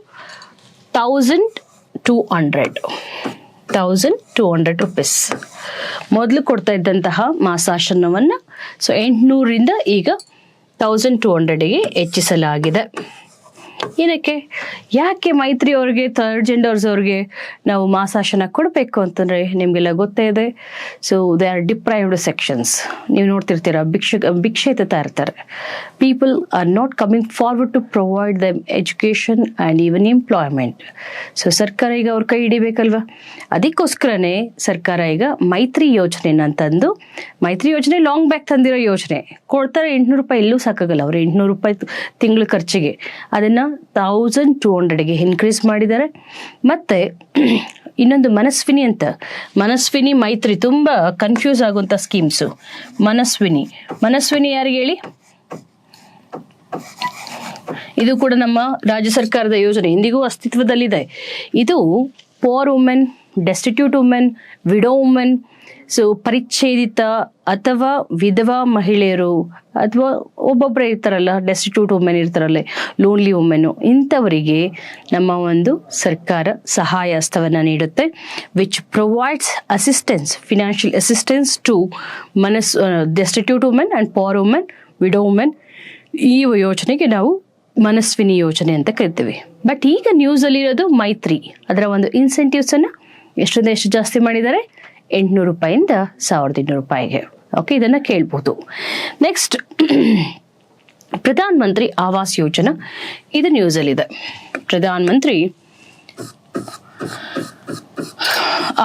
1200 ರುಪೀಸ್ ಮೊದಲು ಕೊಡ್ತಾ ಇದ್ದಂತಹ ಮಾಸಾಶನವನ್ನು. ಸೊ 800ರಿಂದ ಈಗ 1200ಗೆ ಹೆಚ್ಚಿಸಲಾಗಿದೆ. ಯಾಕೆ ಮೈತ್ರಿ ಅವ್ರಿಗೆ, ಥರ್ಡ್ ಜೆಂಡರ್ಸ್ ಅವ್ರಿಗೆ ನಾವು ಮಾಸಾಶನ ಕೊಡಬೇಕು ಅಂತಂದರೆ ನಿಮಗೆಲ್ಲ ಗೊತ್ತೇ ಇದೆ. So they are deprived sections. ನೀವು ನೋಡ್ತಿರ್ತೀರ, ಭಿಕ್ಷೆ ಎತ್ತಾ ಇರ್ತಾರೆ. People are not coming forward to provide them education and even employment. So ಸರ್ಕಾರ ಈಗ ಅವ್ರ ಕೈ ಹಿಡಿಬೇಕಲ್ವ. ಅದಕ್ಕೋಸ್ಕರನೇ ಸರ್ಕಾರ ಈಗ ಮೈತ್ರಿ ಯೋಜನೆನ ತಂದು, ಮೈತ್ರಿ ಯೋಜನೆ ಲಾಂಗ್ ಬ್ಯಾಕ್ ತಂದಿರೋ ಯೋಜನೆ, ಕೊಡ್ತಾರೆ 800 ರೂಪಾಯಿ. ಎಲ್ಲೂ ಸಾಕಾಗಲ್ಲ, ಅವರು 800 ರೂಪಾಯಿ ತಿಂಗಳ ಖರ್ಚಿಗೆ. ಅದನ್ನು 1200ಗೆ ಇನ್ಕ್ರೀಸ್ ಮಾಡಿದ್ದಾರೆ. ಮತ್ತೆ ಇನ್ನೊಂದು ಮನಸ್ವಿನಿ ಮೈತ್ರಿ, ತುಂಬ ಕನ್ಫ್ಯೂಸ್ ಆಗುವಂಥ ಸ್ಕೀಮ್ಸು. ಮನಸ್ವಿನಿ ಯಾರಿಗೆ ಹೇಳಿ? ಇದು ಕೂಡ ನಮ್ಮ ರಾಜ್ಯ ಸರ್ಕಾರದ ಯೋಜನೆ, ಇಂದಿಗೂ ಅಸ್ತಿತ್ವದಲ್ಲಿದೆ. ಇದು poor women, destitute women, widow women, so ಪರಿಚ್ಛೇದಿತ ಅಥವಾ ವಿಧವಾ ಮಹಿಳೆಯರು, ಅಥವಾ ಒಬ್ಬೊಬ್ಬರೇ ಇರ್ತಾರಲ್ಲ, ಡೆಸ್ಟಿಟ್ಯೂಟ್ ವುಮೆನ್ ಇರ್ತಾರಲ್ಲ, ಲೋನ್ಲಿ ವುಮೆನ್ನು, ಇಂಥವರಿಗೆ ನಮ್ಮ ಒಂದು ಸರ್ಕಾರ ಸಹಾಯ ಹಸ್ತವನ್ನು ನೀಡುತ್ತೆ. Which provides assistance, financial assistance to destitute women and poor women, widow women. ಈ ಯೋಜನೆಗೆ ನಾವು ಮನಸ್ವಿನಿ ಯೋಜನೆ ಅಂತ ಕರಿತೀವಿ. ಬಟ್ ಈಗ ನ್ಯೂಸಲ್ಲಿರೋದು ಮೈತ್ರಿ. ಅದರ ಒಂದು ಇನ್ಸೆಂಟಿವ್ಸನ್ನು ಎಷ್ಟು ಜಾಸ್ತಿ ಮಾಡಿದ್ದಾರೆ? 800 ರೂಪಾಯಿಂದ 1200 ರೂಪಾಯಿಗೆ. ಓಕೆ, ಇದನ್ನು ಕೇಳ್ಬೋದು. ನೆಕ್ಸ್ಟ್, ಪ್ರಧಾನ ಮಂತ್ರಿ ಆವಾಸ್ ಯೋಜನಾ. ಇದು ನ್ಯೂಸಲ್ಲಿದೆ. ಪ್ರಧಾನ ಮಂತ್ರಿ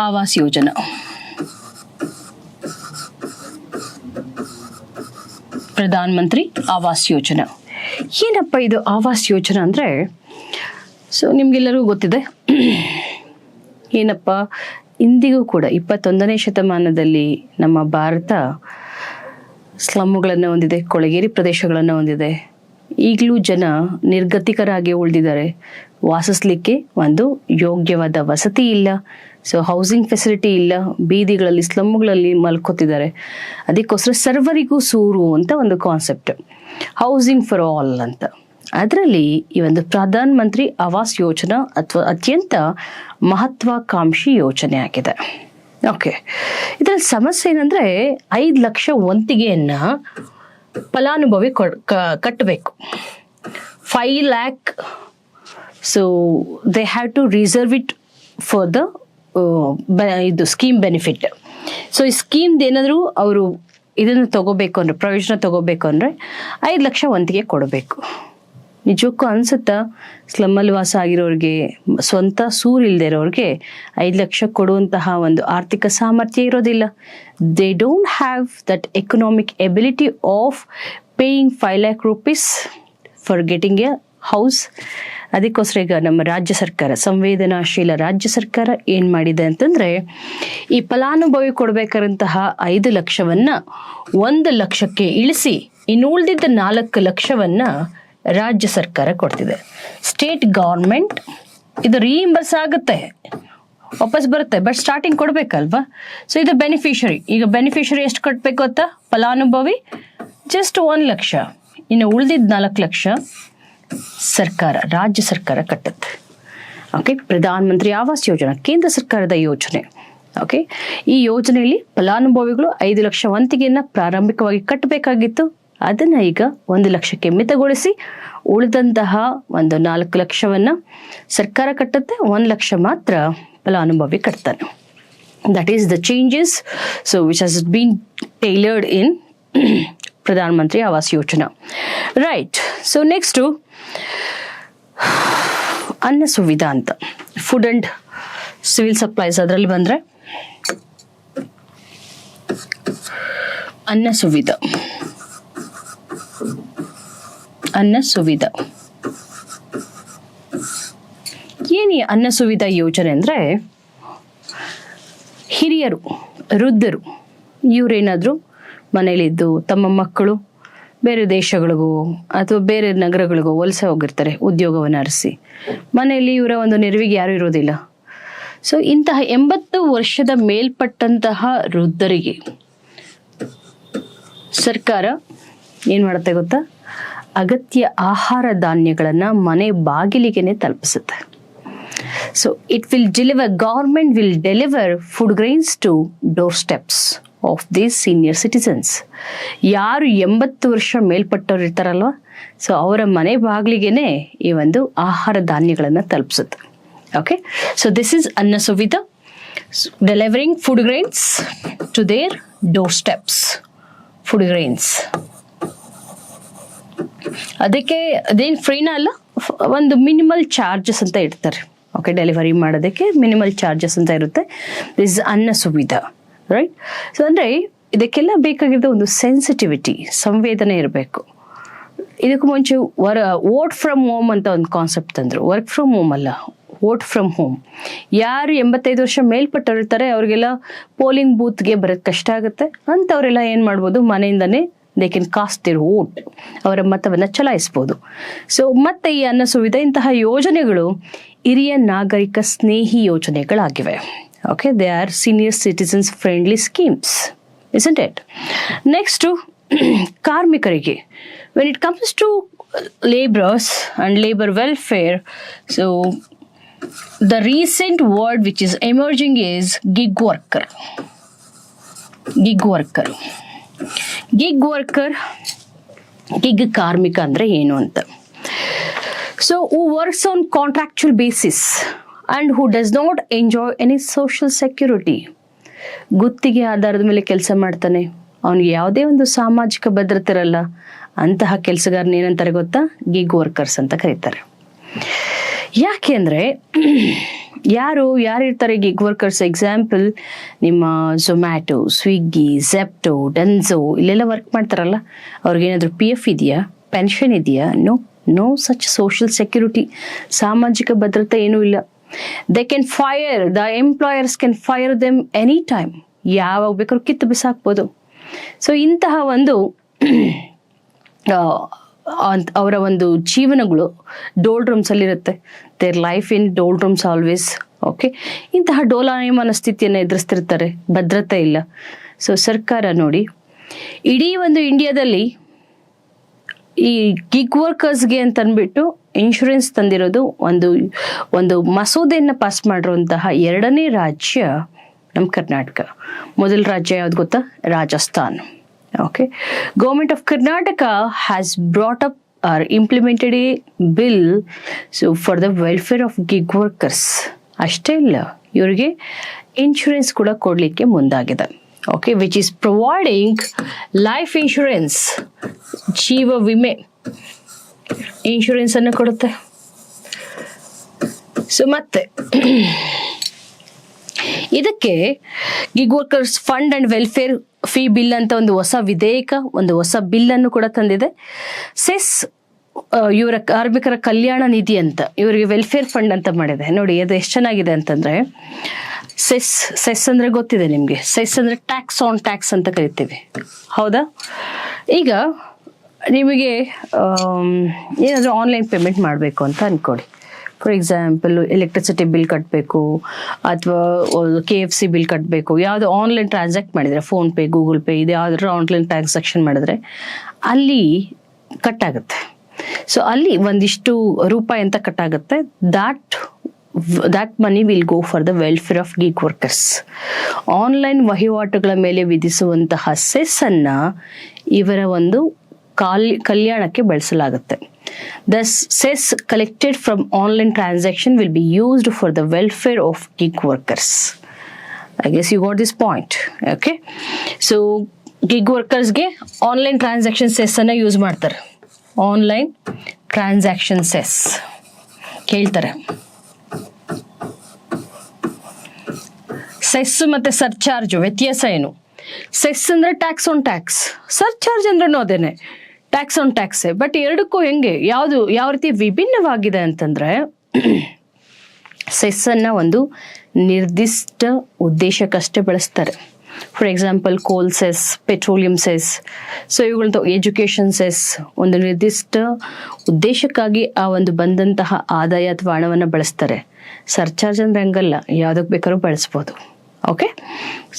ಆವಾಸ್ ಯೋಜನಾ. ಪ್ರಧಾನ ಮಂತ್ರಿ ಆವಾಸ್ ಯೋಜನಾ ಏನಪ್ಪ ಇದು? ಆವಾಸ್ ಯೋಜನಾ ಅಂದರೆ, ಸೊ ನಿಮಗೆಲ್ಲರಿಗೂ ಗೊತ್ತಿದೆ ಏನಪ್ಪ, ಇಂದಿಗೂ ಕೂಡ 21ನೇ ಶತಮಾನದಲ್ಲಿ ನಮ್ಮ ಭಾರತ ಸ್ಲಮ್ಮುಗಳನ್ನು ಹೊಂದಿದೆ, ಕೊಳಗೇರಿ ಪ್ರದೇಶಗಳನ್ನು ಹೊಂದಿದೆ. ಈಗಲೂ ಜನ ನಿರ್ಗತಿಕರಾಗಿ ಉಳಿದಿದ್ದಾರೆ. ವಾಸಿಸ್ಲಿಕ್ಕೆ ಒಂದು ಯೋಗ್ಯವಾದ ವಸತಿ ಇಲ್ಲ. ಸೊ ಹೌಸಿಂಗ್ ಫೆಸಿಲಿಟಿ ಇಲ್ಲ. ಬೀದಿಗಳಲ್ಲಿ, ಸ್ಲಮ್ಗಳಲ್ಲಿ ಮಲ್ಕೋತಿದ್ದಾರೆ. ಅದಕ್ಕೋಸ್ಕರ ಸರ್ವರಿಗೂ ಸೂರು ಅಂತ ಒಂದು ಕಾನ್ಸೆಪ್ಟ್, ಹೌಸಿಂಗ್ ಫಾರ್ ಆಲ್ ಅಂತ. ಅದರಲ್ಲಿ ಈ ಒಂದು ಪ್ರಧಾನ ಮಂತ್ರಿ ಆವಾಸ್ ಯೋಜನಾ ಅಥವಾ ಅತ್ಯಂತ ಮಹತ್ವಾಕಾಂಕ್ಷಿ ಯೋಜನೆ ಆಗಿದೆ. ಓಕೆ, ಇದರಲ್ಲಿ ಸಮಸ್ಯೆ ಏನಂದರೆ 5 ಲಕ್ಷ ವಂತಿಗೆಯನ್ನು ಫಲಾನುಭವಿ ಕಟ್ಟಬೇಕು. 5 lakh. So they have to reserve it for the ಇದು ಸ್ಕೀಮ್ ಬೆನಿಫಿಟ್. ಸೊ ಈ ಸ್ಕೀಮ್ದು ಏನಾದರೂ ಅವರು ಇದನ್ನು ತಗೋಬೇಕು ಅಂದರೆ, ಪ್ರಯೋಜನ ತಗೋಬೇಕು ಅಂದರೆ 5 ಲಕ್ಷ ವಂತಿಗೆ ಕೊಡಬೇಕು. ನಿಜಕ್ಕೂ ಅನಿಸುತ್ತಾ? ಸ್ಲಮ್ಮಲ್ಲಿ ವಾಸ ಆಗಿರೋರಿಗೆ, ಸ್ವಂತ ಸೂರಿಲ್ಲದೆ ಇರೋರಿಗೆ 5 ಲಕ್ಷ ಕೊಡುವಂತಹ ಒಂದು ಆರ್ಥಿಕ ಸಾಮರ್ಥ್ಯ ಇರೋದಿಲ್ಲ. They don't have that economic ability of paying 5 lakh rupees for getting A house ಅದಕ್ಕೋಸ್ಕರ ಈಗ ನಮ್ಮ ರಾಜ್ಯ ಸರ್ಕಾರ, ಸಂವೇದನಾಶೀಲ ರಾಜ್ಯ ಸರ್ಕಾರ ಏನು ಮಾಡಿದೆ ಅಂತಂದರೆ, ಈ ಫಲಾನುಭವಿ ಕೊಡಬೇಕಾದಂತಹ 5 ಲಕ್ಷವನ್ನು 1 ಲಕ್ಷಕ್ಕೆ ಇಳಿಸಿ ಇನ್ನು ಉಳಿದಿದ್ದ 4 ಲಕ್ಷವನ್ನು ರಾಜ್ಯ ಸರ್ಕಾರ ಕೊಡ್ತಿದೆ. ಸ್ಟೇಟ್ ಗೌರ್ಮೆಂಟ್ ಇದು ರೀಇಂಬರ್ಸ್ ಆಗುತ್ತೆ, ವಾಪಸ್ ಬರುತ್ತೆ, ಬಟ್ ಸ್ಟಾರ್ಟಿಂಗ್ ಕೊಡಬೇಕಲ್ವಾ. ಸೊ ಇದು ಬೆನಿಫಿಷರಿ. ಈಗ ಬೆನಿಫಿಷರಿ ಎಷ್ಟು ಕಟ್ಟಬೇಕು ಅಂತ, ಫಲಾನುಭವಿ ಜಸ್ಟ್ 1 ಲಕ್ಷ, ಇನ್ನು ಉಳಿದಿದ್ದ 4 ಲಕ್ಷ ಸರ್ಕಾರ, ರಾಜ್ಯ ಸರ್ಕಾರ ಕಟ್ಟುತ್ತೆ. ಓಕೆ, ಪ್ರಧಾನ ಮಂತ್ರಿ ಆವಾಸ್ ಯೋಜನಾ ಕೇಂದ್ರ ಸರ್ಕಾರದ ಯೋಜನೆ. ಓಕೆ, ಈ ಯೋಜನೆಯಲ್ಲಿ ಫಲಾನುಭವಿಗಳು 5 ಲಕ್ಷ ವಂತಿಗೆಯನ್ನು ಪ್ರಾರಂಭಿಕವಾಗಿ ಕಟ್ಟಬೇಕಾಗಿತ್ತು. ಅದನ್ನು ಈಗ 1 ಲಕ್ಷಕ್ಕೆ ಮಿತಗೊಳಿಸಿ ಉಳಿದಂತಹ ಒಂದು 4 ಲಕ್ಷವನ್ನು ಸರ್ಕಾರ ಕಟ್ಟುತ್ತೆ, 1 ಲಕ್ಷ ಮಾತ್ರ ಫಲಾನುಭವಿ ಕಟ್ತಾನೆ. That is the changes so which has been tailored in Pradhan Mantri Awas Yojana. Right, so next ಅನ್ನ ಸುವಿಧಾ ಅಂತ, ಫುಡ್ ಅಂಡ್ ಸಿವಿಲ್ ಸಪ್ಲೈಸ್ ಅದರಲ್ಲಿ ಬಂದರೆ ಅನ್ನ ಸುವಿಧಾ. ಅನ್ನ ಸುವಿಧಾ ಏನು ಅನ್ನ ಸುವಿಧಾ ಯೋಜನೆ ಅಂದರೆ, ಹಿರಿಯರು, ವೃದ್ಧರು ಇವರೇನಾದರೂ ಮನೇಲಿದ್ದು ತಮ್ಮ ಮಕ್ಕಳು ಬೇರೆ ದೇಶಗಳಿಗೂ ಅಥವಾ ಬೇರೆ ನಗರಗಳಿಗೂ ವಲಸೆ ಹೋಗಿರ್ತಾರೆ ಉದ್ಯೋಗವನ್ನು ಅರಸಿ, ಮನೆಯಲ್ಲಿ ಇವರ ಒಂದು ನೆರವಿಗೆ ಯಾರೂ ಇರೋದಿಲ್ಲ. ಸೊ ಇಂತಹ 80 ವರ್ಷದ ಮೇಲ್ಪಟ್ಟಂತಹ ವೃದ್ಧರಿಗೆ ಸರ್ಕಾರ ಏನು ಮಾಡುತ್ತೆ ಗೊತ್ತಾ, ಅಗತ್ಯ ಆಹಾರ ಧಾನ್ಯಗಳನ್ನು ಮನೆ ಬಾಗಿಲಿಗೆ ತಲುಪಿಸುತ್ತೆ. So it will deliver, government will deliver food grains to doorsteps of these senior citizens. ಯಾರು 80 ವರ್ಷ ಮೇಲ್ಪಟ್ಟವ್ರು ಇರ್ತಾರಲ್ವ, ಸೊ ಅವರ ಮನೆ ಬಾಗಿಲಿಗೆ ಈ ಒಂದು ಆಹಾರ ಧಾನ್ಯಗಳನ್ನು ತಲುಪಿಸುತ್ತೆ. Okay, so this is Anna Suvidha, delivering food grains to their door steps. Food grains ಅದಕ್ಕೆ ಅದೇನು ಫ್ರೀನ ಅಲ್ಲ, ಒಂದು ಮಿನಿಮಲ್ ಚಾರ್ಜಸ್ ಅಂತ ಇಡ್ತಾರೆ. ಓಕೆ, ಡೆಲಿವರಿ ಮಾಡೋದಕ್ಕೆ ಮಿನಿಮಲ್ ಚಾರ್ಜಸ್ ಅಂತ ಇರುತ್ತೆ. ದಿಸ್ ಅನ್ನ ಸುವಿಧಾ, ರೈಟ್. ಸೊ ಅಂದರೆ ಇದಕ್ಕೆಲ್ಲ ಬೇಕಾಗಿದ್ದ ಒಂದು ಸೆನ್ಸಿಟಿವಿಟಿ, ಸಂವೇದನೆ ಇರಬೇಕು. ಇದಕ್ಕೂ ಮುಂಚೆ ವರ್ಕ್ ಫ್ರಮ್ ಹೋಮ್ ಅಂತ ಒಂದು ಕಾನ್ಸೆಪ್ಟ್ ತಂದರು. ವರ್ಕ್ ಫ್ರಮ್ ಹೋಮ್ ಅಲ್ಲ, ವೋಟ್ ಫ್ರಮ್ ಹೋಮ್. ಯಾರು 85 ವರ್ಷ ಮೇಲ್ಪಟ್ಟವ್ರು ಇರ್ತಾರೆ ಅವ್ರಿಗೆಲ್ಲ ಪೋಲಿಂಗ್ ಬೂತ್ಗೆ ಬರೋದು ಕಷ್ಟ ಆಗುತ್ತೆ ಅಂಥವರೆಲ್ಲ ಏನು ಮಾಡ್ಬೋದು, ಮನೆಯಿಂದನೇ they can cast their vote, ಅವರ ಮತವನ್ನು ಚಲಾಯಿಸ್ಬೋದು. ಸೊ ಮತ್ತೆ ಈ ಅನ್ನ ಸುವಿಧಾ ಇಂತಹ ಯೋಜನೆಗಳು ಹಿರಿಯ ನಾಗರಿಕ ಸ್ನೇಹಿ ಯೋಜನೆಗಳಾಗಿವೆ. Okay, they are senior citizens friendly schemes, isn't it? Next ಕಾರ್ಮಿಕರಿಗೆ, when it comes to laborers and labor welfare, so the recent word which is emerging is gig worker. Gig ಕಾರ್ಮಿಕ ಅಂದರೆ ಏನು ಅಂತ. So who works on contractual basis and who does not enjoy any social security. ಗುತ್ತಿಗೆ ಆಧಾರದ ಮೇಲೆ ಕೆಲಸ ಮಾಡ್ತಾನೆ, ಅವನಿಗೆ ಯಾವುದೇ ಒಂದು ಸಾಮಾಜಿಕ ಭದ್ರತೆ ಇರಲ್ಲ. ಅಂತಹ ಕೆಲಸಗಾರನ ಏನಂತಾರೆ ಗೊತ್ತಾ, ಗಿಗ್ ವರ್ಕರ್ಸ್ ಅಂತ ಕರೀತಾರೆ. ಯಾಕೆಂದರೆ ಯಾರಿರ್ತಾರೆ ಗಿಗ್ ವರ್ಕರ್ಸ್? ಎಕ್ಸಾಂಪಲ್, ನಿಮ್ಮ ಝೊಮ್ಯಾಟೊ, ಸ್ವಿಗ್ಗಿ, ಝೆಪ್ಟೊ, ಡನ್ಝೋ ಇಲ್ಲೆಲ್ಲ ವರ್ಕ್ ಮಾಡ್ತಾರಲ್ಲ, ಅವ್ರಿಗೇನಾದರೂ PF ಇದೆಯಾ, ಪೆನ್ಷನ್ ಇದೆಯಾ? ನೋ ಸಚ್ ಸೋಷಿಯಲ್ ಸೆಕ್ಯೂರಿಟಿ, ಸಾಮಾಜಿಕ ಭದ್ರತೆ ಏನೂ ಇಲ್ಲ. They can fire, the employers can fire them any time, ಯಾವಾಗ ಬೇಕಾದ್ರೂ ಕಿತ್ತು ಬಿಸಾಕ್ಬೋದು. ಸೊ ಇಂತಹ ಒಂದು ಅವರ ಒಂದು ಜೀವನಗಳು ಡೋಲ್ಡ್ರಮ್ಸಲ್ಲಿರುತ್ತೆ. Their life in doldrums always. Okay, ಇಂತಹ ಡೋಲಾಯಮಾನ ಸ್ಥಿತಿಯನ್ನು ಎದುರಿಸ್ತಿರ್ತಾರೆ, ಭದ್ರತೆ ಇಲ್ಲ. ಸೊ ಸರ್ಕಾರ ನೋಡಿ, ಇಡೀ ಒಂದು ಇಂಡಿಯಾದಲ್ಲಿ ಈ ಗಿಗ್ ವರ್ಕರ್ಸ್ಗೆ ಅಂತ ಅಂದ್ಬಿಟ್ಟು ಇನ್ಶೂರೆನ್ಸ್ ತಂದಿರೋದು ಒಂದು ಮಸೂದೆಯನ್ನು ಪಾಸ್ ಮಾಡಿರುವಂತಹ 2ನೇ ರಾಜ್ಯ ನಮ್ಮ ಕರ್ನಾಟಕ. ಮೊದಲ ರಾಜ್ಯ ಯಾವ್ದು ಗೊತ್ತಾ? Rajasthan. Okay, Government of Karnataka has brought up or implemented a bill so for the welfare of gig workers. ಅಷ್ಟೇ ಇಲ್ಲ, ಇವರಿಗೆ ಇನ್ಶೂರೆನ್ಸ್ ಕೂಡ ಕೊಡಲಿಕ್ಕೆ ಮುಂದಾಗಿದೆ. Okay, which is providing life insurance, ಜೀವ ವಿಮೆ ಇನ್ಶೂರೆನ್ಸ್ ಅನ್ನು ಕೊಡುತ್ತೆ. ಸೊ ಮತ್ತೆ ಇದಕ್ಕೆ gig workers fund and welfare fee bill ಅಂತ ಒಂದು ಹೊಸ ವಿಧೇಯಕ, ಒಂದು ಹೊಸ ಬಿಲ್ಲನ್ನು ಕೂಡ ತಂದಿದೆ. ಸೆಸ್ ಇವರ ಕಾರ್ಮಿಕರ ಕಲ್ಯಾಣ ನಿಧಿ ಅಂತ, ಇವರಿಗೆ ವೆಲ್ಫೇರ್ ಫಂಡ್ ಅಂತ ಮಾಡಿದೆ ನೋಡಿ. ಅದು ಎಷ್ಟು ಚೆನ್ನಾಗಿದೆ ಅಂತಂದ್ರೆ, ಸೆಸ್ ಅಂದ್ರೆ ಗೊತ್ತಿದೆ ನಿಮ್ಗೆ. ಸೆಸ್ ಅಂದ್ರೆ ಟ್ಯಾಕ್ಸ್ ಆನ್ ಟ್ಯಾಕ್ಸ್ ಅಂತ ಕರಿತೀವಿ, ಹೌದಾ? ಈಗ ನಿಮಗೆ ಏನಾದರೂ ಆನ್ಲೈನ್ ಪೇಮೆಂಟ್ ಮಾಡಬೇಕು ಅಂತ ಅನ್ಕೊಡಿ. ಫಾರ್ ಎಕ್ಸಾಂಪಲ್ ಎಲೆಕ್ಟ್ರಿಸಿಟಿ ಬಿಲ್ ಕಟ್ಟಬೇಕು ಅಥವಾ KFC ಬಿಲ್ ಕಟ್ಟಬೇಕು, ಯಾವುದೋ ಆನ್ಲೈನ್ ಟ್ರಾನ್ಸಾಕ್ಟ್ ಮಾಡಿದರೆ, ಫೋನ್ಪೇ, ಗೂಗಲ್ ಪೇ, ಇದು ಯಾವುದಾದ್ರೂ ಆನ್ಲೈನ್ ಟ್ರಾನ್ಸಾಕ್ಷನ್ ಮಾಡಿದ್ರೆ ಅಲ್ಲಿ ಕಟ್ಟಾಗುತ್ತೆ. ಸೊ ಅಲ್ಲಿ ಒಂದಿಷ್ಟು ರೂಪಾಯಿ ಅಂತ ಕಟ್ಟಾಗುತ್ತೆ. That money will go for the welfare of gig workers. Online ವಹಿವಾಟುಗಳ ಮೇಲೆ ವಿಧಿಸುವಂತಹ ಸೆಸ್ ಅನ್ನ ಇವರ ಒಂದು ಕಲ್ಯಾಣಕ್ಕೆ ಬಳಸಲಾಗುತ್ತೆ. The cess collected from online transaction will be used for the welfare of gig workers. I guess you got this point. Okay, so gig workers ಗೆ online transaction cess ಅನ್ನ use ಮಾಡ್ತಾರೆ. ಆನ್ಲೈನ್ ಟ್ರಾನ್ಸಾಕ್ಷನ್ ಸೆಸ್ ಕೇಳ್ತಾರೆ. Cess ಮತ್ತೆ surcharge ವ್ಯತ್ಯಾಸ ಏನು? Cess ಅಂದ್ರೆ tax on tax, surcharge ಅಂದ್ರೂ ಅದೇನೆ, ಟ್ಯಾಕ್ಸ್ ಆನ್ ಟ್ಯಾಕ್ಸೇ. ಬಟ್ ಎರಡಕ್ಕೂ ಹೆಂಗೆ ಯಾವ ರೀತಿ ವಿಭಿನ್ನವಾಗಿದೆ ಅಂತಂದ್ರೆ, ಸೆಸ್ ಅನ್ನ ಒಂದು ನಿರ್ದಿಷ್ಟ ಉದ್ದೇಶಕ್ಕಷ್ಟೇ ಬಳಸ್ತಾರೆ. For example coal cess, petroleum cess. So ಇವುಗಳಂತ ಎಜುಕೇಶನ್ ಸೆಸ್ ಒಂದು ನಿರ್ದಿಷ್ಟ ಉದ್ದೇಶಕ್ಕಾಗಿ ಆ ಒಂದು ಬಂದಂತಹ ಆದಾಯ ಅಥವಾ ಹಣವನ್ನು ಬಳಸ್ತಾರೆ. ಸರ್ಚಾರ್ಜ್ ಅಂದ್ರೆ ಹಂಗಲ್ಲ, ಯಾವುದಕ್ಕೆ ಬೇಕಾದ್ರೂ ಬಳಸ್ಬೋದು. ಓಕೆ,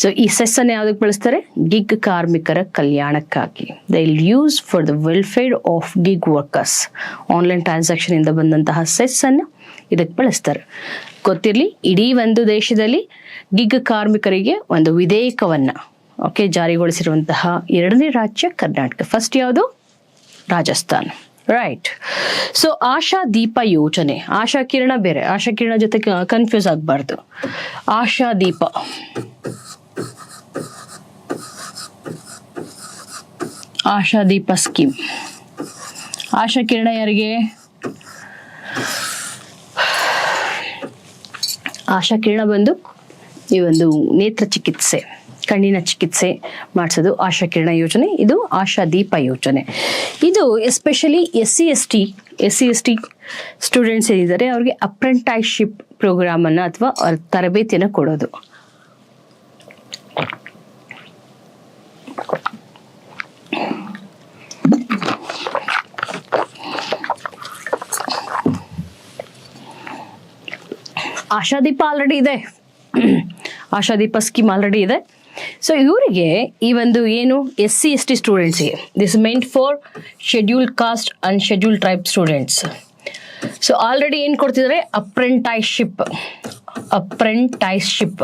ಸೊ ಈ ಸೆಸ್ ಅನ್ನು ಯಾವುದಕ್ಕೆ ಬಳಸ್ತಾರೆ? ಗಿಗ್ ಕಾರ್ಮಿಕರ ಕಲ್ಯಾಣಕ್ಕಾಗಿ. They will use for the welfare of gig workers. Online transaction ಇಂದ ಬಂದಂತಹ ಸೆಸ್ ಅನ್ನು ಇದಕ್ಕೆ ಬಳಸ್ತಾರೆ. ಗೊತ್ತಿರಲಿ, ಇಡೀ ಒಂದು ದೇಶದಲ್ಲಿ ಗಿಗ್ ಕಾರ್ಮಿಕರಿಗೆ ಒಂದು ವಿಧೇಯಕವನ್ನ ಜಾರಿಗೊಳಿಸಿರುವಂತಹ ಎರಡನೇ ರಾಜ್ಯ ಕರ್ನಾಟಕ. ಫಸ್ಟ್ ಯಾವುದು? ರಾಜಸ್ಥಾನ್. ರೈಟ್. ಸೊ ಆಶಾ ದೀಪ ಯೋಜನೆ, ಆಶಾ ಕಿರಣ ಬೇರೆ, ಆಶಾ ಕಿರಣ ಜೊತೆ ಕನ್ಫ್ಯೂಸ್ ಆಗಬಾರ್ದು. ಆಶಾ ದೀಪ, ಆಶಾ ದೀಪ ಸ್ಕೀಮ್. ಆಶಾ ಕಿರಣ ಯಾರಿಗೆ? ಆಶಾ ಕಿರಣ ಬಂದು ಈ ಒಂದು ನೇತ್ರ ಚಿಕಿತ್ಸೆ, ಕಣ್ಣಿನ ಚಿಕಿತ್ಸೆ ಮಾಡಿಸೋದು ಆಶಾ ಕಿರಣ ಯೋಜನೆ. ಇದು ಆಶಾ ದೀಪ ಯೋಜನೆ. ಇದು ಎಸ್ಪೆಷಲಿ SC/ST ಸ್ಟೂಡೆಂಟ್ಸ್ ಏನಿದ್ದಾರೆ ಅವ್ರಿಗೆ ಅಪ್ರೆಂಟೈಸ್ಶಿಪ್ ಪ್ರೋಗ್ರಾಮ್ ಅನ್ನ ಅಥವಾ ತರಬೇತಿಯನ್ನು ಕೊಡೋದು. ಆಶಾದೀಪ ಆಲ್ರೆಡಿ ಇದೆ, ಆಶಾದೀಪ ಸ್ಕೀಮ್ ಆಲ್ರೆಡಿ ಇದೆ. ಸೊ ಇವರಿಗೆ ಈ ಒಂದು ಏನು SC/ST ಸ್ಟೂಡೆಂಟ್ಸ್ಗೆ, this meant for scheduled caste and scheduled tribe students. So already ಏನು ಕೊಡ್ತಿದ್ದಾರೆ? ಅಪ್ರೆಂಟೈಸ್ಶಿಪ್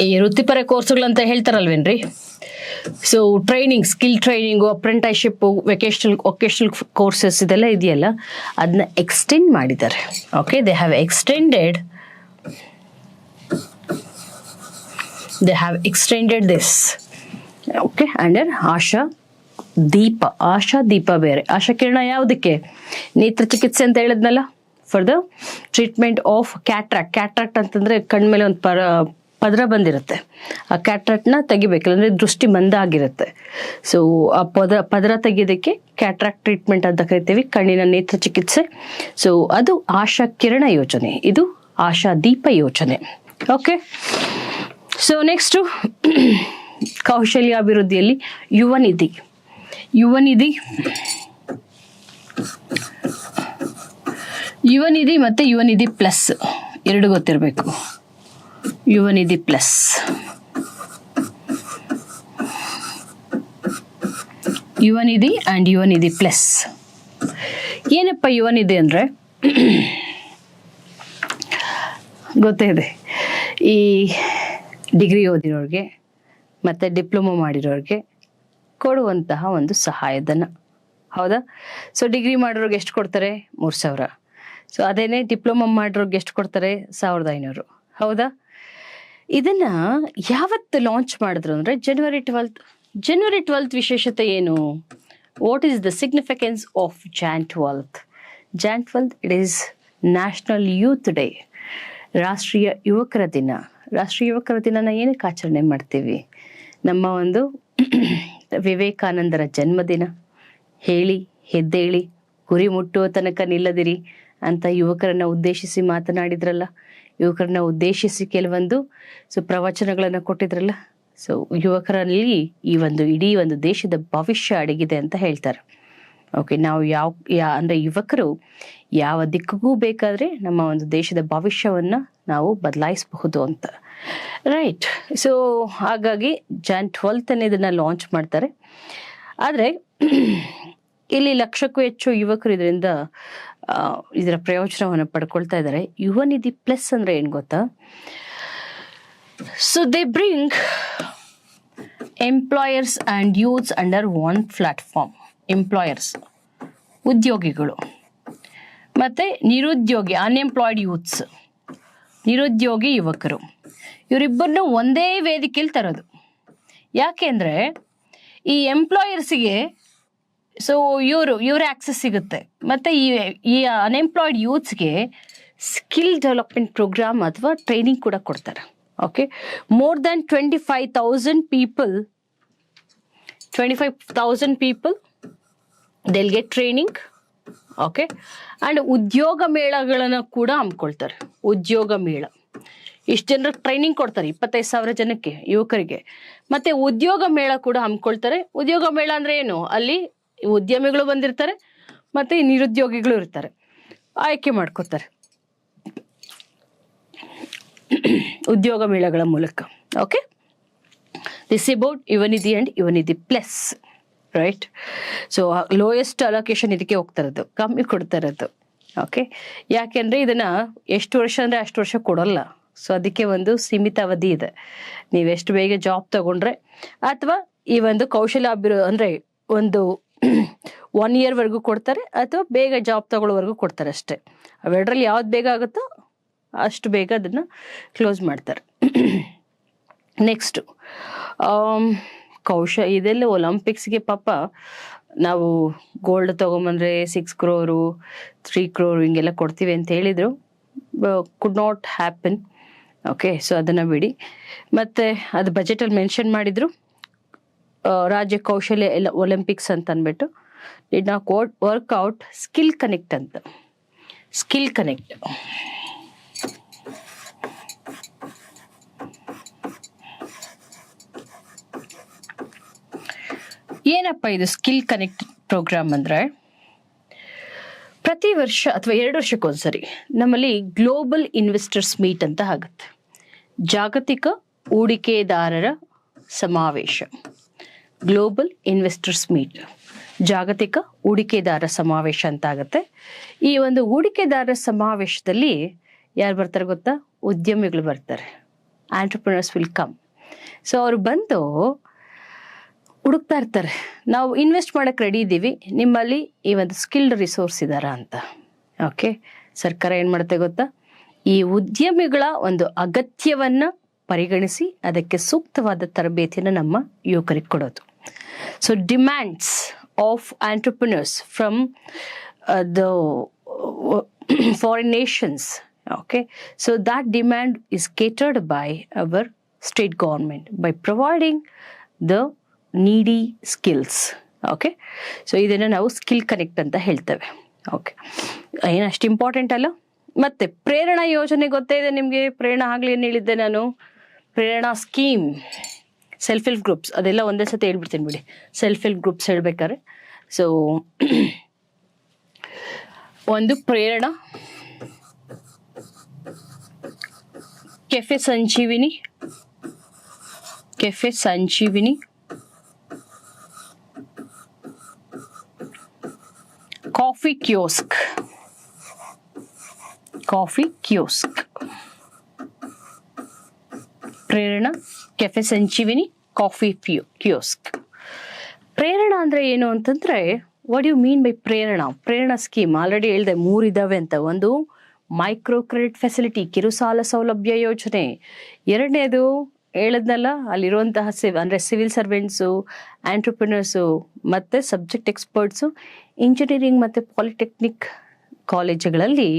ಈ ವೃತ್ತಿಪರ ಕೋರ್ಸ್ಗಳಂತ ಹೇಳ್ತಾರಲ್ವೇನ್ರಿ. So training, skill training, apprenticeship, vocational courses ಇದೆಲ್ಲ ಇದೆಯಲ್ಲ, ಅದನ್ನ ಎಕ್ಸ್ಟೆಂಡ್ ಮಾಡಿದ್ದಾರೆ. Okay, they have extended this. Okay, under Asha Deepa ಬೇರೆ. ಆಶಾ ಕಿರಣ ಯಾವುದಕ್ಕೆ? ನೇತ್ರ ಚಿಕಿತ್ಸೆ ಅಂತ ಹೇಳಿದ್ನಲ್ಲ, for the treatment of cataract ಅಂತಂದ್ರೆ ಕಣ್ಮೇಲೆ ಒಂದು ಪದರ ಬಂದಿರುತ್ತೆ, ಆ ಕ್ಯಾಟ್ರಾಕ್ಟ್ನ ತೆಗಿಬೇಕಲ್ಲ, ಅಂದರೆ ದೃಷ್ಟಿ ಮಂದ ಆಗಿರುತ್ತೆ. ಸೊ ಆ ಪದರ ತೆಗೆಯೋದಕ್ಕೆ ಕ್ಯಾಟ್ರಾಕ್ಟ್ ಟ್ರೀಟ್ಮೆಂಟ್ ಅಂತ ಕರಿತೀವಿ, ಕಣ್ಣಿನ ನೇತ್ರ ಚಿಕಿತ್ಸೆ. ಸೊ ಅದು ಆಶಾ ಕಿರಣ ಯೋಜನೆ, ಇದು ಆಶಾ ದೀಪ ಯೋಜನೆ. ಓಕೆ, ಸೊ ನೆಕ್ಸ್ಟು ಕೌಶಲ್ಯ ಅಭಿವೃದ್ಧಿಯಲ್ಲಿ ಯುವ ನಿಧಿ ಮತ್ತು ಯುವ ನಿಧಿ ಪ್ಲಸ್ ಎರಡು ಗೊತ್ತಿರಬೇಕು. ಯುವ ನಿಧಿ ಪ್ಲಸ್, ಯುವ ನಿಧಿ ಆ್ಯಂಡ್ ಯುವ ನಿಧಿ ಪ್ಲಸ್. ಏನಪ್ಪ ಯುವ ನಿಧಿ ಅಂದರೆ? ಗೊತ್ತೇ ಇದೆ, ಈ ಡಿಗ್ರಿ ಓದಿರೋರಿಗೆ ಮತ್ತು ಡಿಪ್ಲೊಮೊ ಮಾಡಿರೋರಿಗೆ ಕೊಡುವಂತಹ ಒಂದು ಸಹಾಯಧನ, ಹೌದಾ? ಸೊ ಡಿಗ್ರಿ ಮಾಡಿರೋರಿಗೆ ಎಷ್ಟು ಕೊಡ್ತಾರೆ? 3,000. ಸೊ ಅದೇನೇ ಡಿಪ್ಲೊಮೊ ಮಾಡಿರೋರಿಗೆ ಎಷ್ಟು ಕೊಡ್ತಾರೆ? 1,500, ಹೌದಾ? ಇದನ್ನ ಯಾವತ್ತು ಲಾಂಚ್ ಮಾಡಿದ್ರು ಅಂದರೆ ಜನವರಿ 12th. ವಿಶೇಷತೆ ಏನು? What is the significance of Jan 12th? Jan 12th, it is national youth day, ರಾಷ್ಟ್ರೀಯ ಯುವಕರ ದಿನ. ರಾಷ್ಟ್ರೀಯ ಯುವಕರ ದಿನನ ಏನಕ್ಕೆ ಆಚರಣೆ ಮಾಡ್ತೀವಿ? ನಮ್ಮ ಒಂದು ವಿವೇಕಾನಂದರ ಜನ್ಮದಿನ, ಹೇಳಿ ಎದ್ದೇಳಿ, ಗುರಿ ಮುಟ್ಟುವ ತನಕ ನಿಲ್ಲದಿರಿ ಅಂತ ಯುವಕರನ್ನ ಉದ್ದೇಶಿಸಿ ಮಾತನಾಡಿದ್ರಲ್ಲ, ಯುವಕರನ್ನ ಉದ್ದೇಶಿಸಿ ಕೆಲವೊಂದು ಪ್ರವಚನಗಳನ್ನು ಕೊಟ್ಟಿದ್ರಲ್ಲ. ಸೊ ಯುವಕರಲ್ಲಿ ಈ ಒಂದು ಇಡೀ ಒಂದು ದೇಶದ ಭವಿಷ್ಯ ಅಡಗಿದೆ ಅಂತ ಹೇಳ್ತಾರೆ. ಓಕೆ, ನಾವು ಅಂದ್ರೆ ಯುವಕರು ಯಾವ ದಿಕ್ಕಿಗೂ ಬೇಕಾದ್ರೆ ನಮ್ಮ ಒಂದು ದೇಶದ ಭವಿಷ್ಯವನ್ನ ನಾವು ಬದಲಾಯಿಸಬಹುದು ಅಂತ. ರೈಟ್. ಸೊ ಹಾಗಾಗಿ Jan 12 ಇದನ್ನ ಲಾಂಚ್ ಮಾಡ್ತಾರೆ. ಆದ್ರೆ ಇಲ್ಲಿ ಲಕ್ಷಕ್ಕೂ ಹೆಚ್ಚು ಯುವಕರು ಇದರ ಪ್ರಯೋಜನವನ್ನು ಪಡ್ಕೊಳ್ತಾ ಇದ್ದಾರೆ. ಯುವ ನಿಧಿ ಪ್ಲಸ್ ಅಂದ್ರೆ ಏನ್ ಗೊತ್ತಾ? So they bring employers and youths under one platform. Employers ಉದ್ಯೋಗಿಗಳು ಮತ್ತೆ ನಿರುದ್ಯೋಗಿ ಅನ್ಎಂಪ್ಲಾಯ್ಡ್ ಯೂತ್ಸ್, ನಿರುದ್ಯೋಗಿ ಯುವಕರು, ಇವರಿಬ್ಬರನ್ನು ಒಂದೇ ವೇದಿಕೆಯಲ್ಲಿ ತರೋದು. ಯಾಕೆಂದ್ರೆ ಈ ಎಂಪ್ಲಾಯರ್ಸಿಗೆ ಇವ್ರ ಆಕ್ಸೆಸ್ ಸಿಗುತ್ತೆ, ಮತ್ತೆ ಈ ಅನ್ಎಂಪ್ಲಾಯ್ಡ್ ಯೂತ್ಸ್ಗೆ ಸ್ಕಿಲ್ ಡೆವಲಪ್ಮೆಂಟ್ ಪ್ರೋಗ್ರಾಮ್ ಅಥವಾ ಟ್ರೈನಿಂಗ್ ಕೂಡ ಕೊಡ್ತಾರೆ. Okay, more than 25,000 people they'll get training. Okay, and ಉದ್ಯೋಗ ಮೇಳಗಳನ್ನು ಕೂಡ ಹಮ್ಮಿಕೊಳ್ತಾರೆ. ಉದ್ಯೋಗ ಮೇಳ ಇಷ್ಟು ಜನರಿಗೆ ಟ್ರೈನಿಂಗ್ ಕೊಡ್ತಾರೆ, 25,000 ಜನಕ್ಕೆ, ಯುವಕರಿಗೆ. ಮತ್ತೆ ಉದ್ಯೋಗ ಮೇಳ ಕೂಡ ಹಮ್ಮಿಕೊಳ್ತಾರೆ. ಉದ್ಯೋಗ ಮೇಳ ಅಂದ್ರೆ ಏನು? ಅಲ್ಲಿ ಉದ್ಯಮಿಗಳು ಬಂದಿರ್ತಾರೆ, ಮತ್ತೆ ನಿರುದ್ಯೋಗಿಗಳು ಇರ್ತಾರೆ, ಆಯ್ಕೆ ಮಾಡ್ಕೋತಾರೆ ಉದ್ಯೋಗ ಮೇಳಗಳ ಮೂಲಕ. ಓಕೆ, ದಿಸ್ ಅಬೌಟ್ ಯುವ Nidhi and Yuva Nidhi plus. Right. So lowest allocation ಇದಕ್ಕೆ ಹೋಗ್ತಾ ಇರೋದು, ಕಮ್ಮಿ ಕೊಡ್ತಾ ಇರೋದು. ಓಕೆ, ಯಾಕೆಂದ್ರೆ ಇದನ್ನ ಎಷ್ಟು ವರ್ಷ ಅಂದ್ರೆ ಅಷ್ಟು ವರ್ಷ ಕೊಡಲ್ಲ. ಸೊ ಅದಕ್ಕೆ ಒಂದು ಸೀಮಿತ ಅವಧಿ ಇದೆ. ನೀವೆಷ್ಟು ಬೇಗ ಜಾಬ್ ತಗೊಂಡ್ರೆ ಅಥವಾ ಈ ಒಂದು ಕೌಶಲ್ಯ ಅಂದ್ರೆ ಒಂದು 1 year ವರೆಗೂ ಕೊಡ್ತಾರೆ, ಅಥವಾ ಬೇಗ ಜಾಬ್ ತಗೊಳ್ಳೋವರೆಗೂ ಕೊಡ್ತಾರೆ ಅಷ್ಟೇ. ಅವೆರಡರಲ್ಲಿ ಯಾವ್ದು ಬೇಗ ಆಗುತ್ತೋ ಅಷ್ಟು ಬೇಗ ಅದನ್ನ ಕ್ಲೋಸ್ ಮಾಡ್ತಾರೆ. ನೆಕ್ಸ್ಟ್ ಇದೆಲ್ಲ ಒಲಿಂಪಿಕ್ಸ್ಗೆ ಪಾಪ ನಾವು ಗೋಲ್ಡ್ ತಗೊಂಬಂದ್ರೆ 6 crore 3 crore ಹಿಂಗೆಲ್ಲ ಕೊಡ್ತೀವಿ ಅಂತ ಹೇಳಿದ್ರು. Could not happen. Okay, so ಅದನ್ನ ಬಿಡಿ. ಮತ್ತೆ ಅದು ಬಜೆಟಲ್ಲಿ ಮೆನ್ಷನ್ ಮಾಡಿದ್ರು, ರಾಜ್ಯ ಕೌಶಲ್ಯ ಎಲ್ಲ ಒಲಿಂಪಿಕ್ಸ್ ಅಂತ ಅಂದ್ಬಿಟ್ಟು. Did not work out. Skill connect ಅಂತ. ಸ್ಕಿಲ್ ಕನೆಕ್ಟ್ ಏನಪ್ಪ ಇದು? ಸ್ಕಿಲ್ ಕನೆಕ್ಟ್ ಪ್ರೋಗ್ರಾಮ್ ಅಂದ್ರೆ ಪ್ರತಿ ವರ್ಷ ಅಥವಾ 2 ವರ್ಷಕ್ಕೊಂದ್ಸರಿ ನಮ್ಮಲ್ಲಿ ಗ್ಲೋಬಲ್ ಇನ್ವೆಸ್ಟರ್ಸ್ ಮೀಟ್ ಅಂತ ಆಗುತ್ತೆ. ಜಾಗತಿಕ ಹೂಡಿಕೆದಾರರ ಸಮಾವೇಶ. ಗ್ಲೋಬಲ್ ಇನ್ವೆಸ್ಟರ್ಸ್ ಮೀಟ್, ಜಾಗತಿಕ ಹೂಡಿಕೆದಾರ ಸಮಾವೇಶ ಅಂತ ಆಗುತ್ತೆ. ಈ ಒಂದು ಹೂಡಿಕೆದಾರರ ಸಮಾವೇಶದಲ್ಲಿ ಯಾರು ಬರ್ತಾರೆ ಗೊತ್ತಾ? ಉದ್ಯಮಿಗಳು ಬರ್ತಾರೆ. Entrepreneurs will come. ಸೊ ಅವ್ರು ಬಂದು ಹುಡುಕ್ತಾ ಇರ್ತಾರೆ, ನಾವು ಇನ್ವೆಸ್ಟ್ ಮಾಡಕ್ಕೆ ರೆಡಿ ಇದ್ದೀವಿ, ನಿಮ್ಮಲ್ಲಿ ಈ ಒಂದು ಸ್ಕಿಲ್ಡ್ ರಿಸೋರ್ಸ್ ಇದ್ದಾರಾ ಅಂತ. ಓಕೆ, ಸರ್ಕಾರ ಏನು ಮಾಡುತ್ತೆ ಗೊತ್ತಾ? ಈ ಉದ್ಯಮಿಗಳ ಒಂದು ಅಗತ್ಯವನ್ನ ಪರಿಗಣಿಸಿ ಅದಕ್ಕೆ ಸೂಕ್ತವಾದ ತರಬೇತಿಯನ್ನು ನಮ್ಮ ಯುವಕರಿಗೆ ಕೊಡೋದು. So demands of entrepreneurs from the foreign Nations. Okay, so that demand is catered by our state government by providing the needy skills. Okay, so ಇದನ್ನ ನಾವು ಸ್ಕಿಲ್ ಕನೆಕ್ಟ್ ಅಂತ ಹೇಳ್ತೇವೆ. ಓಕೆ, ಏನು ಅಷ್ಟು ಇಂಪಾರ್ಟೆಂಟ್ ಅಲ್ಲ. ಮತ್ತೆ ಪ್ರೇರಣಾ ಯೋಜನೆ ಗೊತ್ತೇ ಇದೆ ನಿಮಗೆ. ಪ್ರೇರಣಾ ಆಗ್ಲಿ ಏನು ಹೇಳಿದ್ದೆ ನಾನು? Prerana scheme, self help groups, ಅದೆಲ್ಲ ಒಂದೇ ಸತಿ ಹೇಳ್ಬಿಡ್ತೀನಿ ಬಿಡಿ. ಸೆಲ್ಫ್ ಹೆಲ್ಪ್ ಗ್ರೂಪ್ಸ್ ಹೇಳ್ಬೇಕಾರೆ ಸೊ ಒಂದು Prerana, cafe Sanjeevini, cafe Sanjeevini, coffee kiosk, coffee kiosk, Prerana, cafe Sanjeevini, coffee kiosk. Prerana ಅಂದ್ರೆ ಏನು ಅಂತಂದ್ರೆ, what you mean by Prerana? Prerana scheme already ಹೇಳಿದೆ 3 ಇದಾವೆ ಅಂತ. ಒಂದು ಮೈಕ್ರೋ ಕ್ರೆಡಿಟ್ ಫೆಸಿಲಿಟಿ, ಕಿರುಸಾಲ ಸೌಲಭ್ಯ ಯೋಜನೆ. ಎರಡನೇದು ಹೇಳದ್ನಲ್ಲ, ಅಲ್ಲಿರುವಂತಹ ಅಂದ್ರೆ ಸಿವಿಲ್ ಸರ್ವೆಂಟ್ಸು, ಆಂಟರ್ಪ್ರಿನರ್ಸು, ಮತ್ತೆ ಸಬ್ಜೆಕ್ಟ್ ಎಕ್ಸ್ಪರ್ಟ್ಸು, ಇಂಜಿನಿಯರಿಂಗ್ ಮತ್ತೆ ಪಾಲಿಟೆಕ್ನಿಕ್ ಕಾಲೇಜುಗಳಲ್ಲಿ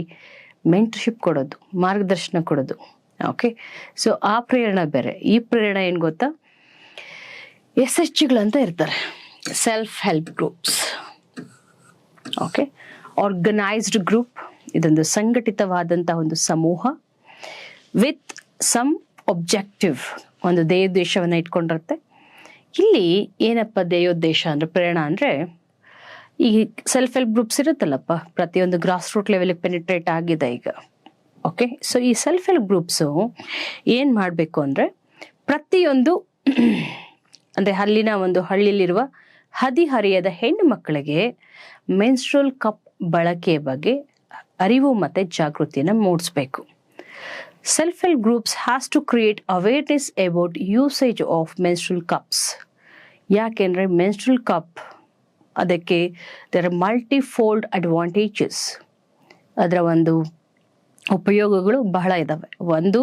ಮೆಂಟರ್ಶಿಪ್ ಕೊಡೋದು, ಮಾರ್ಗದರ್ಶನ ಕೊಡೋದು. ಓಕೆ, ಸೊ ಆ ಪ್ರೇರಣಾ ಬೇರೆ. ಈ ಪ್ರೇರಣಾ ಏನು ಗೊತ್ತಾ? SHGಗಳು ಅಂತ ಇರ್ತಾರೆ, self help groups. Okay. Organised group, ಇದೊಂದು ಸಂಘಟಿತವಾದಂತಹ ಒಂದು ಸಮೂಹ ವಿತ್ ಸಮ್ ಒಬ್ಜೆಕ್ಟಿವ್, ಒಂದು ಧ್ಯೇಯೋದ್ದೇಶವನ್ನು ಇಟ್ಕೊಂಡಿರುತ್ತೆ. ಇಲ್ಲಿ ಏನಪ್ಪ ಧ್ಯೇಯೋದ್ದೇಶ ಅಂದರೆ, ಪ್ರೇರಣಾ ಅಂದರೆ ಈ ಸೆಲ್ಫ್ ಹೆಲ್ಪ್ ಗ್ರೂಪ್ಸ್ ಇರುತ್ತಲ್ಲಪ್ಪ, ಪ್ರತಿಯೊಂದು ಗ್ರಾಸ್ ರೂಟ್ ಲೆವೆಲ್ಗೆ ಪೆನಿಟ್ರೇಟ್ ಆಗಿದೆ ಈಗ. ಓಕೆ. ಸೊ ಈ ಸೆಲ್ಫ್ ಹೆಲ್ಪ್ ಗ್ರೂಪ್ಸು ಏನು ಮಾಡಬೇಕು ಅಂದರೆ, ಪ್ರತಿಯೊಂದು ಅಂದರೆ ಹಳ್ಳಿಲಿರುವ ಹದಿಹರೆಯದ ಹೆಣ್ಣು ಮಕ್ಕಳಿಗೆ ಮೆನ್ಸ್ಟ್ರುಯಲ್ ಕಪ್ ಬಳಕೆಯ ಬಗ್ಗೆ ಅರಿವು ಮತ್ತು ಜಾಗೃತಿಯನ್ನು ಮೂಡಿಸ್ಬೇಕು. Self help groups has to create awareness about usage of menstrual cups. ಯಾಕೆಂದರೆ ಮೆನ್ಸ್ಟ್ರಲ್ ಕಪ್ ಅದಕ್ಕೆ there are multifold advantages. ಅದರ ಒಂದು ಉಪಯೋಗಗಳು ಬಹಳ ಇದ್ದಾವೆ. ಒಂದು,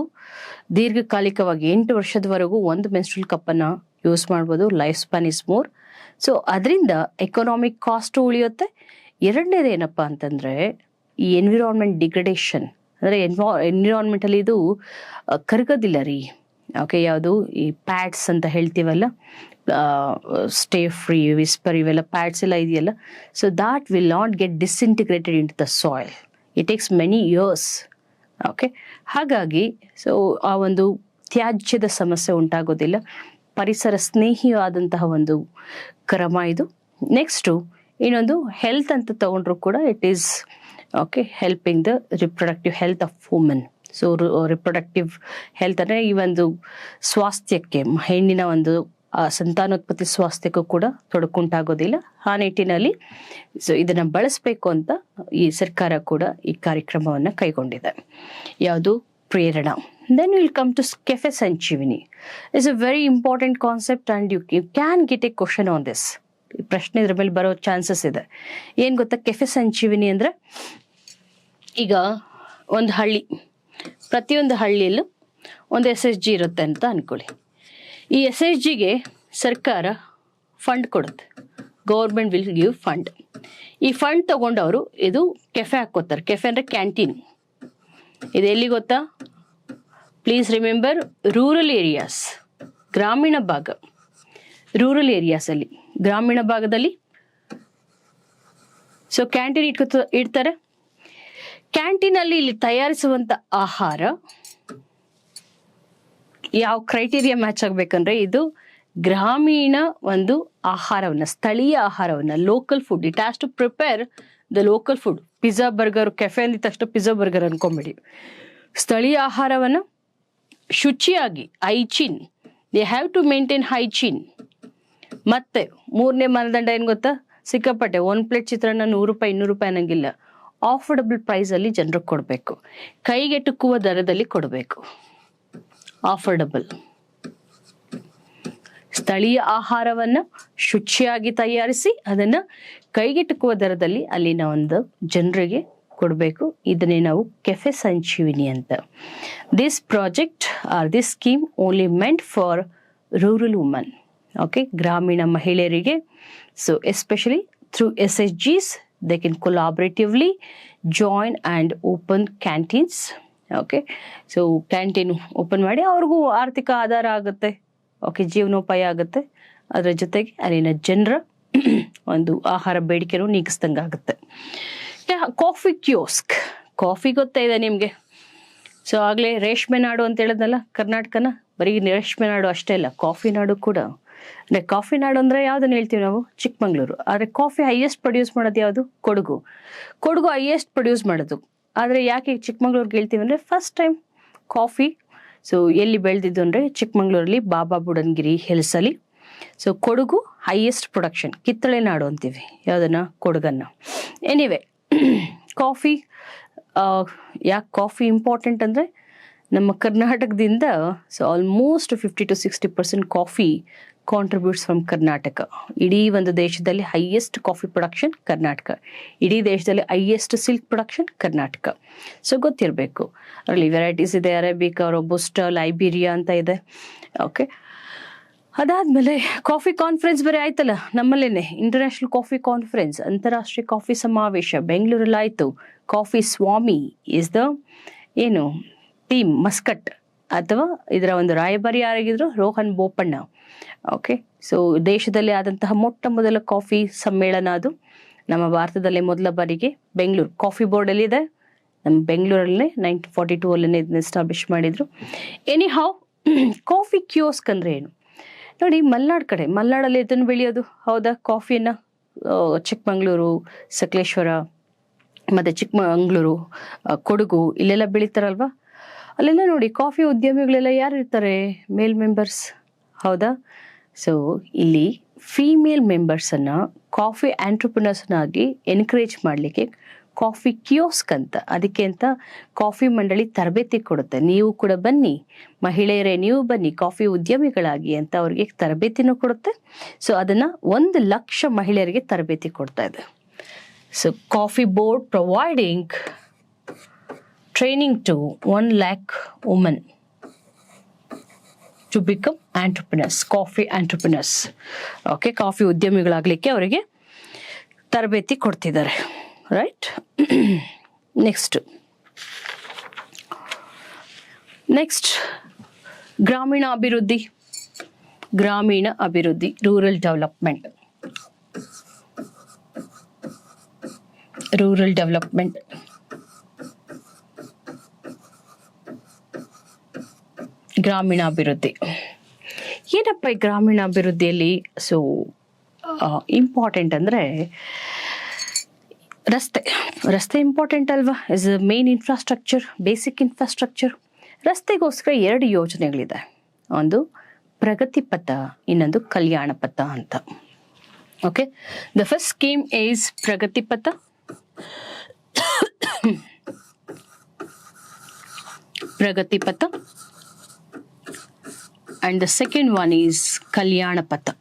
ದೀರ್ಘಕಾಲಿಕವಾಗಿ 8 ವರ್ಷದವರೆಗೂ ಒಂದು ಮೆನ್ಸ್ಟ್ರಲ್ ಕಪ್ಪನ್ನು ಯೂಸ್ ಮಾಡ್ಬೋದು. Life span is more. So ಅದರಿಂದ ಎಕನಾಮಿಕ್ ಕಾಸ್ಟು ಉಳಿಯುತ್ತೆ. ಎರಡನೇದು ಏನಪ್ಪ ಅಂತಂದರೆ, ಈ ಎನ್ವಿರಾನ್ಮೆಂಟ್ ಡಿಗ್ರೇಡೇಷನ್ ಅಂದರೆ ಎನ್ವಿರಾನ್ಮೆಂಟಲ್ಲಿ ಇದು ಕರಗೋದಿಲ್ಲ ರೀ. ಓಕೆ. ಯಾವುದು ಈ ಪ್ಯಾಡ್ಸ್ ಅಂತ ಹೇಳ್ತೀವಲ್ಲ, ಸ್ಟೇ ಫ್ರೀ, ವಿಸ್ಪರ್, ಇವೆಲ್ಲ ಪ್ಯಾಡ್ಸ್ ಎಲ್ಲ ಇದೆಯಲ್ಲ. So that will not get disintegrated into the soil. It takes many years. Okay. ಹಾಗಾಗಿ ಸೊ ಆ ಒಂದು ತ್ಯಾಜ್ಯದ ಸಮಸ್ಯೆ ಉಂಟಾಗೋದಿಲ್ಲ. ಪರಿಸರ ಸ್ನೇಹಿಯಾದಂತಹ ಒಂದು ಕ್ರಮ ಇದು. ನೆಕ್ಸ್ಟು ಇನ್ನೊಂದು ಹೆಲ್ತ್ ಅಂತ ತಗೊಂಡ್ರು ಕೂಡ it is okay helping the reproductive health of women. So reproductive health ಅಂದರೆ ಈ ಒಂದು ಸ್ವಾಸ್ಥ್ಯಕ್ಕೆ, ಹೆಣ್ಣಿನ ಒಂದು ಸಂತಾನೋತ್ಪತ್ತಿ ಸ್ವಾಸ್ಥ್ಯಕ್ಕೂ ಕೂಡ ತೊಡಕುಂಟಾಗೋದಿಲ್ಲ. ಆ ನಿಟ್ಟಿನಲ್ಲಿ ಸೊ ಇದನ್ನು ಬಳಸಬೇಕು ಅಂತ ಈ ಸರ್ಕಾರ ಕೂಡ ಈ ಕಾರ್ಯಕ್ರಮವನ್ನು ಕೈಗೊಂಡಿದೆ. ಯಾವುದು? ಪ್ರೇರಣಾ. Then we'll come to Cafe Sanjeevani. It's a very important concept and you can get a question on this. ಪ್ರಶ್ನೆ ಇದ್ರ ಮೇಲೆ ಬರೋ ಚಾನ್ಸಸ್ ಇದೆ. ಏನು ಗೊತ್ತಾ, ಕೆಫೆ ಸಂಜೀವಿನಿ ಅಂದರೆ, ಈಗ ಒಂದು ಹಳ್ಳಿ, ಪ್ರತಿಯೊಂದು ಹಳ್ಳಿಯಲ್ಲೂ ಒಂದು SSG ಇರುತ್ತೆ ಅಂತ ಅಂದ್ಕೊಳ್ಳಿ. ಈ SSGಗೆ ಸರ್ಕಾರ ಫಂಡ್ ಕೊಡುತ್ತೆ. Government will give fund. ಈ ಫಂಡ್ ತಗೊಂಡವರು ಇದು ಕೆಫೆ ಹಾಕ್ಕೋತಾರೆ. ಕೆಫೆ ಅಂದರೆ ಕ್ಯಾಂಟೀನ್. ಇದು ಎಲ್ಲಿ ಗೊತ್ತಾ? ಪ್ಲೀಸ್ ರಿಮೆಂಬರ್, ರೂರಲ್ ಏರಿಯಾಸ್, ಗ್ರಾಮೀಣ ಭಾಗ. ರೂರಲ್ ಏರಿಯಾಸಲ್ಲಿ, ಗ್ರಾಮೀಣ ಭಾಗದಲ್ಲಿ ಸೊ ಕ್ಯಾಂಟೀನ್ ಇಡ್ತಾರೆ. ಕ್ಯಾಂಟೀನಲ್ಲಿ ಇಲ್ಲಿ ತಯಾರಿಸುವಂಥ ಆಹಾರ ಯಾವ ಕ್ರೈಟೀರಿಯಾ ಮ್ಯಾಚ್ ಆಗಬೇಕಂದ್ರೆ, ಇದು ಗ್ರಾಮೀಣ ಒಂದು ಆಹಾರವನ್ನು, ಸ್ಥಳೀಯ ಆಹಾರವನ್ನು, local food. It has to prepare the local food. Pizza burger, cafe ಅಂದಿದ ತಕ್ಷಣ ಪಿಜ್ಜಾ ಬರ್ಗರ್ ಅನ್ಕೊಂಬಿಡಿ. ಸ್ಥಳೀಯ ಆಹಾರವನ್ನು ಶುಚಿಯಾಗಿ, hygiene, they have to maintain hygiene. ಮತ್ತೆ ಮೂರನೇ ಮಾನದಂಡ ಏನು ಗೊತ್ತಾ? ಸಿಕ್ಕಾಪಟ್ಟೆ 1 ಪ್ಲೇಟ್ ಚಿತ್ರಾನ್ನ 100 ರೂಪಾಯಿ 200 ರೂಪಾಯಿ ಅನ್ನಂಗಿಲ್ಲ. ಆಫರ್ಡಬಲ್ ಪ್ರೈಸಲ್ಲಿ ಜನರಿಗೆ ಕೊಡಬೇಕು. ಕೈಗೆಟುಕುವ ದರದಲ್ಲಿ ಕೊಡಬೇಕು. ಆಫರ್ಡಬಲ್. ಸ್ಥಳೀಯ ಆಹಾರವನ್ನು ಶುಚಿಯಾಗಿ ತಯಾರಿಸಿ ಅದನ್ನು ಕೈಗೆಟುಕುವ ದರದಲ್ಲಿ ಅಲ್ಲಿನ ಒಂದು ಜನರಿಗೆ ಕೊಡಬೇಕು. ಇದನ್ನೇ ನಾವು ಕೆಫೆ ಸಂಜೀವಿನಿ ಅಂತ. This project are this scheme only meant for rural woman. Okay, ಗ್ರಾಮೀಣ ಮಹಿಳೆಯರಿಗೆ. So especially through SSGs they can collaboratively join and open canteens. Okay, so canteen open ಮಾಡಿ ಅವ್ರಿಗೂ ಆರ್ಥಿಕ ಆಧಾರ ಆಗುತ್ತೆ. ಓಕೆ, ಜೀವನೋಪಾಯ ಆಗುತ್ತೆ. ಅದರ ಜೊತೆಗೆ ಅಲ್ಲಿನ ಜನರ ಒಂದು ಆಹಾರ ಬೇಡಿಕೆನೂ ನೀಗಿಸ್ದಂಗೆ ಆಗುತ್ತೆ. Coffee kiosk. ಕಾಫಿ ಗೊತ್ತೇ ಇದೆ ನಿಮಗೆ. ಸೊ ಆಗಲೇ ರೇಷ್ಮೆ ನಾಡು ಅಂತ ಹೇಳಿದ್ನಲ್ಲ ಕರ್ನಾಟಕನ. ಬರೀ ರೇಷ್ಮೆ ನಾಡು ಅಷ್ಟೇ ಅಲ್ಲ, ಕಾಫಿ ನಾಡು ಕೂಡ. ಅಂದರೆ ಕಾಫಿ ನಾಡು ಅಂದರೆ ಯಾವುದನ್ನು ಹೇಳ್ತೀವಿ ನಾವು? ಚಿಕ್ಕಮಂಗ್ಳೂರು. ಆದರೆ ಕಾಫಿ ಹೈಯೆಸ್ಟ್ ಪ್ರೊಡ್ಯೂಸ್ ಮಾಡೋದು ಯಾವುದು? ಕೊಡಗು. ಕೊಡಗು ಹೈಯೆಸ್ಟ್ ಪ್ರೊಡ್ಯೂಸ್ ಮಾಡೋದು. ಆದರೆ ಯಾಕೆ ಚಿಕ್ಕಮಂಗ್ಳೂರ್ಗೆ ಹೇಳ್ತೀವಿ ಅಂದರೆ, ಫಸ್ಟ್ ಟೈಮ್ ಕಾಫಿ ಸೊ ಎಲ್ಲಿ ಬೆಳೆದಿದ್ದು ಅಂದರೆ ಚಿಕ್ಕಮಂಗ್ಳೂರಲ್ಲಿ ಬಾಬಾ ಬುಡನ್ಗಿರಿ ಹಿಲ್ಸಲ್ಲಿ. So Kodagu highest production. ಕಿತ್ತಳೆ ನಾಡು ಅಂತೀವಿ ಯಾವುದನ್ನು? ಕೊಡಗನ್ನು. ಎನಿವೆ, ಕಾಫಿ ಯಾಕೆ ಕಾಫಿ ಇಂಪಾರ್ಟೆಂಟ್ ಅಂದರೆ, ನಮ್ಮ ಕರ್ನಾಟಕದಿಂದ so almost 50 to 60% coffee contributes from Karnataka. ಇಡೀ ಒಂದು ದೇಶದಲ್ಲಿ ಹೈಯೆಸ್ಟ್ ಕಾಫಿ ಪ್ರೊಡಕ್ಷನ್ ಕರ್ನಾಟಕ. ಇಡೀ ದೇಶದಲ್ಲಿ highest silk production Karnataka. So ಗೊತ್ತಿರಬೇಕು. ಅದರಲ್ಲಿ ವೆರೈಟೀಸ್ ಇದೆ. ಅರೇಬಿಕಾ, ರೋಬಸ್ಟಾ, ಲೈಬೀರಿಯಾ ಅಂತ ಇದೆ. ಓಕೆ, ಅದಾದಮೇಲೆ ಕಾಫಿ ಕಾನ್ಫರೆನ್ಸ್ ಬೇರೆ ಆಯ್ತಲ್ಲ ನಮ್ಮಲ್ಲೇನೆ. ಇಂಟರ್ನ್ಯಾಷನಲ್ ಕಾಫಿ ಕಾನ್ಫರೆನ್ಸ್, ಅಂತಾರಾಷ್ಟ್ರೀಯ ಕಾಫಿ ಸಮಾವೇಶ ಬೆಂಗಳೂರಲ್ಲಿ ಆಯಿತು. ಕಾಫಿ ಸ್ವಾಮಿ ಇಸ್ ದ ಏನು ಟೀಮ್ ಮಸ್ಕಟ್, ಅಥವಾ ಇದರ ಒಂದು ರಾಯಭಾರಿ ಯಾರಾಗಿದ್ರು? ರೋಹನ್ ಬೋಪಣ್ಣ. ಓಕೆ, ಸೊ ದೇಶದಲ್ಲಿ ಆದಂತಹ ಮೊಟ್ಟ ಮೊದಲ ಕಾಫಿ ಸಮ್ಮೇಳನ ಅದು. ನಮ್ಮ ಭಾರತದಲ್ಲೇ ಮೊದಲ ಬಾರಿಗೆ ಬೆಂಗಳೂರು ಕಾಫಿ ಬೋರ್ಡಲ್ಲಿ ಇದೆ. ನಮ್ಮ ಬೆಂಗಳೂರಲ್ಲೇ 1942 ಅಲ್ಲೇ ಇದನ್ನ ಎಸ್ಟಾಬ್ಲಿಷ್ ಮಾಡಿದ್ರು. ಎನಿ ಹೌ, ಕಾಫಿ ಕಿಯೋಸ್ಕ್ ಅಂದ್ರೆ ಏನು ನೋಡಿ, ಮಲ್ನಾಡಲ್ಲಿ ಇದನ್ನು ಬೆಳೆಯೋದು ಹೌದಾ, ಕಾಫಿನ ಚಿಕ್ಕಮಂಗ್ಳೂರು, ಸಕಲೇಶ್ವರ ಮತ್ತೆ ಚಿಕ್ಕಮಂಗ್ಳೂರು, ಕೊಡಗು ಇಲ್ಲೆಲ್ಲ ಬೆಳೀತಾರಲ್ವಾ. ಅಲ್ಲೆಲ್ಲ ನೋಡಿ ಕಾಫಿ ಉದ್ಯಮಿಗಳೆಲ್ಲ ಯಾರು ಇರ್ತಾರೆ, ಮೇಲ್ ಮೆಂಬರ್ಸ್ ಹೌದಾ. ಸೊ ಇಲ್ಲಿ ಫೀಮೇಲ್ ಮೆಂಬರ್ಸನ್ನು ಕಾಫಿ ಆಂಟ್ರಪ್ರಿನರ್ಸ್ನಾಗಿ ಎನ್ಕರೇಜ್ ಮಾಡಲಿಕ್ಕೆ ಕಾಫಿ ಕಿಯೋಸ್ಕ್ ಅಂತ, ಅದಕ್ಕೆ ಅಂತ ಕಾಫಿ ಮಂಡಳಿ ತರಬೇತಿ ಕೊಡುತ್ತೆ. ನೀವು ಕೂಡ ಬನ್ನಿ ಮಹಿಳೆಯರೇ, ನೀವು ಬನ್ನಿ ಕಾಫಿ ಉದ್ಯಮಿಗಳಾಗಿ ಅಂತ ಅವ್ರಿಗೆ ತರಬೇತಿನೂ ಕೊಡುತ್ತೆ. ಸೊ ಅದನ್ನು 1,00,000 ಮಹಿಳೆಯರಿಗೆ ತರಬೇತಿ ಕೊಡ್ತಾ ಇದೆ. So coffee board providing training to 1,00,000 women to become entrepreneurs, coffee entrepreneurs. Okay, coffee ಉದ್ಯಮಿಗಳಾಗಲಿಕ್ಕೆ ಅವರಿಗೆ ತರಬೇತಿ ಕೊಡ್ತಿದ್ದಾರೆ. ರೈಟ್. ನೆಕ್ಸ್ಟ್ ಗ್ರಾಮೀಣ ಅಭಿವೃದ್ಧಿ, ರೂರಲ್ ಡೆವಲಪ್ಮೆಂಟ್. ಗ್ರಾಮೀಣ ಅಭಿವೃದ್ಧಿ ಏನಪ್ಪ ಈ ಗ್ರಾಮೀಣ ಅಭಿವೃದ್ಧಿಯಲ್ಲಿ? ಸೊ ಇಂಪಾರ್ಟೆಂಟ್ ಅಂದರೆ ರಸ್ತೆ ಇಂಪಾರ್ಟೆಂಟ್ ಅಲ್ವಾ, is a main infrastructure, basic infrastructure. ರಸ್ತೆಗೋಸ್ಕರ 2 ಯೋಜನೆಗಳಿದೆ, ಒಂದು ಪ್ರಗತಿ ಪಥ, ಇನ್ನೊಂದು ಕಲ್ಯಾಣ ಪಥ ಅಂತ. Okay, the first scheme is Pragati Patha. And the second one is Kalyana Patha.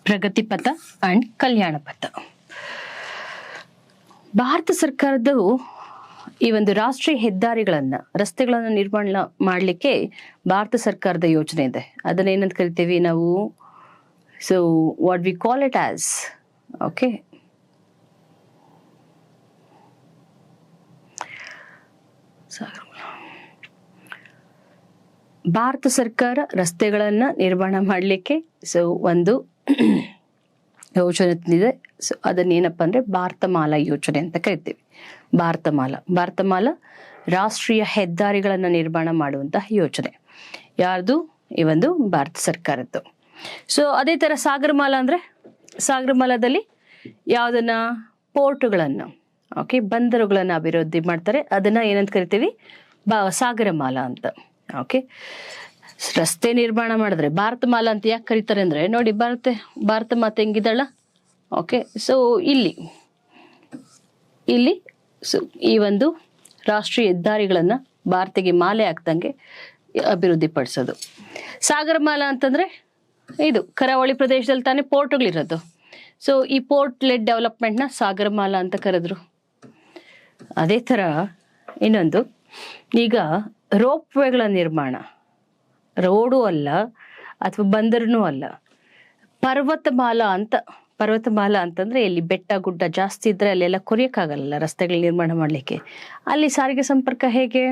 ಪ್ರಗತಿ ಪಥ ಅಂಡ್ ಕಲ್ಯಾಣ ಪಥ. ಭಾರತ ಸರ್ಕಾರದ್ದು ಈ ಒಂದು ರಾಷ್ಟ್ರೀಯ ರಸ್ತೆಗಳನ್ನು ನಿರ್ಮಾಣ ಮಾಡಲಿಕ್ಕೆ ಭಾರತ ಸರ್ಕಾರದ ಯೋಜನೆ ಇದೆ. ಅದನ್ನ ಏನಂತ ಕರಿತೀವಿ ನಾವು? So what we call it as, okay, Bharat ಸರ್ಕಾರ ರಸ್ತೆಗಳನ್ನ ನಿರ್ಮಾಣ ಮಾಡಲಿಕ್ಕೆ ಸೊ ಒಂದು ಯೋಜನೆ ಇದೆ. ಸೊ ಅದನ್ನೇನಪ್ಪ ಅಂದ್ರೆ ಭಾರತಮಾಲಾ ಯೋಜನೆ ಅಂತ ಕರಿತೀವಿ. ಭಾರತಮಾಲಾ ರಾಷ್ಟ್ರೀಯ ಹೆದ್ದಾರಿಗಳನ್ನ ನಿರ್ಮಾಣ ಮಾಡುವಂತಹ ಯೋಜನೆ. ಯಾರ್ದು? ಈ ಒಂದು ಭಾರತ ಸರ್ಕಾರದ್ದು. ಸೊ ಅದೇ ತರ ಸಾಗರಮಾಲಾದಲ್ಲಿ ಯಾವ್ದನ್ನ? ಪೋರ್ಟುಗಳನ್ನ, ಓಕೆ, ಬಂದರುಗಳನ್ನ ಅಭಿವೃದ್ಧಿ ಮಾಡ್ತಾರೆ. ಅದನ್ನ ಏನಂತ ಕರಿತೀವಿ? ಸಾಗರಮಾಲಾ ಅಂತ. ಓಕೆ, ರಸ್ತೆ ನಿರ್ಮಾಣ ಮಾಡಿದ್ರೆ ಭಾರತಮಾಲಾ ಅಂತ ಯಾಕೆ ಕರೀತಾರೆ ಅಂದ್ರೆ ನೋಡಿ, ಭಾರತ ಮಾತೆ ಹೆಂಗಿದ್ದಾಳ. ಓಕೆ, ಸೊ ಇಲ್ಲಿ ಸೊ ಈ ಒಂದು ರಾಷ್ಟ್ರೀಯ ಹೆದ್ದಾರಿಗಳನ್ನ ಭಾರತಿಗೆ ಮಾಲೆ ಆಗ್ದಂಗೆ ಅಭಿವೃದ್ಧಿ ಪಡಿಸೋದು. ಸಾಗರಮಾಲಾ ಅಂತಂದ್ರೆ ಇದು ಕರಾವಳಿ ಪ್ರದೇಶದಲ್ಲಿ ತಾನೇ ಪೋರ್ಟ್ಗಳಿರೋದು. ಸೊ ಈ ಪೋರ್ಟ್ ಲೆಡ್ ಡೆವಲಪ್ಮೆಂಟ್ನ ಸಾಗರಮಾಲಾ ಅಂತ ಕರೆದ್ರು. ಅದೇ ಥರ ಇನ್ನೊಂದು, ಈಗ ರೋಪ್ ವೇಗಳ ನಿರ್ಮಾಣ, ರೋಡು ಅಲ್ಲ ಅಥವಾ ಬಂದರನೂ ಅಲ್ಲ, ಪರ್ವತಮಾಲಾ ಅಂತಂದ್ರೆ ಇಲ್ಲಿ ಬೆಟ್ಟ ಗುಡ್ಡ ಜಾಸ್ತಿ ಇದ್ರೆ ಅಲ್ಲೆಲ್ಲ ಕೊರಿಯಕ್ಕಾಗಲ್ಲ ರಸ್ತೆಗಳ ನಿರ್ಮಾಣ ಮಾಡಲಿಕ್ಕೆ. ಅಲ್ಲಿ ಸಾರಿಗೆ ಸಂಪರ್ಕ ಹೇಗೆ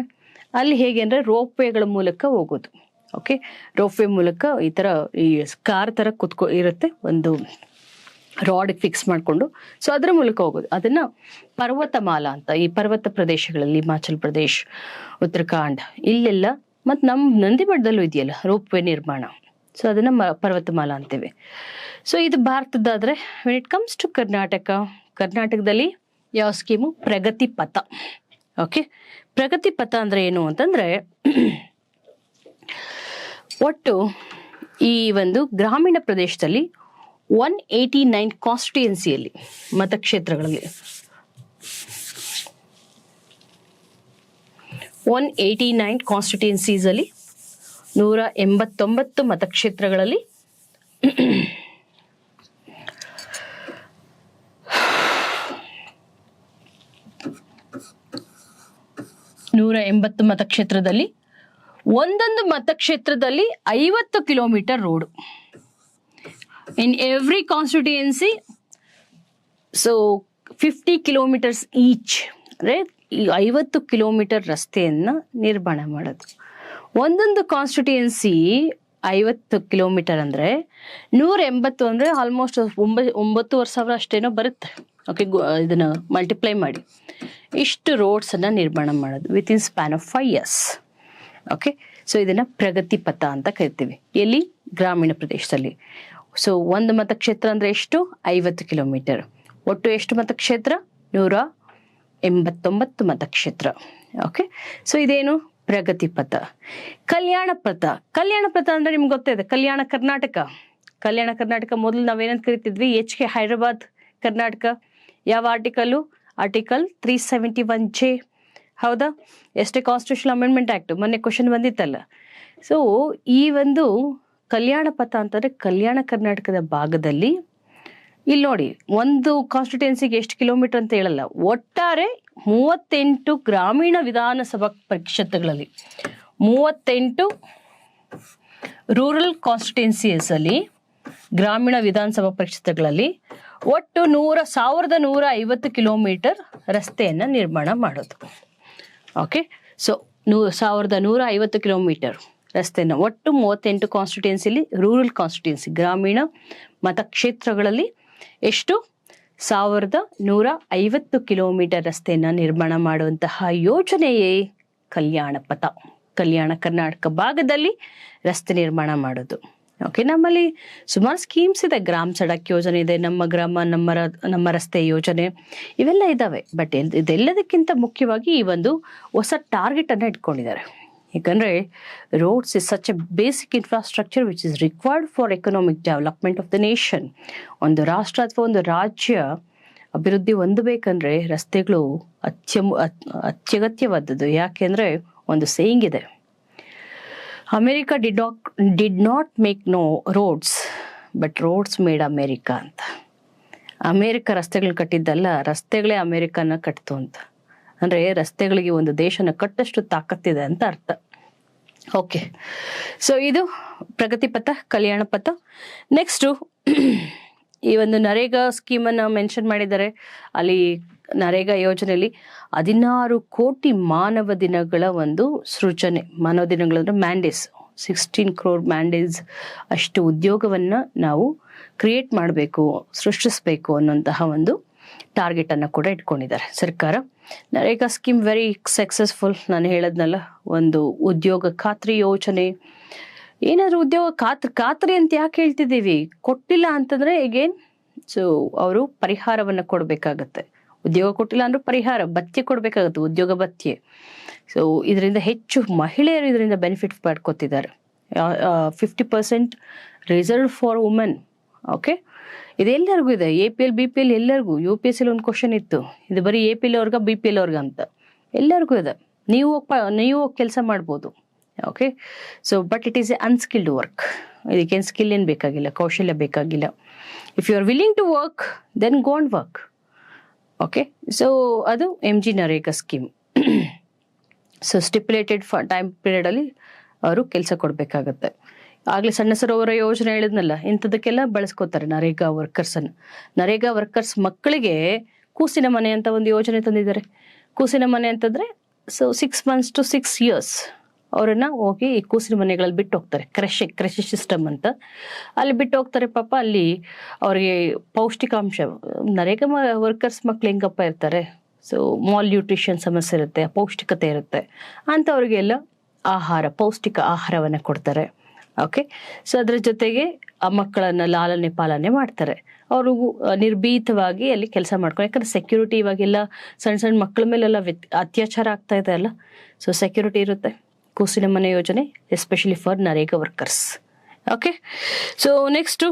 ಅಂದ್ರೆ ರೋಪ್ ವೇಗಳ ಮೂಲಕ ಹೋಗೋದು. ಓಕೆ, ರೋಪ್ ವೇ ಮೂಲಕ ಈ ಕಾರ್ ತರ ಇರುತ್ತೆ, ಒಂದು ರಾಡ್ ಫಿಕ್ಸ್ ಮಾಡಿಕೊಂಡು, ಸೊ ಅದರ ಮೂಲಕ ಹೋಗೋದು. ಅದನ್ನ ಪರ್ವತಮಾಲಾ ಅಂತ. ಈ ಪರ್ವತ ಪ್ರದೇಶಗಳಲ್ಲಿ ಹಿಮಾಚಲ್ ಪ್ರದೇಶ್, ಉತ್ತರಾಖಂಡ್ ಇಲ್ಲೆಲ್ಲ, ಮತ್ತು ನಮ್ಮ ನಂದಿ ಬೆಟ್ಟದಲ್ಲೂ ಇದೆಯಲ್ಲ ರೋಪ್ ವೇ ನಿರ್ಮಾಣ, ಸೊ ಅದನ್ನ ಪರ್ವತಮಾಲಾ ಅಂತೀವಿ. ಸೊ ಇದು ಭಾರತದಾದ್ರೆ ವೆನ್ ಇಟ್ ಕಮ್ಸ್ ಟು ಕರ್ನಾಟಕದಲ್ಲಿ ಯಾವ ಸ್ಕೀಮು? ಪ್ರಗತಿ ಪಥ. ಓಕೆ, ಪ್ರಗತಿ ಪಥ ಅಂದ್ರೆ ಏನು ಅಂತಂದ್ರೆ ಒಟ್ಟು ಈ ಒಂದು ಗ್ರಾಮೀಣ ಪ್ರದೇಶದಲ್ಲಿ 189 ಕಾನ್ಸ್ಟಿಟ್ಯೂಯೆನ್ಸಿಯಲ್ಲಿ, ಮತಕ್ಷೇತ್ರಗಳಲ್ಲಿ 189 ಕಾನ್ಸ್ಟಿಟ್ಯೂಯೆನ್ಸೀಸ್ ಅಲ್ಲಿ 189 ಮತಕ್ಷೇತ್ರಗಳಲ್ಲಿ 180 ಮತಕ್ಷೇತ್ರದಲ್ಲಿ ಒಂದೊಂದು ಮತಕ್ಷೇತ್ರದಲ್ಲಿ 50 kilometre road. In every constituency so 50 kilometres each. ಅಂದರೆ ಈ 50 ಕಿಲೋಮೀಟರ್ ರಸ್ತೆಯನ್ನು ನಿರ್ಮಾಣ ಮಾಡೋದು. ಒಂದೊಂದು ಕಾನ್ಸ್ಟಿಟ್ಯೂಯೆನ್ಸಿ 50 ಕಿಲೋಮೀಟರ್ ಅಂದರೆ 180 ಅಂದರೆ ಆಲ್ಮೋಸ್ಟ್ 9,500 ಅಷ್ಟೇನೋ ಬರುತ್ತೆ. ಓಕೆ, ಇದನ್ನು ಮಲ್ಟಿಪ್ಲೈ ಮಾಡಿ ಇಷ್ಟು ರೋಡ್ಸನ್ನು ನಿರ್ಮಾಣ ಮಾಡೋದು within span of 5 years. Okay, so ಇದನ್ನು ಪ್ರಗತಿ ಪಥ ಅಂತ ಕರಿತೀವಿ. ಎಲ್ಲಿ? ಗ್ರಾಮೀಣ ಪ್ರದೇಶದಲ್ಲಿ. ಸೊ ಒಂದು ಮತಕ್ಷೇತ್ರ ಅಂದರೆ ಎಷ್ಟು? 50 ಕಿಲೋಮೀಟರ್. ಒಟ್ಟು ಎಷ್ಟು ಮತಕ್ಷೇತ್ರ? 189 ಮತಕ್ಷೇತ್ರ. ಓಕೆ, ಸೊ ಇದೇನು? ಪ್ರಗತಿ ಪಥ. ಕಲ್ಯಾಣ ಪಥ. ಕಲ್ಯಾಣ ಪಥ ಅಂದರೆ ನಿಮ್ಗೆ ಗೊತ್ತಿದೆ, ಕಲ್ಯಾಣ ಕರ್ನಾಟಕ. ಕಲ್ಯಾಣ ಕರ್ನಾಟಕ ಮೊದಲು ನಾವೇನಂತ ಕರಿತಿದ್ವಿ? HK ಹೈದರಾಬಾದ್ ಕರ್ನಾಟಕ. ಯಾವ ಆರ್ಟಿಕಲ್ಲು? Article 371J. ಹೌದಾ? ಎಷ್ಟೇ ಕಾನ್ಸ್ಟಿಟ್ಯೂಷನ್ ಅಮೆಂಡ್ಮೆಂಟ್ ಆ್ಯಕ್ಟ್ ಮೊನ್ನೆ ಕ್ವಶನ್ ಬಂದಿತ್ತಲ್ಲ. ಸೊ ಈ ಒಂದು ಕಲ್ಯಾಣ ಪಥ ಅಂತಂದರೆ ಕಲ್ಯಾಣ ಕರ್ನಾಟಕದ ಭಾಗದಲ್ಲಿ, ಇಲ್ಲಿ ನೋಡಿ, ಒಂದು ಕಾನ್ಸ್ಟಿಟ್ಯೂನ್ಸಿಗೆ ಎಷ್ಟು ಕಿಲೋಮೀಟರ್ ಅಂತ ಹೇಳಲ್ಲ, ಒಟ್ಟಾರೆ 38 ಗ್ರಾಮೀಣ ವಿಧಾನಸಭಾ ಕ್ಷೇತ್ರಗಳಲ್ಲಿ, 38 ರೂರಲ್ ಕಾನ್ಸ್ಟಿಟ್ಯೂನ್ಸಿಯಸಲ್ಲಿ, ಗ್ರಾಮೀಣ ವಿಧಾನಸಭಾ ಕ್ಷೇತ್ರಗಳಲ್ಲಿ ಒಟ್ಟು 1,150 ಕಿಲೋಮೀಟರ್ ರಸ್ತೆಯನ್ನು ನಿರ್ಮಾಣ ಮಾಡೋದು. ಓಕೆ, ಸೊ 1,150 ಕಿಲೋಮೀಟರ್ ರಸ್ತೆಯನ್ನು ಒಟ್ಟು 38 ಕಾನ್ಸ್ಟಿಟ್ಯೂನ್ಸಿಲಿ, ರೂರಲ್ ಕಾನ್ಸ್ಟಿಟ್ಯೂನ್ಸಿ ಗ್ರಾಮೀಣ ಮತಕ್ಷೇತ್ರಗಳಲ್ಲಿ ಎಷ್ಟು? 1,150 ಕಿಲೋಮೀಟರ್ ರಸ್ತೆಯನ್ನು ನಿರ್ಮಾಣ ಮಾಡುವಂತಹ ಯೋಜನೆಯೇ ಕಲ್ಯಾಣ ಪಥ. ಕಲ್ಯಾಣ ಕರ್ನಾಟಕ ಭಾಗದಲ್ಲಿ ರಸ್ತೆ ನಿರ್ಮಾಣ ಮಾಡೋದು. ಓಕೆ, ನಮ್ಮಲ್ಲಿ ಸುಮಾರು ಸ್ಕೀಮ್ಸ್ ಇದೆ. ಗ್ರಾಮ ಸಡಕ್ ಯೋಜನೆ ಇದೆ, ನಮ್ಮ ಗ್ರಾಮ ನಮ್ಮ ರಸ್ತೆ ಯೋಜನೆ, ಇವೆಲ್ಲ ಇದ್ದಾವೆ. ಬಟ್ ಇದೆಲ್ಲದಕ್ಕಿಂತ ಮುಖ್ಯವಾಗಿ ಈ ಒಂದು ಹೊಸ ಟಾರ್ಗೆಟನ್ನು ಇಟ್ಕೊಂಡಿದ್ದಾರೆ. ಯಾಕಂದರೆ roads is such A basic infrastructure which is required for economic development of the nation. ಒಂದು ರಾಷ್ಟ್ರ ಅಥವಾ ಒಂದು ರಾಜ್ಯ ಅಭಿವೃದ್ಧಿ ಹೊಂದಬೇಕಂದ್ರೆ ರಸ್ತೆಗಳು ಅತ್ಯಗತ್ಯವಾದದ್ದು. ಯಾಕೆಂದರೆ ಒಂದು ಸೇಯಿಂಗ್ ಇದೆ, America did not make no roads but roads made America ಅಂತ. ಅಮೇರಿಕ ರಸ್ತೆಗಳನ್ನ ಕಟ್ಟಿದ್ದಲ್ಲ, ರಸ್ತೆಗಳೇ ಅಮೇರಿಕನ ಕಟ್ತು ಅಂತ. ಅಂದರೆ ರಸ್ತೆಗಳಿಗೆ ಒಂದು ದೇಶನ ಕಟ್ಟಷ್ಟು ತಾಕತ್ತಿದೆ ಅಂತ ಅರ್ಥ. ಓಕೆ, ಸೊ ಇದು ಪ್ರಗತಿ ಪಥ, ಕಲ್ಯಾಣ ಪಥ. ನೆಕ್ಸ್ಟು ಈ ಒಂದು ನರೇಗಾ ಸ್ಕೀಮನ್ನು ಮೆನ್ಷನ್ ಮಾಡಿದ್ದಾರೆ. ಅಲ್ಲಿ ನರೇಗಾ ಯೋಜನೆಯಲ್ಲಿ 16 ಕೋಟಿ ಮಾನವ ದಿನಗಳ ಒಂದು ಸೃಜನೆ. ಮಾನವ ದಿನಗಳಂದ್ರೆ ಮ್ಯಾಂಡೇಸ್, 16 crore ಮ್ಯಾಂಡೇಸ್ ಅಷ್ಟು ಉದ್ಯೋಗವನ್ನು ನಾವು ಕ್ರಿಯೇಟ್ ಮಾಡಬೇಕು, ಸೃಷ್ಟಿಸಬೇಕು ಅನ್ನೋಂತಹ ಒಂದು ಟಾರ್ಗೆಟನ್ನು ಕೂಡ ಇಟ್ಕೊಂಡಿದ್ದಾರೆ ಸರ್ಕಾರ. NREGA scheme very successful. ನಾನು ಹೇಳದ್ನಲ್ಲ, ಒಂದು ಉದ್ಯೋಗ ಖಾತ್ರಿ ಯೋಜನೆ. ಏನಾದರೂ ಉದ್ಯೋಗ ಖಾತ್ರಿ ಅಂತ ಯಾಕೆ ಹೇಳ್ತಿದ್ದೀವಿ? ಕೊಟ್ಟಿಲ್ಲ ಅಂತಂದರೆ ಈಗೇನು, ಸೊ ಅವರು ಪರಿಹಾರವನ್ನು ಕೊಡಬೇಕಾಗತ್ತೆ. ಉದ್ಯೋಗ ಕೊಟ್ಟಿಲ್ಲ ಅಂದ್ರೂ ಪರಿಹಾರ ಭತ್ಯೆ ಕೊಡಬೇಕಾಗತ್ತೆ, ಉದ್ಯೋಗ ಭತ್ಯೆ. ಸೊ ಇದರಿಂದ ಹೆಚ್ಚು ಮಹಿಳೆಯರು ಇದರಿಂದ ಬೆನಿಫಿಟ್ ಪಡ್ಕೊತಿದ್ದಾರೆ. 50% ರಿಸರ್ವ್ ಫಾರ್ ವುಮೆನ್. ಓಕೆ, ಇದೆಲ್ಲರಿಗೂ ಇದೆ. APL BPL ಎಲ್ಲರಿಗೂ. UPSC ಒಂದು ಕ್ವಶನ್ ಇತ್ತು, ಇದು ಬರೀ APL ಅವ್ರಿಗ BPL ಅವ್ರಿಗ ಅಂತ. ಎಲ್ಲರಿಗೂ ಇದೆ. ನೀವು ಕೆಲಸ ಮಾಡ್ಬೋದು. Okay, so but it is a unskilled work. ಇದಕ್ಕೇನು ಸ್ಕಿಲ್ ಏನು ಬೇಕಾಗಿಲ್ಲ, ಕೌಶಲ್ಯ ಬೇಕಾಗಿಲ್ಲ. If you are willing to work then go and work. Okay, so ಅದು MG NREGA scheme. So stipulated time ಪೀರಿಯಡಲ್ಲಿ ಅವರು ಕೆಲಸ ಕೊಡಬೇಕಾಗತ್ತೆ. ಆಗಲೇ ಸಣ್ಣ ಸರೋವರ ಯೋಜನೆ ಹೇಳಿದ್ನಲ್ಲ, ಇಂಥದಕ್ಕೆಲ್ಲ ಬಳಸ್ಕೋತಾರೆ ನರೇಗಾ ವರ್ಕರ್ಸನ್ನು. ನರೇಗಾ ವರ್ಕರ್ಸ್ ಮಕ್ಕಳಿಗೆ ಕೂಸಿನ ಮನೆ ಅಂತ ಒಂದು ಯೋಜನೆ ತಂದಿದ್ದಾರೆ. ಕೂಸಿನ ಮನೆ ಅಂತಂದರೆ ಸೊ 6 months to 6 years ಅವರನ್ನು ಹೋಗಿ ಈ ಕೂಸಿನ ಮನೆಗಳಲ್ಲಿ ಬಿಟ್ಟು ಹೋಗ್ತಾರೆ. ಕ್ರಷಿ ಸಿಸ್ಟಮ್ ಅಂತ ಅಲ್ಲಿ ಬಿಟ್ಟು ಹೋಗ್ತಾರೆ. ಪಾಪ ಅಲ್ಲಿ ಅವ್ರಿಗೆ ಪೌಷ್ಟಿಕಾಂಶ, ನರೇಗಾ ವರ್ಕರ್ಸ್ ಮಕ್ಳು ಹೆಂಗಪ್ಪ ಇರ್ತಾರೆ, ಸೊ ಮಾಲ್ ನ್ಯೂಟ್ರಿಷನ್ ಸಮಸ್ಯೆ ಇರುತ್ತೆ, ಅಪೌಷ್ಟಿಕತೆ ಇರುತ್ತೆ ಅಂಥವ್ರಿಗೆಲ್ಲ ಪೌಷ್ಟಿಕ ಆಹಾರವನ್ನು ಕೊಡ್ತಾರೆ. ಓಕೆ, ಸೊ ಅದ್ರ ಜೊತೆಗೆ ಆ ಮಕ್ಕಳನ್ನು ಲಾಲನೆ ಪಾಲನೆ ಮಾಡ್ತಾರೆ. ಅವರು ನಿರ್ಭೀತವಾಗಿ ಅಲ್ಲಿ ಕೆಲಸ ಮಾಡ್ಕೊಂಡು, ಯಾಕಂದ್ರೆ ಸೆಕ್ಯೂರಿಟಿ ಇವಾಗೆಲ್ಲ ಸಣ್ಣ ಮಕ್ಕಳ ಮೇಲೆಲ್ಲ ಅತ್ಯಾಚಾರ ಆಗ್ತಾ ಇದೆ ಅಲ್ಲ, ಸೊ ಸೆಕ್ಯೂರಿಟಿ ಇರುತ್ತೆ. ಕೂಸಿನ ಮನೆ ಯೋಜನೆ especially for NREGA workers. Okay, so next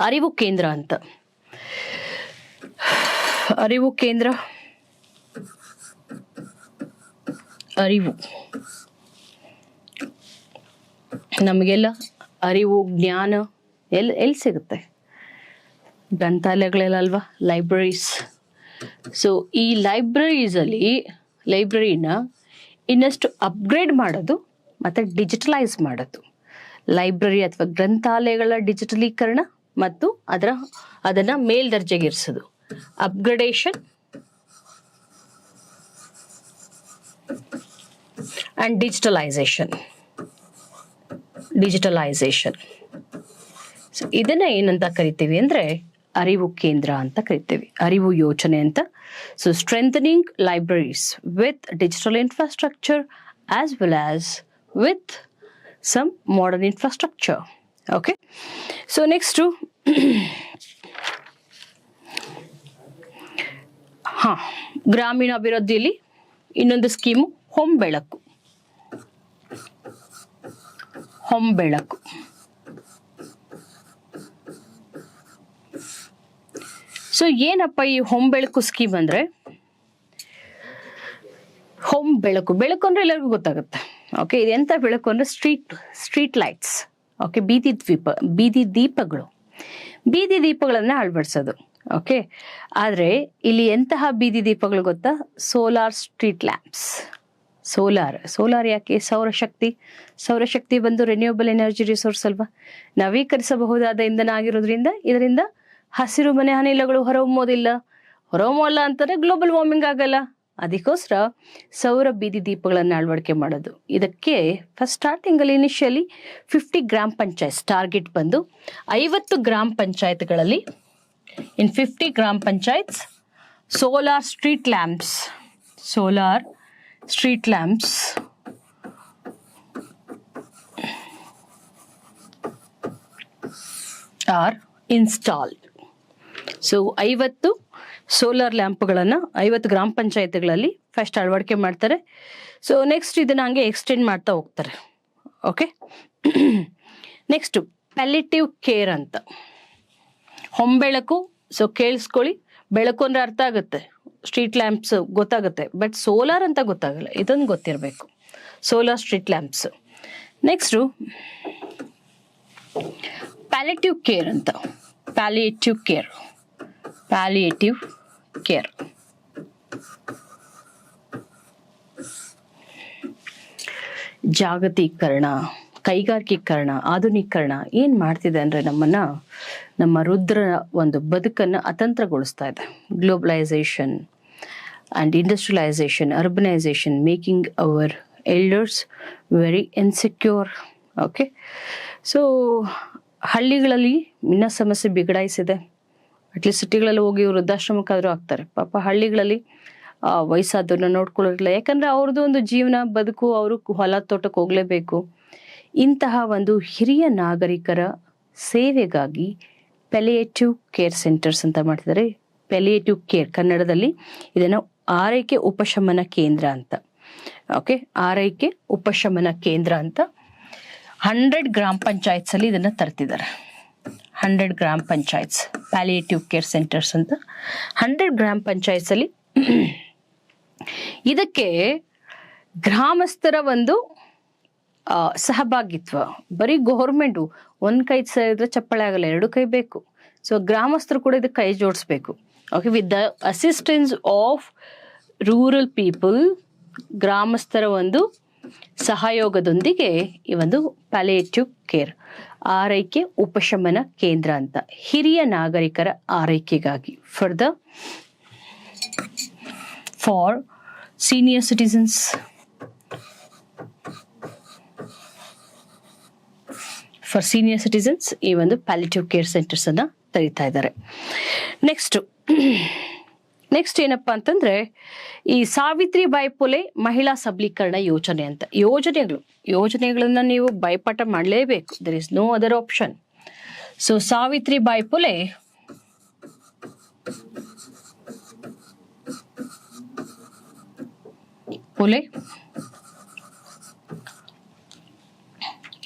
ಅರಿವು ಕೇಂದ್ರ ಅಂತ. ಅರಿವು ಕೇಂದ್ರ, ಅರಿವು ನಮಗೆಲ್ಲ ಅರಿವು ಜ್ಞಾನ ಎಲ್ಲಿ ಸಿಗುತ್ತೆ? ಗ್ರಂಥಾಲಯಗಳೆಲ್ಲ ಅಲ್ವಾ, ಲೈಬ್ರರೀಸ್. ಸೊ ಈ ಲೈಬ್ರರಿನ ಇನ್ನಷ್ಟು ಅಪ್ಗ್ರೇಡ್ ಮಾಡೋದು ಮತ್ತು ಡಿಜಿಟಲೈಸ್ ಮಾಡೋದು. ಲೈಬ್ರರಿ ಅಥವಾ ಗ್ರಂಥಾಲಯಗಳ ಡಿಜಿಟಲೀಕರಣ ಮತ್ತು ಅದನ್ನು ಮೇಲ್ದರ್ಜೆಗೇರಿಸೋದು. Upgradation and digitalisation. ಸೊ ಇದನ್ನ ಏನಂತ ಕರಿತೀವಿ ಅಂದ್ರೆ ಅರಿವು ಕೇಂದ್ರ ಅಂತ ಕರಿತೀವಿ, ಅರಿವು ಯೋಜನೆ ಅಂತ. So strengthening libraries with digital infrastructure as well as with some modern infrastructure. Okay, so next ಗ್ರಾಮೀಣಾಭಿವೃದ್ಧಿಯಲ್ಲಿ ಇನ್ನೊಂದು ಸ್ಕೀಮು ಹೊಂಬೆಳಕು. ಸೊ ಏನಪ್ಪ ಈ ಹೊಂಬೆಳಕು ಸ್ಕೀಮ್ ಅಂದ್ರೆ, ಬೆಳಕು ಅಂದ್ರೆ ಎಲ್ಲರಿಗೂ ಗೊತ್ತಾಗುತ್ತೆ. ಓಕೆ, ಇದೆಂತ ಬೆಳಕು ಅಂದ್ರೆ ಸ್ಟ್ರೀಟ್ ಲೈಟ್ಸ್. ಓಕೆ, ಬೀದಿ ದೀಪಗಳನ್ನ ಅಳವಡಿಸೋದು. ಓಕೆ, ಆದ್ರೆ ಇಲ್ಲಿ ಎಂತಹ ಬೀದಿ ದೀಪಗಳು ಗೊತ್ತಾ? Solar street lamps. ಸೋಲಾರ್ ಯಾಕೆ? ಸೌರಶಕ್ತಿ ಬಂದು ರಿನ್ಯೂಯಬಲ್ ಎನರ್ಜಿ ರಿಸೋರ್ಸ್ ಅಲ್ವಾ, ನವೀಕರಿಸಬಹುದಾದ ಇಂಧನ ಆಗಿರೋದ್ರಿಂದ ಇದರಿಂದ ಹಸಿರು ಮನೆ ಅನಿಲಗಳು ಹೊರಹೊಮ್ಮಲ್ಲ ಅಂತಾರೆ, ಗ್ಲೋಬಲ್ ವಾರ್ಮಿಂಗ್ ಆಗಲ್ಲ. ಅದಕ್ಕೋಸ್ಕರ ಸೌರ ಬೀದಿ ದೀಪಗಳನ್ನು ಅಳವಡಿಕೆ ಮಾಡೋದು. ಇದಕ್ಕೆ ಫಸ್ಟ್ ಸ್ಟಾರ್ಟಿಂಗ್ ಅಲ್ಲಿ ಇನಿಷಿಯಲಿ 50 ಗ್ರಾಮ ಪಂಚಾಯತ್ ಟಾರ್ಗೆಟ್ ಬಂದು 50 ಗ್ರಾಮ ಪಂಚಾಯತ್ಗಳಲ್ಲಿ in 50 ಗ್ರಾಮ panchayats solar street lamps are installed. So 50 solar ಲ್ಯಾಂಪ್ಗಳನ್ನು 50 ಗ್ರಾಮ ಪಂಚಾಯತ್ಗಳಲ್ಲಿ ಫಸ್ಟ್ ಅಳವಡಿಕೆ ಮಾಡ್ತಾರೆ. ಸೊ ನೆಕ್ಸ್ಟ್ ಇದನ್ನ ಹಂಗೆ ಎಕ್ಸ್ಟೆಂಡ್ ಮಾಡ್ತಾ ಹೋಗ್ತಾರೆ. ಓಕೆ, ನೆಕ್ಸ್ಟ್ ಪ್ಯಾಲಿಯೇಟಿವ್ ಕೇರ್ ಅಂತ. ಹೊಂಬೆಳಕು, ಸೊ ಕೇಳಿಸ್ಕೊಳ್ಳಿ, ಬೆಳಕು ಅಂದ್ರೆ ಅರ್ಥ ಆಗುತ್ತೆ, ಸ್ಟ್ರೀಟ್ ಲ್ಯಾಂಪ್ಸ್ ಗೊತ್ತಾಗುತ್ತೆ, ಬಟ್ ಸೋಲಾರ್ ಅಂತ ಗೊತ್ತಾಗಲ್ಲ, ಇದೊಂದು ಗೊತ್ತಿರಬೇಕು. Solar street lamps. Next palliative care ಅಂತ. ಪ್ಯಾಲಿಯೇಟಿವ್ ಕೇರ್ ಜಾಗತೀಕರಣ, ಕೈಗಾರಿಕೀಕರಣ, ಆಧುನೀಕರಣ ಏನ್ ಮಾಡ್ತಿದೆ ಅಂದ್ರೆ ನಮ್ಮ ರುದ್ರ ಒಂದು ಬದುಕನ್ನು ಅತಂತ್ರಗೊಳಿಸ್ತಾ ಇದೆ. Globalisation and industrialisation, urbanisation making our elders very insecure. Okay, so ಹಳ್ಳಿಗಳಲ್ಲಿ ಇನ್ನ ಸಮಸ್ಯೆ ಬಿಗಡಾಯಿಸಿದೆ. ಅಟ್ಲೀಸ್ಟ್ ಸಿಟಿಗಳಲ್ಲಿ ಹೋಗಿ ವೃದ್ಧಾಶ್ರಮಕ್ಕಾದ್ರೂ ಆಗ್ತಾರೆ. ಪಾಪ ಹಳ್ಳಿಗಳಲ್ಲಿ ವಯಸ್ಸಾದವ್ರನ್ನ ನೋಡ್ಕೊಳ್ಳೋದಿಲ್ಲ, ಯಾಕಂದ್ರೆ ಅವ್ರದ್ದು ಒಂದು ಜೀವನ ಬದುಕು, ಅವರು ಹೊಲ ತೋಟಕ್ಕೆ ಹೋಗ್ಲೇಬೇಕು. ಇಂತಹ ಒಂದು ಹಿರಿಯ ನಾಗರಿಕರ ಸೇವೆಗಾಗಿ ಪ್ಯಾಲಿಯೇಟಿವ್ ಕೇರ್ ಸೆಂಟರ್ಸ್ ಅಂತ ಮಾಡ್ತಿದ್ದಾರೆ. ಪ್ಯಾಲಿಯೇಟಿವ್ ಕೇರ್ ಕನ್ನಡದಲ್ಲಿ ಇದನ್ನು ಆರೈಕೆ ಉಪಶಮನ ಕೇಂದ್ರ ಅಂತ. ಓಕೆ, ಆರೈಕೆ ಉಪಶಮನ ಕೇಂದ್ರ ಅಂತ 100 ಗ್ರಾಮ ಪಂಚಾಯತ್ಸ್ ಅಲ್ಲಿ ಇದನ್ನ ತರ್ತಿದ್ದಾರೆ. 100 ಗ್ರಾಮ ಪಂಚಾಯತ್ಸ್ ಪ್ಯಾಲಿಯೇಟಿವ್ ಕೇರ್ ಸೆಂಟರ್ಸ್ ಅಂತ 100 ಗ್ರಾಮ ಪಂಚಾಯತ್ಸ್ ಅಲ್ಲಿ. ಇದಕ್ಕೆ ಗ್ರಾಮಸ್ಥರ ಒಂದು ಸಹಭಾಗಿತ್ವ. ಬರೀ ಗೌರ್ಮೆಂಟು ಒಂದ್ ಕೈ ಸೇರಿದ್ರೆ ಚಪ್ಪಳೆ ಆಗಲ್ಲ, 2 ಕೈ ಬೇಕು. ಸೊ ಗ್ರಾಮಸ್ಥರು ಕೂಡ ಇದಕ್ಕೆ ಕೈ ಜೋಡಿಸ್ಬೇಕು. Okay, with the assistance of rural people, ಗ್ರಾಮಸ್ಥರ ಒಂದು ಸಹಯೋಗದೊಂದಿಗೆ ಈ ಒಂದು ಪ್ಯಾಲಿಯೇಟಿವ್ ಕೇರ್ ಆರೈಕೆ ಉಪಶಮನ ಕೇಂದ್ರ ಅಂತ ಹಿರಿಯ ನಾಗರಿಕರ ಆರೈಕೆಗಾಗಿ for senior citizens. For senior citizens ಈ ಒಂದು ಪ್ಯಾಲಿಯೇಟಿವ್ ಕೇರ್ ಸೆಂಟರ್ಸ್ ಅನ್ನ ತೆರೀತಾ ಇದ್ದಾರೆ. ನೆಕ್ಸ್ಟ್ ಏನಪ್ಪಾ ಅಂತಂದ್ರೆ ಈ ಸಾವಿತ್ರಿಬಾಯಿ ಫುಲೆ ಮಹಿಳಾ ಸಬಲೀಕರಣ ಯೋಜನೆ ಅಂತ. ಯೋಜನೆಗಳನ್ನ ನೀವು ಬಾಯ್ಪಾಠ ಮಾಡಲೇಬೇಕು. There is no other option. So Savitribai Phule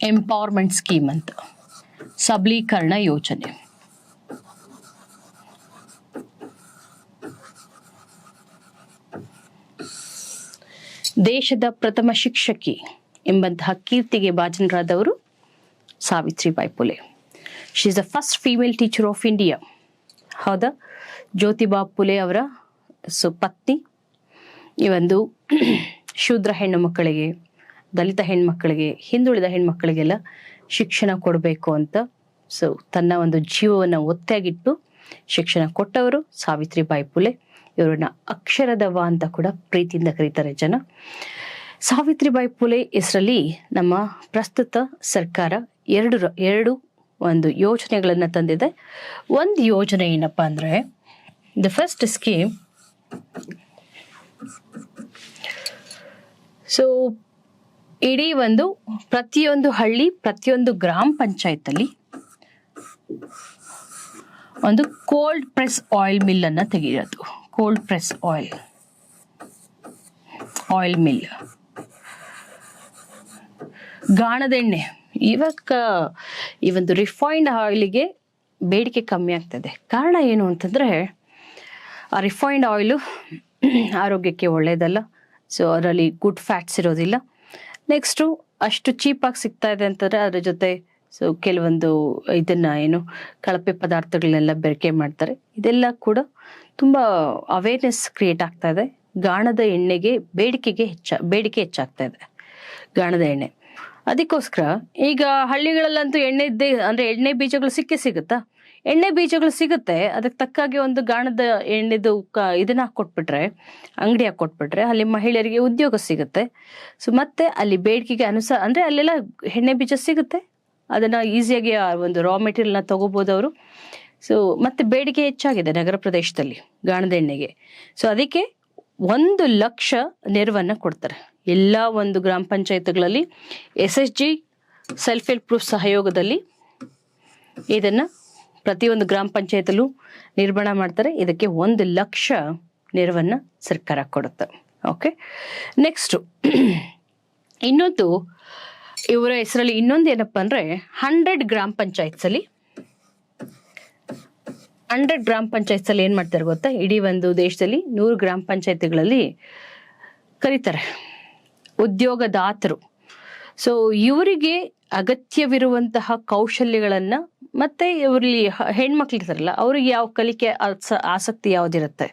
empowerment scheme ಅಂತ, ಸಬಲೀಕರಣ ಯೋಜನೆ. ದೇಶದ ಪ್ರಥಮ ಶಿಕ್ಷಕಿ ಎಂಬಂತಹ ಕೀರ್ತಿಗೆ ಭಾಜನರಾದವರು Savitribai Phule. She is the first female teacher of India. ಹೌದಾ? ಜ್ಯೋತಿಬಾ ಫುಲೆ ಅವರ ಪತ್ನಿ. ಈ ಒಂದು ಶೂದ್ರ ಹೆಣ್ಣು ಮಕ್ಕಳಿಗೆ, ದಲಿತ ಹೆಣ್ಮಕ್ಕಳಿಗೆ, ಹಿಂದುಳಿದ ಹೆಣ್ಮಕ್ಕಳಿಗೆಲ್ಲ ಶಿಕ್ಷಣ ಕೊಡಬೇಕು ಅಂತ ತನ್ನ ಒಂದು ಜೀವವನ್ನು ಒತ್ತಾಗಿಟ್ಟು ಶಿಕ್ಷಣ ಕೊಟ್ಟವರು ಸಾವಿತ್ರಿಬಾಯಿ ಫುಲೆ. ಇವರನ್ನ ಅಕ್ಷರದವ ಅಂತ ಕೂಡ ಪ್ರೀತಿಯಿಂದ ಕರೀತಾರೆ ಜನ. ಸಾವಿತ್ರಿಬಾಯಿ ಫುಲೆ ಹೆಸರಲ್ಲಿ ನಮ್ಮ ಪ್ರಸ್ತುತ ಸರ್ಕಾರ ಎರಡು ಒಂದು ಯೋಜನೆಗಳನ್ನ ತಂದಿದೆ. ಒಂದು ಯೋಜನೆ ಏನಪ್ಪಾ ಅಂದ್ರೆ, ದ ಫಸ್ಟ್ ಸ್ಕೀಮ್, ಸೊ ಇಡೀ ಪ್ರತಿಯೊಂದು ಹಳ್ಳಿ, ಪ್ರತಿಯೊಂದು ಗ್ರಾಮ ಪಂಚಾಯತ್ ಒಂದು ಕೋಲ್ಡ್ ಪ್ರೆಸ್ ಆಯಿಲ್ ಮಿಲ್ ಅನ್ನ ತೆಗೆಯೋದು. Cold press oil mill. ಗಾಣದ ಎಣ್ಣೆ, ಇವಾಗ ಈ ಒಂದು ರಿಫೈನ್ಡ್ ಆಯಿಲ್ಗೆ ಬೇಡಿಕೆ ಕಮ್ಮಿ ಆಗ್ತದೆ. ಕಾರಣ ಏನು ಅಂತಂದ್ರೆ, ಆ ರಿಫೈನ್ಡ್ ಆಯಿಲು ಆರೋಗ್ಯಕ್ಕೆ ಒಳ್ಳೆಯದಲ್ಲ. ಸೊ ಅದರಲ್ಲಿ ಗುಡ್ ಫ್ಯಾಟ್ಸ್ ಇರೋದಿಲ್ಲ. ನೆಕ್ಸ್ಟು ಅಷ್ಟು ಚೀಪಾಗಿ ಸಿಗ್ತಾ ಇದೆ ಅಂತಂದ್ರೆ ಅದ್ರ ಜೊತೆ ಸೊ ಕೆಲವೊಂದು ಕಳಪೆ ಪದಾರ್ಥಗಳನ್ನೆಲ್ಲ ಬೆರಕೆ ಮಾಡ್ತಾರೆ. ಇದೆಲ್ಲ ಕೂಡ ತುಂಬಾ ಅವೇರ್ನೆಸ್ ಕ್ರಿಯೇಟ್ ಆಗ್ತಾ ಇದೆ. ಗಾಣದ ಎಣ್ಣೆಗೆ ಬೇಡಿಕೆ ಹೆಚ್ಚಾಗ್ತಾ ಇದೆ, ಗಾಣದ ಎಣ್ಣೆ. ಅದಕ್ಕೋಸ್ಕರ ಈಗ ಹಳ್ಳಿಗಳಲ್ಲಂತೂ ಎಣ್ಣೆ ಬೀಜಗಳು ಸಿಗುತ್ತಾ? ಎಣ್ಣೆ ಬೀಜಗಳು ಸಿಗುತ್ತೆ, ಅದಕ್ಕೆ ತಕ್ಕಾಗಿ ಒಂದು ಗಾಣದ ಎಣ್ಣೆದು ಇದನ್ನ ಹಾಕೊಟ್ಬಿಟ್ರೆ, ಅಂಗಡಿ ಹಾಕೊಟ್ಬಿಟ್ರೆ ಅಲ್ಲಿ ಮಹಿಳೆಯರಿಗೆ ಉದ್ಯೋಗ ಸಿಗುತ್ತೆ. ಸೊ ಮತ್ತೆ ಅಲ್ಲಿ ಬೇಡಿಕೆಗೆ ಅಂದ್ರೆ ಅಲ್ಲೆಲ್ಲ ಎಣ್ಣೆ ಬೀಜ ಸಿಗುತ್ತೆ, ಅದನ್ನ ಈಸಿಯಾಗಿ ಒಂದು ರಾ ಮೆಟೀರಿಯಲ್ನ ತಗೋಬಹುದು ಅವರು. ಸೊ ಮತ್ತೆ ಬೇಡಿಕೆ ಹೆಚ್ಚಾಗಿದೆ ನಗರ ಪ್ರದೇಶದಲ್ಲಿ ಗಾಣದ ಎಣ್ಣೆಗೆ. ಸೊ ಅದಕ್ಕೆ 1 ಲಕ್ಷ ನೆರವನ್ನ ಕೊಡ್ತಾರೆ ಎಲ್ಲ ಒಂದು ಗ್ರಾಮ ಪಂಚಾಯತ್ಗಳಲ್ಲಿ. SSG ಸೆಲ್ಫ್ ಹೆಲ್ಪ್ ಗ್ರೂಪ್ ಸಹಯೋಗದಲ್ಲಿ ಇದನ್ನ ಪ್ರತಿಯೊಂದು ಗ್ರಾಮ ಪಂಚಾಯತಲ್ಲೂ ನಿರ್ಮಾಣ ಮಾಡ್ತಾರೆ. ಇದಕ್ಕೆ 1 ಲಕ್ಷ ನೆರವನ್ನ ಸರ್ಕಾರ ಕೊಡುತ್ತೆ. ಓಕೆ, ನೆಕ್ಸ್ಟ್ ಇನ್ನೊಂದು ಇವರ ಹೆಸರಲ್ಲಿ ಇನ್ನೊಂದು ಏನಪ್ಪಾ ಅಂದ್ರೆ, 100 ಗ್ರಾಮ ಪಂಚಾಯತ್ಸಲ್ಲಿ ಏನ್ ಮಾಡ್ತಾರೆ ಗೊತ್ತಾ? ಇಡೀ ಒಂದು ದೇಶದಲ್ಲಿ 100 ಗ್ರಾಮ ಪಂಚಾಯತ್ಗಳಲ್ಲಿ ಕರೀತಾರೆ ಉದ್ಯೋಗದಾತರು. ಸೊ ಇವರಿಗೆ ಅಗತ್ಯವಿರುವಂತಹ ಕೌಶಲ್ಯಗಳನ್ನ, ಮತ್ತೆ ಇವರಲ್ಲಿ ಹೆಣ್ಮಕ್ಳು ಇರ್ತಾರಲ್ಲ, ಅವ್ರಿಗೆ ಯಾವ ಕಲಿಕೆ ಆಸಕ್ತಿ ಯಾವ್ದಿರುತ್ತೆ,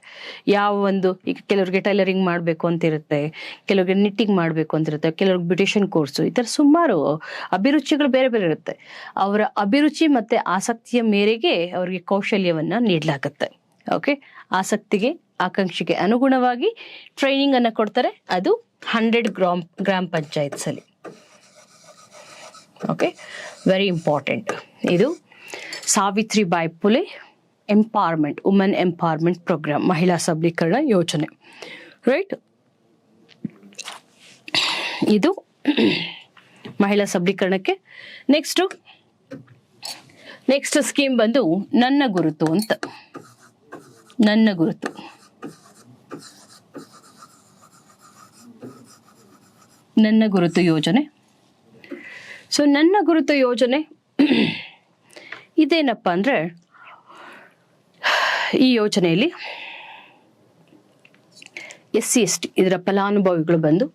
ಈಗ ಕೆಲವ್ರಿಗೆ ಟೈಲರಿಂಗ್ ಮಾಡ್ಬೇಕು ಅಂತ ಇರುತ್ತೆ, ಕೆಲವ್ರಿಗೆ ನಿಟ್ಟಿಂಗ್ ಮಾಡ್ಬೇಕು ಅಂತ ಇರುತ್ತೆ, ಕೆಲವ್ರಿಗೆ ಬ್ಯೂಟಿಷಿಯನ್ ಕೋರ್ಸು, ಈ ತರ ಸುಮಾರು ಅಭಿರುಚಿಗಳು ಬೇರೆ ಬೇರೆ ಇರುತ್ತೆ. ಅವರ ಅಭಿರುಚಿ ಮತ್ತೆ ಆಸಕ್ತಿಯ ಮೇರೆಗೆ ಅವ್ರಿಗೆ ಕೌಶಲ್ಯವನ್ನ ನೀಡಲಾಗುತ್ತೆ. ಓಕೆ, ಆಸಕ್ತಿಗೆ ಆಕಾಂಕ್ಷೆಗೆ ಅನುಗುಣವಾಗಿ ಟ್ರೈನಿಂಗ್ ಅನ್ನ ಕೊಡ್ತಾರೆ. ಅದು 100 ಗ್ರಾಮ ಪಂಚಾಯತ್ಸ್ ಅಲ್ಲಿ. Okay, very important. ಇದು Savitribai Phule women empowerment programme, ಮಹಿಳಾ ಸಬಲೀಕರಣ ಯೋಜನೆ. ರೈಟ್, ಇದು ಮಹಿಳಾ ಸಬಲೀಕರಣಕ್ಕೆ. ನೆಕ್ಸ್ಟ್ ಸ್ಕೀಮ್ ಬಂದು ನನ್ನ ಗುರುತು ಅಂತ. ನನ್ನ ಗುರುತು ಯೋಜನೆ. ಸೊ ನನ್ನ ಗುರುತು ಯೋಜನೆ ಇದೇನಪ್ಪ ಅಂದ್ರೆ, ಈ ಯೋಜನೆಯಲ್ಲಿ SC/ST ಇದರ ಫಲಾನುಭವಿಗಳು ಬಂದು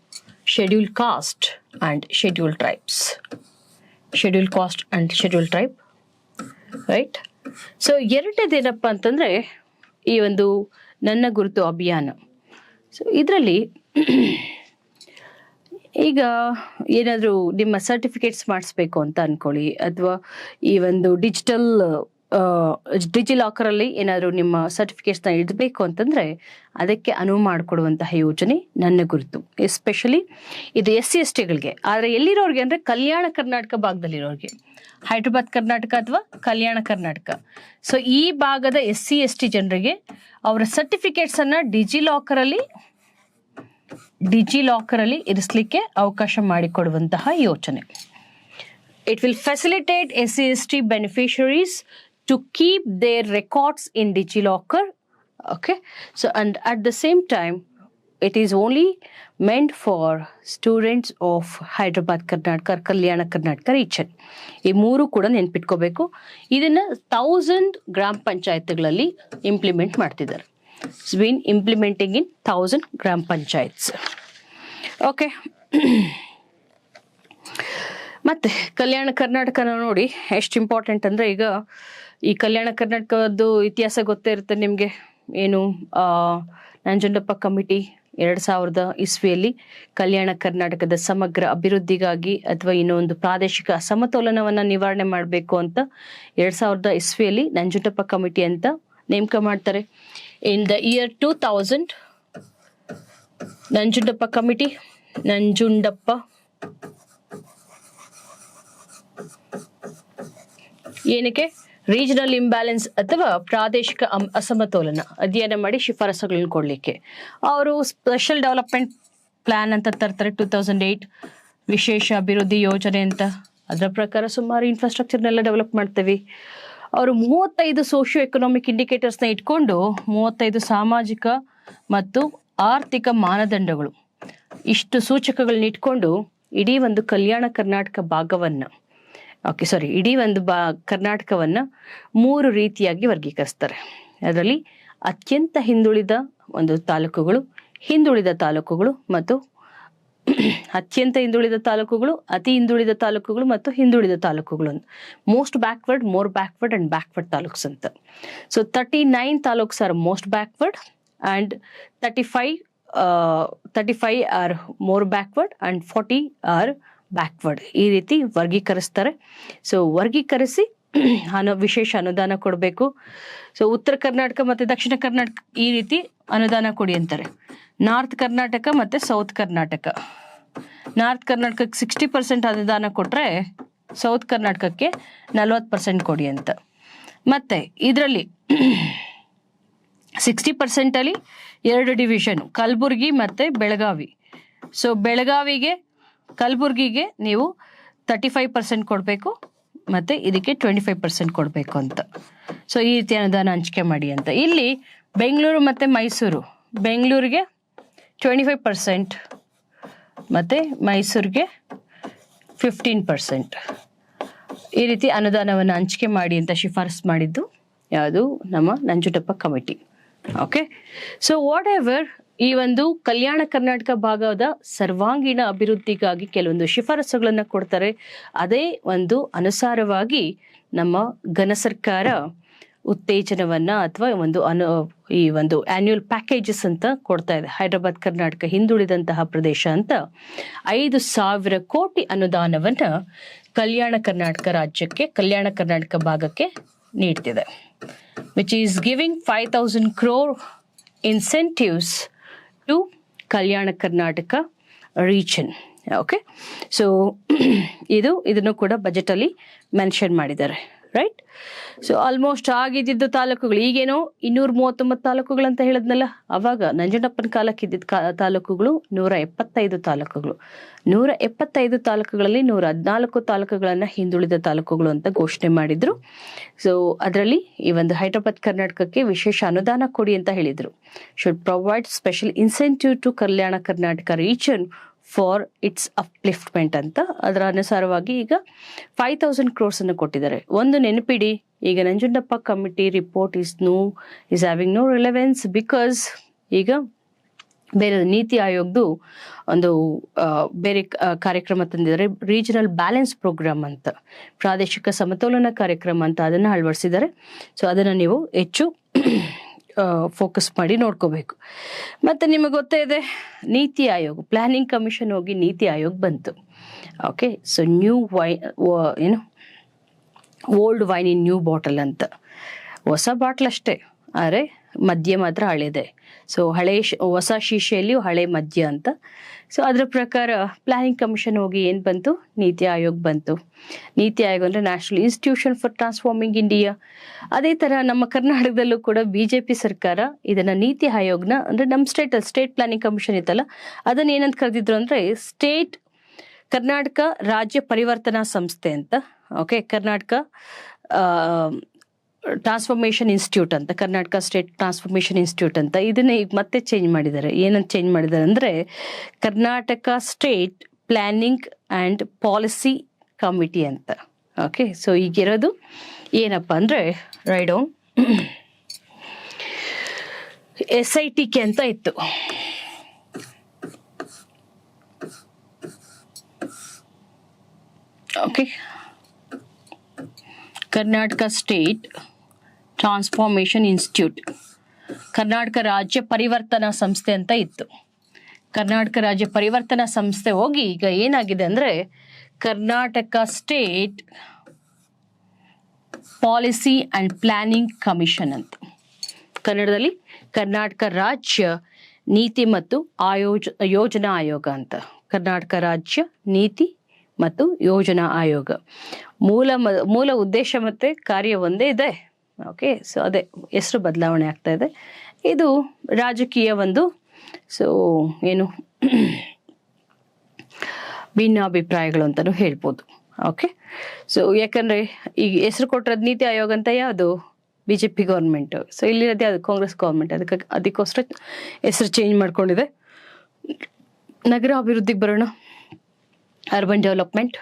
schedule caste and schedule tribes. Right. So ಎರಡನೇದೇನಪ್ಪ ಅಂತಂದ್ರೆ, ಈ ಒಂದು ನನ್ನ ಗುರುತು ಅಭಿಯಾನ. ಸೊ ಇದರಲ್ಲಿ ಈಗ ಏನಾದರೂ ನಿಮ್ಮ ಸರ್ಟಿಫಿಕೇಟ್ಸ್ ಮಾಡಿಸ್ಬೇಕು ಅಂತ ಅನ್ಕೊಳ್ಳಿ, ಅಥವಾ ಈ ಒಂದು ಡಿಜಿಲಾಕರಲ್ಲಿ ಏನಾದರೂ ನಿಮ್ಮ ಸರ್ಟಿಫಿಕೇಟ್ಸ್ನ ಇಡಬೇಕು ಅಂತಂದ್ರೆ ಅದಕ್ಕೆ ಅನುವು ಮಾಡಿಕೊಡುವಂತಹ ಯೋಜನೆ ನನ್ನ ಗುರುತು. ಎಸ್ಪೆಷಲಿ ಇದು SC/STಗಳಿಗೆ. ಆದರೆ ಎಲ್ಲಿರೋರಿಗೆ ಅಂದ್ರೆ ಕಲ್ಯಾಣ ಕರ್ನಾಟಕ ಭಾಗದಲ್ಲಿರೋರಿಗೆ, ಹೈದರಾಬಾದ್ ಕರ್ನಾಟಕ ಅಥವಾ ಕಲ್ಯಾಣ ಕರ್ನಾಟಕ. ಸೊ ಈ ಭಾಗದ SC/ST ಜನರಿಗೆ ಅವರ ಸರ್ಟಿಫಿಕೇಟ್ಸ್ ಅನ್ನ ಡಿಜಿಲಾಕರಲ್ಲಿ ಇರಿಸಲಿಕ್ಕೆ ಅವಕಾಶ ಮಾಡಿಕೊಡುವಂತಹ ಯೋಜನೆ. It will facilitate SC/ST beneficiaries to keep their records in DigiLocker. Okay, so and at the same time, it is only meant for students of Hyderabad Karnataka, Kalyana Karnataka region. ಈ ಮೂರು ಕೂಡ ನೆನ್ಪಿಟ್ಕೋಬೇಕು. ಇದನ್ನ 1000 ಗ್ರಾಮ ಪಂಚಾಯತ್ಗಳಲ್ಲಿ implement ಮಾಡ್ತಿದ್ದಾರೆ. It's been implementing in 1000 ಗ್ರಾಮ panchayats. Okay, ಮತ್ತೆ ಕಲ್ಯಾಣ ಕರ್ನಾಟಕನ ನೋಡಿ ಎಷ್ಟು ಇಂಪಾರ್ಟೆಂಟ್ ಅಂದ್ರೆ, ಈಗ ಈ ಕಲ್ಯಾಣ ಕರ್ನಾಟಕದ್ದು ಇತಿಹಾಸ ಗೊತ್ತೇ ಇರುತ್ತೆ ನಿಮಗೆ. ಏನು ನಂಜುಂಡಪ್ಪ ಕಮಿಟಿ 2000 ಇಸ್ವಿಯಲ್ಲಿ ಕಲ್ಯಾಣ ಕರ್ನಾಟಕದ ಸಮಗ್ರ ಅಭಿವೃದ್ಧಿಗಾಗಿ ಅಥವಾ ಇನ್ನೊಂದು ಪ್ರಾದೇಶಿಕ ಅಸಮತೋಲನವನ್ನ ನಿವಾರಣೆ ಮಾಡಬೇಕು ಅಂತ 2000 ಇಸ್ವಿಯಲ್ಲಿ ನಂಜುಂಡಪ್ಪ ಕಮಿಟಿ ಅಂತ ನೇಮಕ ಮಾಡ್ತಾರೆ. In the year 2000, Nanjundappa Committee, Nanjundappa ಏನಕ್ಕೆ ರೀಜನಲ್ ಇಂಬ್ಯಾಲೆನ್ಸ್ ಅಥವಾ ಪ್ರಾದೇಶಿಕ ಅಸಮತೋಲನ ಅಧ್ಯಯನ ಮಾಡಿ ಶಿಫಾರಸುಗಳನ್ನು ಕೊಡಲಿಕ್ಕೆ ಅವರು ಸ್ಪೆಷಲ್ ಡೆವಲಪ್ಮೆಂಟ್ ಪ್ಲಾನ್ ಅಂತ ತರ್ತಾರೆ 2008 ವಿಶೇಷ ಅಭಿವೃದ್ಧಿ ಯೋಜನೆ ಅಂತ. ಅದರ ಪ್ರಕಾರ ಸುಮಾರು ಇನ್ಫ್ರಾಸ್ಟ್ರಕ್ಚರ್ನೆಲ್ಲ ಡೆವಲಪ್ ಮಾಡ್ತೀವಿ. ಅವರು 35 ಸೋಷಿಯೋ ಎಕನಾಮಿಕ್ ಇಂಡಿಕೇಟರ್ಸ್ನ ಇಟ್ಕೊಂಡು 35 ಸಾಮಾಜಿಕ ಮತ್ತು ಆರ್ಥಿಕ ಮಾನದಂಡಗಳು ಇಷ್ಟು ಸೂಚಕಗಳನ್ನ ಇಟ್ಕೊಂಡು ಇಡೀ ಒಂದು ಕಲ್ಯಾಣ ಕರ್ನಾಟಕ ಭಾಗವನ್ನು ಇಡೀ ಒಂದು ಕರ್ನಾಟಕವನ್ನು 3 ರೀತಿಯಾಗಿ ವರ್ಗೀಕರಿಸ್ತಾರೆ. ಅದರಲ್ಲಿ ಅತ್ಯಂತ ಹಿಂದುಳಿದ ಒಂದು ತಾಲೂಕುಗಳು, ಹಿಂದುಳಿದ ತಾಲೂಕುಗಳು ಮತ್ತು ಅತ್ಯಂತ ಹಿಂದುಳಿದ ತಾಲೂಕುಗಳು, ಅತಿ ಹಿಂದುಳಿದ ತಾಲೂಕುಗಳು ಮತ್ತು ಹಿಂದುಳಿದ ತಾಲೂಕುಗಳು ಅಂತ. Most backward, more backward and backward taluks ಅಂತ. So 39 taluks are most backward and 35 are more backward and 40 are backward. ಈ ರೀತಿ ವರ್ಗೀಕರಿಸ್ತಾರೆ. ಸೊ ವರ್ಗೀಕರಿಸಿ ವಿಶೇಷ ಅನುದಾನ ಕೊಡಬೇಕು. ಸೊ ಉತ್ತರ ಕರ್ನಾಟಕ ಮತ್ತು ದಕ್ಷಿಣ ಕರ್ನಾಟಕ ಈ ರೀತಿ ಅನುದಾನ ಕೊಡಿ ಅಂತಾರೆ. ನಾರ್ತ್ ಕರ್ನಾಟಕ ಮತ್ತು ಸೌತ್ ಕರ್ನಾಟಕ, ನಾರ್ತ್ ಕರ್ನಾಟಕಕ್ಕೆ 60% ಅನುದಾನ ಕೊಟ್ಟರೆ ಸೌತ್ ಕರ್ನಾಟಕಕ್ಕೆ 40% ಕೊಡಿ ಅಂತ. ಮತ್ತು ಇದರಲ್ಲಿ 60%ಅಲ್ಲಿ 2 ಡಿವಿಷನ್, ಕಲಬುರ್ಗಿ ಮತ್ತು ಬೆಳಗಾವಿ. ಸೊ ಕಲಬುರ್ಗಿಗೆ ನೀವು 35% ಕೊಡಬೇಕು ಮತ್ತು ಇದಕ್ಕೆ 25% ಕೊಡಬೇಕು ಅಂತ. ಸೊ ಈ ರೀತಿ ಅನುದಾನ ಹಂಚಿಕೆ ಮಾಡಿ ಅಂತ. ಇಲ್ಲಿ ಬೆಂಗಳೂರು ಮತ್ತು ಮೈಸೂರು, ಬೆಂಗಳೂರಿಗೆ 25% ಮತ್ತು ಮೈಸೂರಿಗೆ 15%. ಈ ರೀತಿ ಅನುದಾನವನ್ನು ಹಂಚಿಕೆ ಮಾಡಿ ಅಂತ ಶಿಫಾರಸು ಮಾಡಿದ್ದು ಯಾವುದು? ನಮ್ಮ Nanjundappa committee. Okay, so what ever ಈ ಒಂದು ಕಲ್ಯಾಣ ಕರ್ನಾಟಕ ಭಾಗದ ಸರ್ವಾಂಗೀಣ ಅಭಿವೃದ್ಧಿಗಾಗಿ ಕೆಲವೊಂದು ಶಿಫಾರಸುಗಳನ್ನು ಕೊಡ್ತಾರೆ. ಅದೇ ಒಂದು ಅನುಸಾರವಾಗಿ ನಮ್ಮ ಘನ ಸರ್ಕಾರ ಉತ್ತೇಜನವನ್ನ ಅಥವಾ ಈ ಒಂದು ಆನ್ಯುವಲ್ ಪ್ಯಾಕೇಜಸ್ ಅಂತ ಕೊಡ್ತಾ ಇದೆ. ಹೈದರಾಬಾದ್ ಕರ್ನಾಟಕ ಹಿಂದುಳಿದಂತಹ ಪ್ರದೇಶ ಅಂತ 5,000 ಕೋಟಿ ಅನುದಾನವನ್ನ ಕಲ್ಯಾಣ ಕರ್ನಾಟಕ ರಾಜ್ಯಕ್ಕೆ, ಕಲ್ಯಾಣ ಕರ್ನಾಟಕ ಭಾಗಕ್ಕೆ ನೀಡ್ತಿದೆ. Which is giving 5,000 crore incentives to Kalyana Karnataka region. Okay, so ಇದನ್ನು ಕೂಡ ಬಜೆಟಲ್ಲಿ ಮೆನ್ಷನ್ ಮಾಡಿದ್ದಾರೆ, ರೈಟ್? ಸೊ ಆಲ್ಮೋಸ್ಟ್ ಆಗಿದ್ದಿದ್ದು ತಾಲೂಕುಗಳು ಈಗೇನೋ 239 ತಾಲೂಕುಗಳು ಅಂತ ಹೇಳಿದ್ನಲ್ಲ, ಅವಾಗ ನಂಜುಂಡಪ್ಪನ ಕಾಲಕ್ಕೆ ಇದ್ದಿದ್ದ ತಾಲೂಕುಗಳು 175 ತಾಲೂಕುಗಳು. 175 ತಾಲೂಕುಗಳಲ್ಲಿ 114 ತಾಲೂಕುಗಳನ್ನು ಹಿಂದುಳಿದ ತಾಲೂಕುಗಳು ಅಂತ ಘೋಷಣೆ ಮಾಡಿದ್ರು. ಸೊ ಅದರಲ್ಲಿ ಈ ಒಂದು ಹೈದರಾಬಾದ್ ಕರ್ನಾಟಕಕ್ಕೆ ವಿಶೇಷ ಅನುದಾನ ಕೊಡಿ ಅಂತ ಹೇಳಿದ್ರು. Should provide special incentive to Kalyana Karnataka region for its upliftment ಅಂತ. ಅದರ ಅನುಸಾರವಾಗಿ ಈಗ 5,000 crores ಅನ್ನು ಕೊಟ್ಟಿದ್ದಾರೆ. ಒಂದು ನೆನಪಿಡಿ, ಈಗ Nanjundappa committee report is having no relevance because ಈಗ ಬೇರೆ ನೀತಿ ಆಯೋಗದ್ದು ಒಂದು ಬೇರೆ ಕಾರ್ಯಕ್ರಮ ತಂದಿದ್ದಾರೆ, ರೀಜನಲ್ ಬ್ಯಾಲೆನ್ಸ್ ಪ್ರೋಗ್ರಾಮ್ ಅಂತ, ಪ್ರಾದೇಶಿಕ ಸಮತೋಲನ ಕಾರ್ಯಕ್ರಮ ಅಂತ, ಅದನ್ನು ಅಳವಡಿಸಿದ್ದಾರೆ. ಸೊ ಅದನ್ನು ನೀವು ಹೆಚ್ಚು ಫೋಕಸ್ ಮಾಡಿ ನೋಡ್ಕೋಬೇಕು. ಮತ್ತು ನಿಮಗೆ ಗೊತ್ತೇ ಇದೆ, ನೀತಿ ಆಯೋಗ, ಪ್ಲಾನಿಂಗ್ ಕಮಿಷನ್ ಹೋಗಿ ನೀತಿ ಆಯೋಗ ಬಂತು. Okay, so new old wine in new bottle ಅಂತ, ಹೊಸ ಬಾಟ್ಲ್ ಅಷ್ಟೇ, ಆದರೆ ಮದ್ಯ ಮಾತ್ರ ಹಳೇದೆ. ಸೊ ಹೊಸ ಶೀಶೆಯಲ್ಲಿ ಹಳೆ ಮದ್ಯ ಅಂತ. ಸೊ ಅದರ ಪ್ರಕಾರ ಪ್ಲಾನಿಂಗ್ ಕಮಿಷನ್ ಹೋಗಿ ಏನು ಬಂತು? ನೀತಿ ಆಯೋಗ ಬಂತು. ನೀತಿ ಆಯೋಗ ಅಂದರೆ national institution for transforming India. ಅದೇ ಥರ ನಮ್ಮ ಕರ್ನಾಟಕದಲ್ಲೂ ಕೂಡ BJP ಸರ್ಕಾರ ಇದನ್ನು ನೀತಿ ಆಯೋಗನ, ಅಂದರೆ ನಮ್ಮ ಸ್ಟೇಟ್ ಪ್ಲಾನಿಂಗ್ ಕಮಿಷನ್ ಇತ್ತಲ್ಲ, ಅದನ್ನು ಏನಂತ ಕರೆದಿದ್ರು ಅಂದರೆ ಕರ್ನಾಟಕ ರಾಜ್ಯ ಪರಿವರ್ತನಾ ಸಂಸ್ಥೆ ಅಂತ. ಓಕೆ, ಕರ್ನಾಟಕ ಟ್ರಾನ್ಸ್ಫಾರ್ಮೇಷನ್ ಇನ್ಸ್ಟಿಟ್ಯೂಟ್ ಅಂತ, ಕರ್ನಾಟಕ ಸ್ಟೇಟ್ ಟ್ರಾನ್ಸ್ಫಾರ್ಮೇಷನ್ ಇನ್ಸ್ಟಿಟ್ಯೂಟ್ ಅಂತ. ಇದನ್ನ ಈಗ ಮತ್ತೆ ಚೇಂಜ್ ಮಾಡಿದ್ದಾರೆ. ಏನಂತ ಚೇಂಜ್ ಮಾಡಿದ್ದಾರೆ ಅಂದರೆ Karnataka state planning and policy committee ಅಂತ. ಓಕೆ, ಸೊ ಈಗಿರೋದು ಏನಪ್ಪ ಅಂದರೆ ರೈಟ್ ಡೌನ್ SITK ಅಂತ ಇತ್ತು. Okay, Karnataka state transformation institute, Karnataka ರಾಜ್ಯ ಪರಿವರ್ತನಾ ಸಂಸ್ಥೆ ಅಂತ ಇತ್ತು. ಕರ್ನಾಟಕ ರಾಜ್ಯ ಪರಿವರ್ತನಾ ಸಂಸ್ಥೆ ಹೋಗಿ ಈಗ ಏನಾಗಿದೆ ಅಂದರೆ Karnataka state policy and planning commission ಅಂತ. ಕನ್ನಡದಲ್ಲಿ ಕರ್ನಾಟಕ ರಾಜ್ಯ ನೀತಿ ಮತ್ತು ಯೋಜನಾ ಆಯೋಗ ಅಂತ. ಕರ್ನಾಟಕ ರಾಜ್ಯ ನೀತಿ ಮತ್ತು ಯೋಜನಾ ಆಯೋಗ. ಮೂಲ ಉದ್ದೇಶ ಮತ್ತು ಕಾರ್ಯ ಒಂದೇ ಇದೆ. ಓಕೆ, ಸೊ ಅದೇ ಹೆಸರು ಬದಲಾವಣೆ ಆಗ್ತಾ ಇದೆ. ಇದು ರಾಜಕೀಯ ಒಂದು ಏನು ಭಿನ್ನಾಭಿಪ್ರಾಯಗಳು ಅಂತಲೂ ಹೇಳ್ಬೋದು. ಓಕೆ, ಸೊ ಯಾಕಂದರೆ ಈಗ ಹೆಸರು ಕೊಟ್ಟಿರೋದು ನೀತಿ ಆಯೋಗ ಅಂತ ಯಾವುದು BJP ಗೌರ್ಮೆಂಟ್. ಸೊ ಇಲ್ಲಿರೋದು ಯಾವುದು ಕಾಂಗ್ರೆಸ್ ಗೌರ್ಮೆಂಟ್. ಅದಕ್ಕೋಸ್ಕರ ಹೆಸರು ಚೇಂಜ್ ಮಾಡ್ಕೊಂಡಿದೆ. ನಗರ ಅಭಿವೃದ್ಧಿಗೆ ಬರೋಣ. Urban development